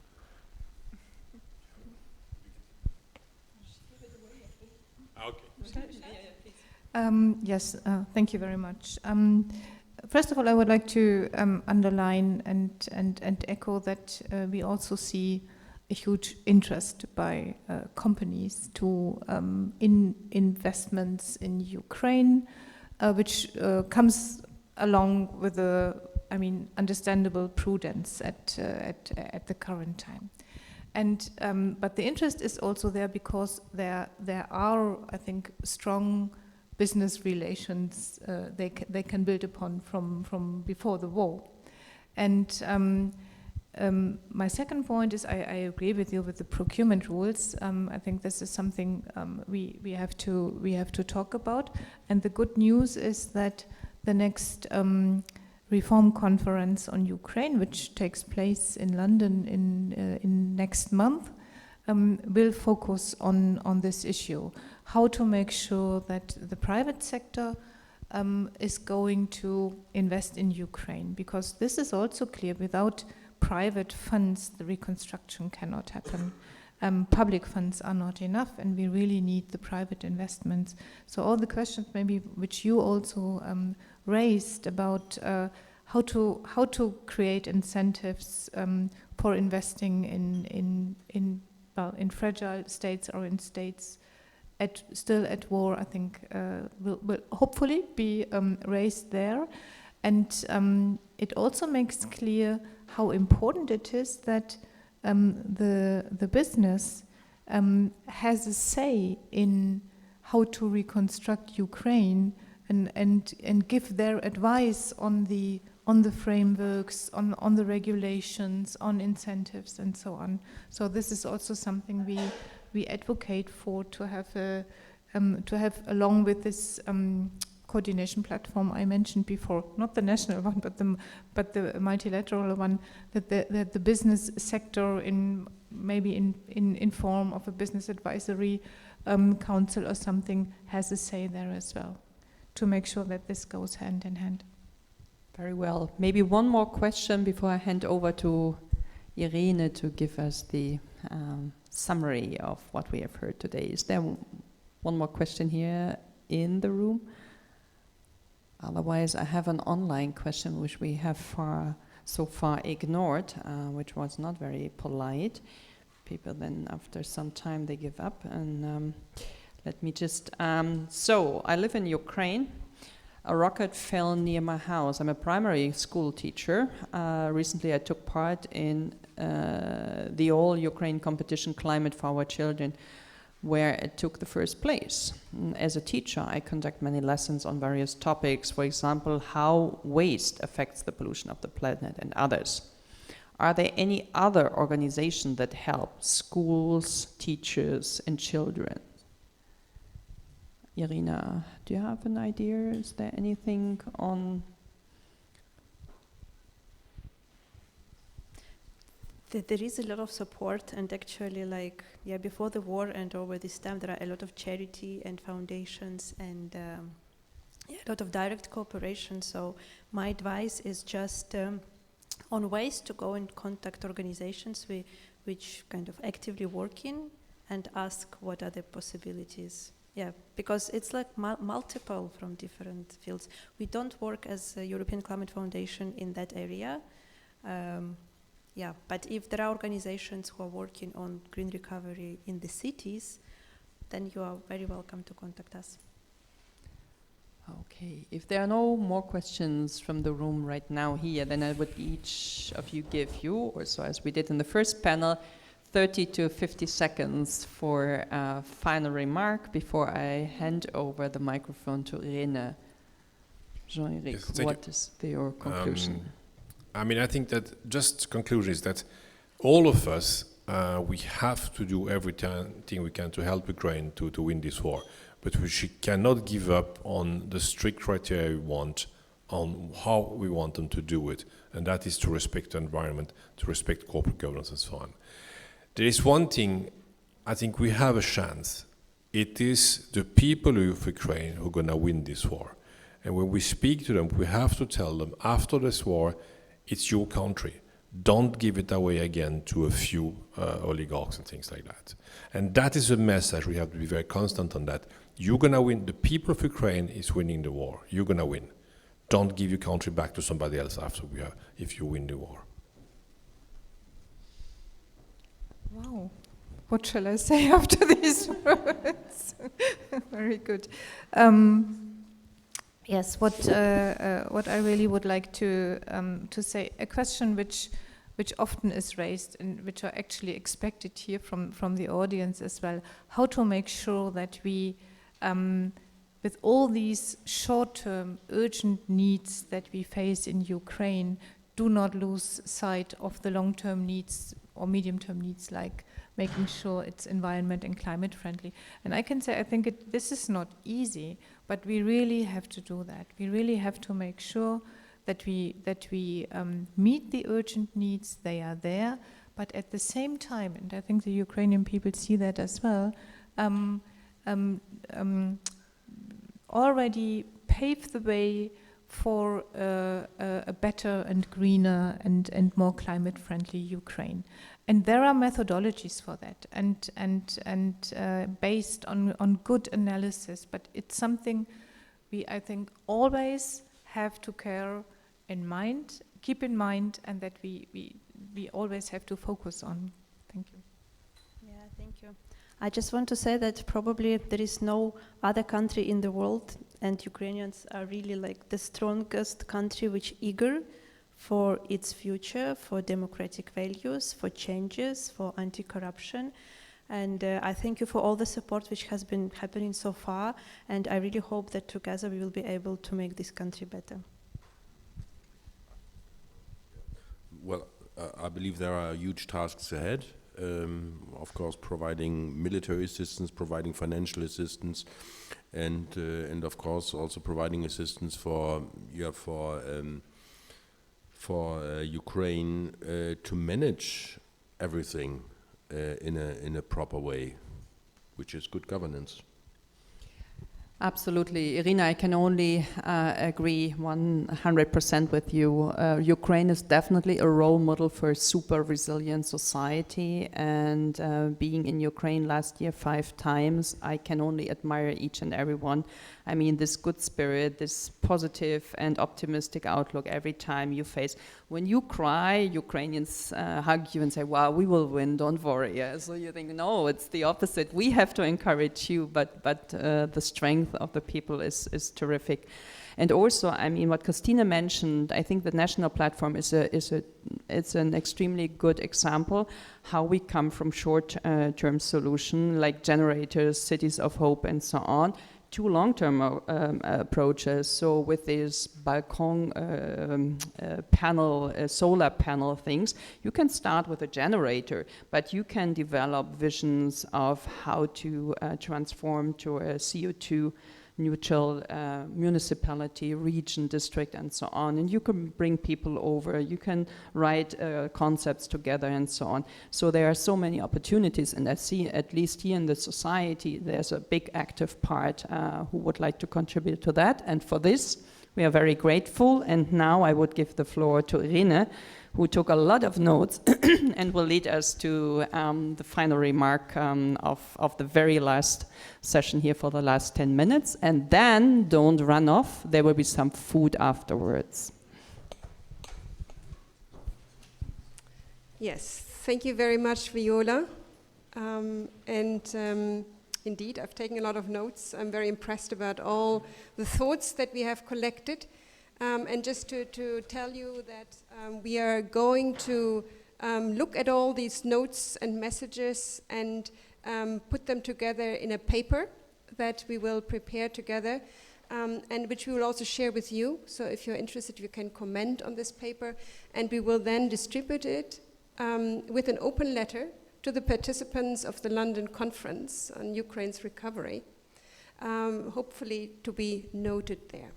Yes, thank you very much. First of all, I would like to underline and echo that we also see a huge interest by companies to in investments in Ukraine, which comes along with a, understandable prudence at the current time. And but the interest is also there because there are, I think, strong business relations they can build upon from before the war. And my second point is I agree with you with the procurement rules. I think this is something we have to talk about. And the good news is that the next reform conference on Ukraine, which takes place in London in next month, will focus on this issue. How to make sure that the private sector is going to invest in Ukraine, because this is also clear, without private funds the reconstruction cannot happen. Public funds are not enough and we really need the private investments. So all the questions maybe which you also raised about how to create incentives for investing in fragile states or in states still at war, I think will hopefully be raised there. And it also makes clear how important it is that the business has a say in how to reconstruct Ukraine and give their advice on the frameworks, on the regulations, on incentives, and so on. So this is also something we advocate for, to have along with this coordination platform I mentioned before, not the national one, but the multilateral one, that the business sector maybe in form of a business advisory council or something has a say there as well, to make sure that this goes hand in hand.
Very well. Maybe one more question before I hand over to Irene to give us the summary of what we have heard today. Is there one more question here in the room? Otherwise, I have an online question which we have so far ignored, which was not very polite. People then, after some time, they give up. And let me just... so, I live in Ukraine. A rocket fell near my house. I'm a primary school teacher. Recently, I took part in the all-Ukraine competition Climate for Our Children, where it took the first place. As a teacher, I conduct many lessons on various topics, for example, how waste affects the pollution of the planet and others. Are there any other organizations that help schools, teachers, and children? Irina, do you have an idea? Is there anything on?
There is a lot of support, and actually, before the war and over this time, there are a lot of charity and foundations and a lot of direct cooperation. So my advice is just on ways to go and contact organizations which kind of actively work in and ask what are the possibilities. Yeah, because it's like multiple from different fields. We don't work as a European Climate Foundation in that area. But if there are organizations who are working on green recovery in the cities, then you are very welcome to contact us.
Okay, if there are no more questions from the room right now here, then I would each of you give you, or so as we did in the first panel, 30 to 50 seconds for a final remark before I hand over the microphone to Irene. Jean-Eric,
Yes, thank
what is your conclusion?
I mean, I think that just conclusion is that all of us, we have to do everything we can to help Ukraine to win this war. But we cannot give up on the strict criteria we want, on how we want them to do it. And that is to respect the environment, to respect corporate governance and so on. There is one thing, I think we have a chance. It is the people of Ukraine who are going to win this war. And when we speak to them, we have to tell them, after this war, it's your country. Don't give it away again to a few oligarchs and things like that. And that is a message. We have to be very constant on that. You're going to win. The people of Ukraine is winning the war. You're going to win. Don't give your country back to somebody else after if you win the war.
Wow. What shall I say after these words? Very good. Yes, what I really would like to say, a question which often is raised and which are actually expected here from the audience as well, how to make sure that we, with all these short-term urgent needs that we face in Ukraine, do not lose sight of the long-term needs or medium-term needs, like making sure it's environment and climate friendly. And I can say, I think this is not easy, but we really have to do that. We really have to make sure that we meet the urgent needs, they are there, but at the same time, and I think the Ukrainian people see that as well, already pave the way for a better and greener and more climate-friendly Ukraine. And there are methodologies for that, and based on good analysis. But it's something we, I think, always have to keep in mind, and that we always have to focus on. Thank you.
Yeah, thank you. I just want to say that probably there is no other country in the world, and Ukrainians are really like the strongest country which eager for its future, for democratic values, for changes, for anti-corruption. And I thank you for all the support which has been happening so far, and I really hope that together we will be able to make this country better.
Well, I believe there are huge tasks ahead. Of course, providing military assistance, providing financial assistance, and of course also providing assistance for Ukraine to manage everything in a proper way, which is good governance.
Absolutely. Irina, I can only agree 100% with you. Ukraine is definitely a role model for a super resilient society, and being in Ukraine last year 5 times, I can only admire each and every one. I mean, this good spirit, this positive and optimistic outlook every time you face. When you cry, Ukrainians hug you and say, wow, we will win, don't worry. Yeah? So you think, no, it's the opposite. We have to encourage you, but the strength of the people is terrific. And also, I mean, what Christina mentioned, I think the national platform it's an extremely good example how we come from short-term solution like generators, cities of hope, and so on, to long-term approaches. So with these balcony panel, solar panel things, you can start with a generator, but you can develop visions of how to transform to a CO2 neutral municipality, region, district, and so on. And you can bring people over, you can write concepts together, and so on. So there are so many opportunities, and I see, at least here in the society, there's a big active part who would like to contribute to that. And for this, we are very grateful. And now I would give the floor to Irene, who took a lot of notes and will lead us to the final remark of the very last session here for the last 10 minutes. And then don't run off. There will be some food afterwards.
Yes, thank you very much, Viola. Indeed, I've taken a lot of notes. I'm very impressed about all the thoughts that we have collected. And just to tell you that we are going to look at all these notes and messages and put them together in a paper that we will prepare together. and which we will also share with you. So if you're interested, you can comment on this paper, and we will then distribute it with an open letter to the participants of the London conference on Ukraine's recovery, hopefully to be noted there.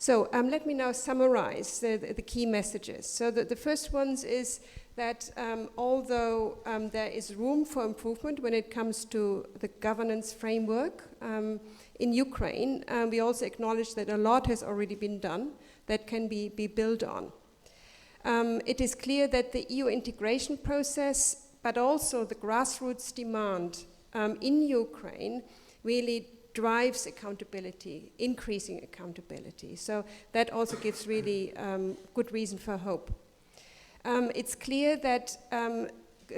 So let me now summarize the key messages. So the first one is that although there is room for improvement when it comes to the governance framework in Ukraine, we also acknowledge that a lot has already been done that can be built on. It is clear that the EU integration process, but also the grassroots demand in Ukraine really drives accountability, increasing accountability. So that also gives really good reason for hope. It's clear that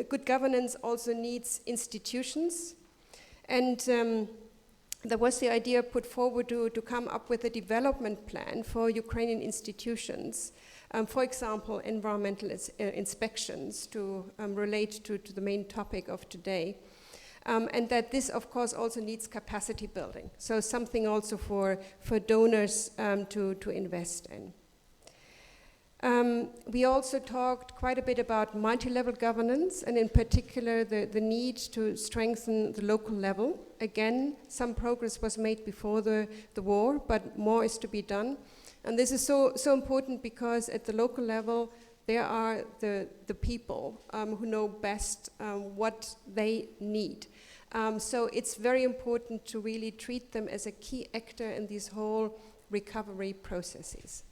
good governance also needs institutions, and there was the idea put forward to come up with a development plan for Ukrainian institutions, for example, environmental inspections to relate to the main topic of today. And that this, of course, also needs capacity building. So something also for donors to invest in. We also talked quite a bit about multi-level governance, and in particular the need to strengthen the local level. Again, some progress was made before the war, but more is to be done. And this is so important because at the local level, there are the people who know best what they need. So it's very important to really treat them as a key actor in these whole recovery processes.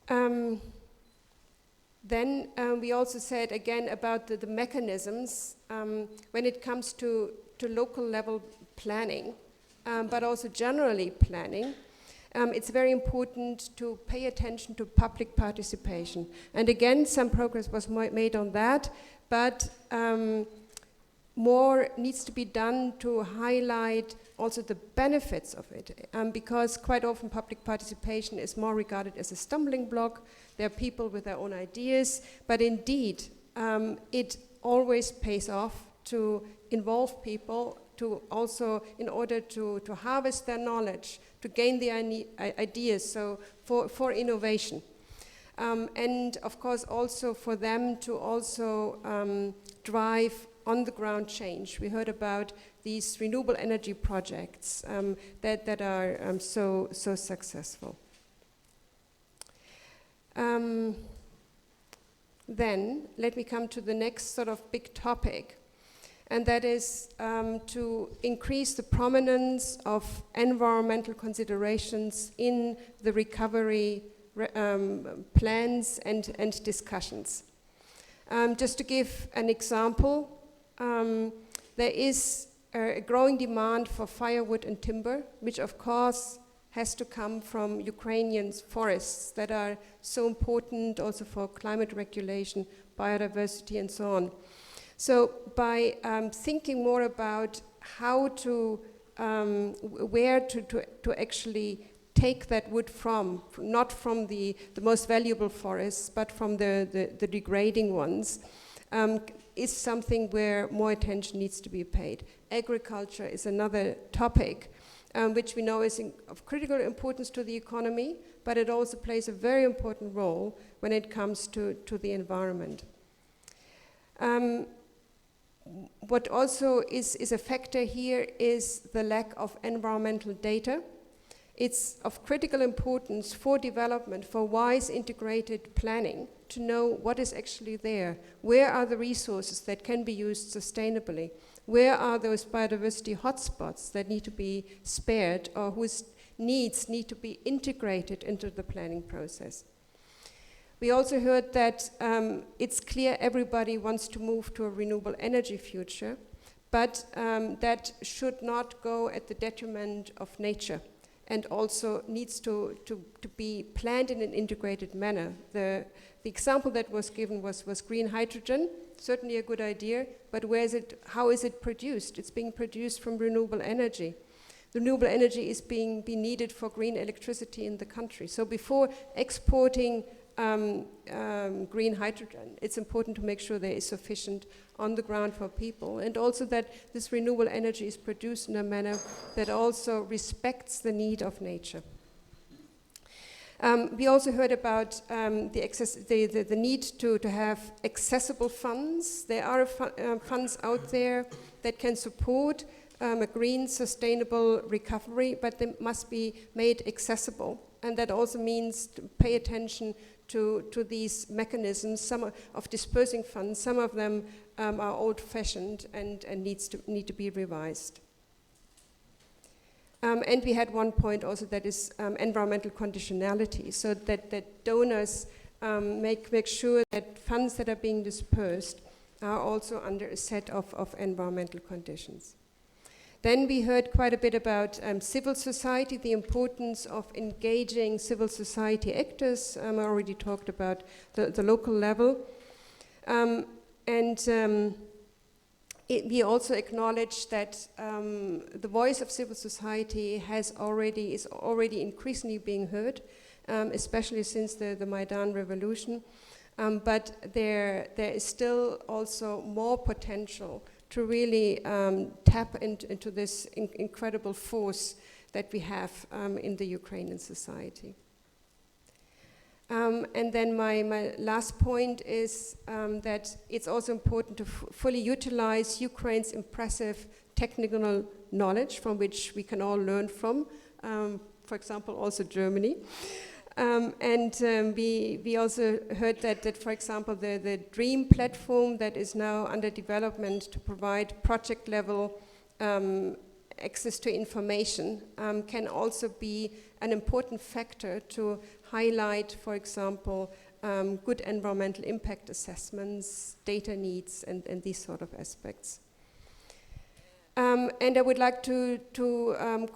Then we also said again about the mechanisms when it comes to local level planning, but also generally planning. It's very important to pay attention to public participation. And again, some progress was made on that, but more needs to be done to highlight also the benefits of it, because quite often public participation is more regarded as a stumbling block. There are people with their own ideas, but indeed, it always pays off to involve people, to also, in order to harvest their knowledge, to gain the ideas, so for innovation. And of course also for them to also drive on-the-ground change. We heard about these renewable energy projects that are so successful. Then let me come to the next sort of big topic, and that is to increase the prominence of environmental considerations in the recovery plans and discussions. Just to give an example, there is a growing demand for firewood and timber, which of course has to come from Ukrainian forests that are so important also for climate regulation, biodiversity, and so on. So by thinking more about how to, where to actually take that wood from, not from the most valuable forests, but from the degrading ones, is something where more attention needs to be paid. Agriculture is another topic which we know is of critical importance to the economy, but it also plays a very important role when it comes to the environment. What also is a factor here is the lack of environmental data. It's of critical importance for development, for wise integrated planning, to know what is actually there. Where are the resources that can be used sustainably? Where are those biodiversity hotspots that need to be spared or whose needs need to be integrated into the planning process? We also heard that it's clear everybody wants to move to a renewable energy future, but that should not go at the detriment of nature, and also needs to be planned in an integrated manner. The example that was given was green hydrogen, certainly a good idea, but how is it produced? It's being produced from renewable energy. The renewable energy is being needed for green electricity in the country. So before exporting green hydrogen, it's important to make sure there is sufficient on the ground for people, and also that this renewable energy is produced in a manner that also respects the need of nature. We also heard about the need to have accessible funds. There are funds out there that can support a green, sustainable recovery, but they must be made accessible. And that also means to pay attention to these mechanisms, some of dispersing funds. Some of them are old-fashioned and need to be revised. And we had one point also that is environmental conditionality, so that donors make sure that funds that are being dispersed are also under a set of environmental conditions. Then we heard quite a bit about civil society, the importance of engaging civil society actors. I already talked about the local level. We also acknowledge that the voice of civil society is already increasingly being heard, especially since the Maidan revolution. But there is still also more potential to really tap into this incredible force that we have in the Ukrainian society. And then my last point is that it's also important to fully utilize Ukraine's impressive technical knowledge, from which we can all learn from, for example, also Germany. We also heard that, for example, the DREAM platform that is now under development to provide project-level access to information can also be an important factor to highlight, for example, good environmental impact assessments, data needs, and these sort of aspects. And I would like to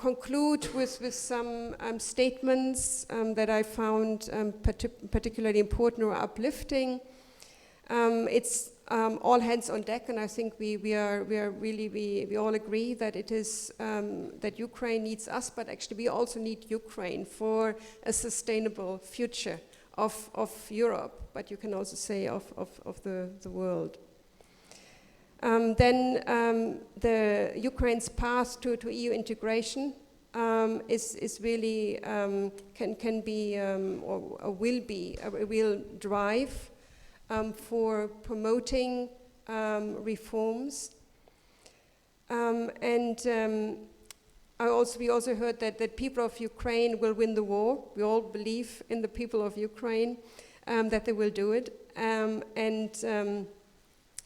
conclude with some statements that I found particularly important or uplifting. It's all hands on deck, and I think we all agree that it is that Ukraine needs us, but actually we also need Ukraine for a sustainable future of Europe, but you can also say of the world. The Ukraine's path to EU integration is really can be or will be a real drive for promoting reforms. We also heard that people of Ukraine will win the war. We all believe in the people of Ukraine, that they will do it.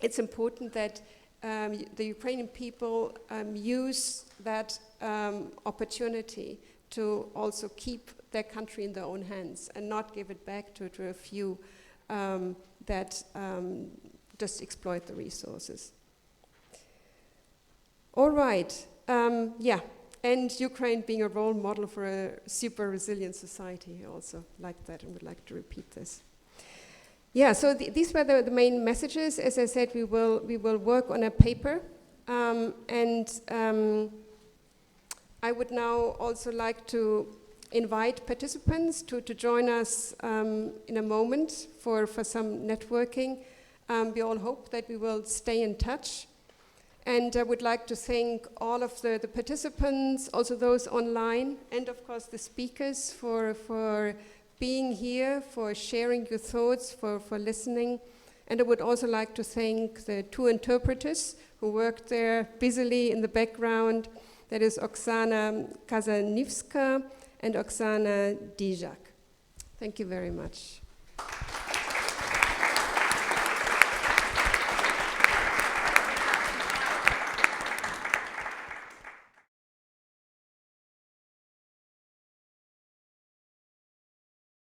It's important that the Ukrainian people use that opportunity to also keep their country in their own hands and not give it back to a few that just exploit the resources. All right, and Ukraine being a role model for a super resilient society, I also like that and would like to repeat this. Yeah, so these were the main messages. As I said, we will work on a paper, I would now also like to invite participants to join us in a moment for some networking. We all hope that we will stay in touch. And I would like to thank all of the participants, also those online, and of course the speakers for being here, for sharing your thoughts, for listening. And I would also like to thank the two interpreters who worked there busily in the background. That is Oksana Kazanivska and Oksana Dijak. Thank you very much.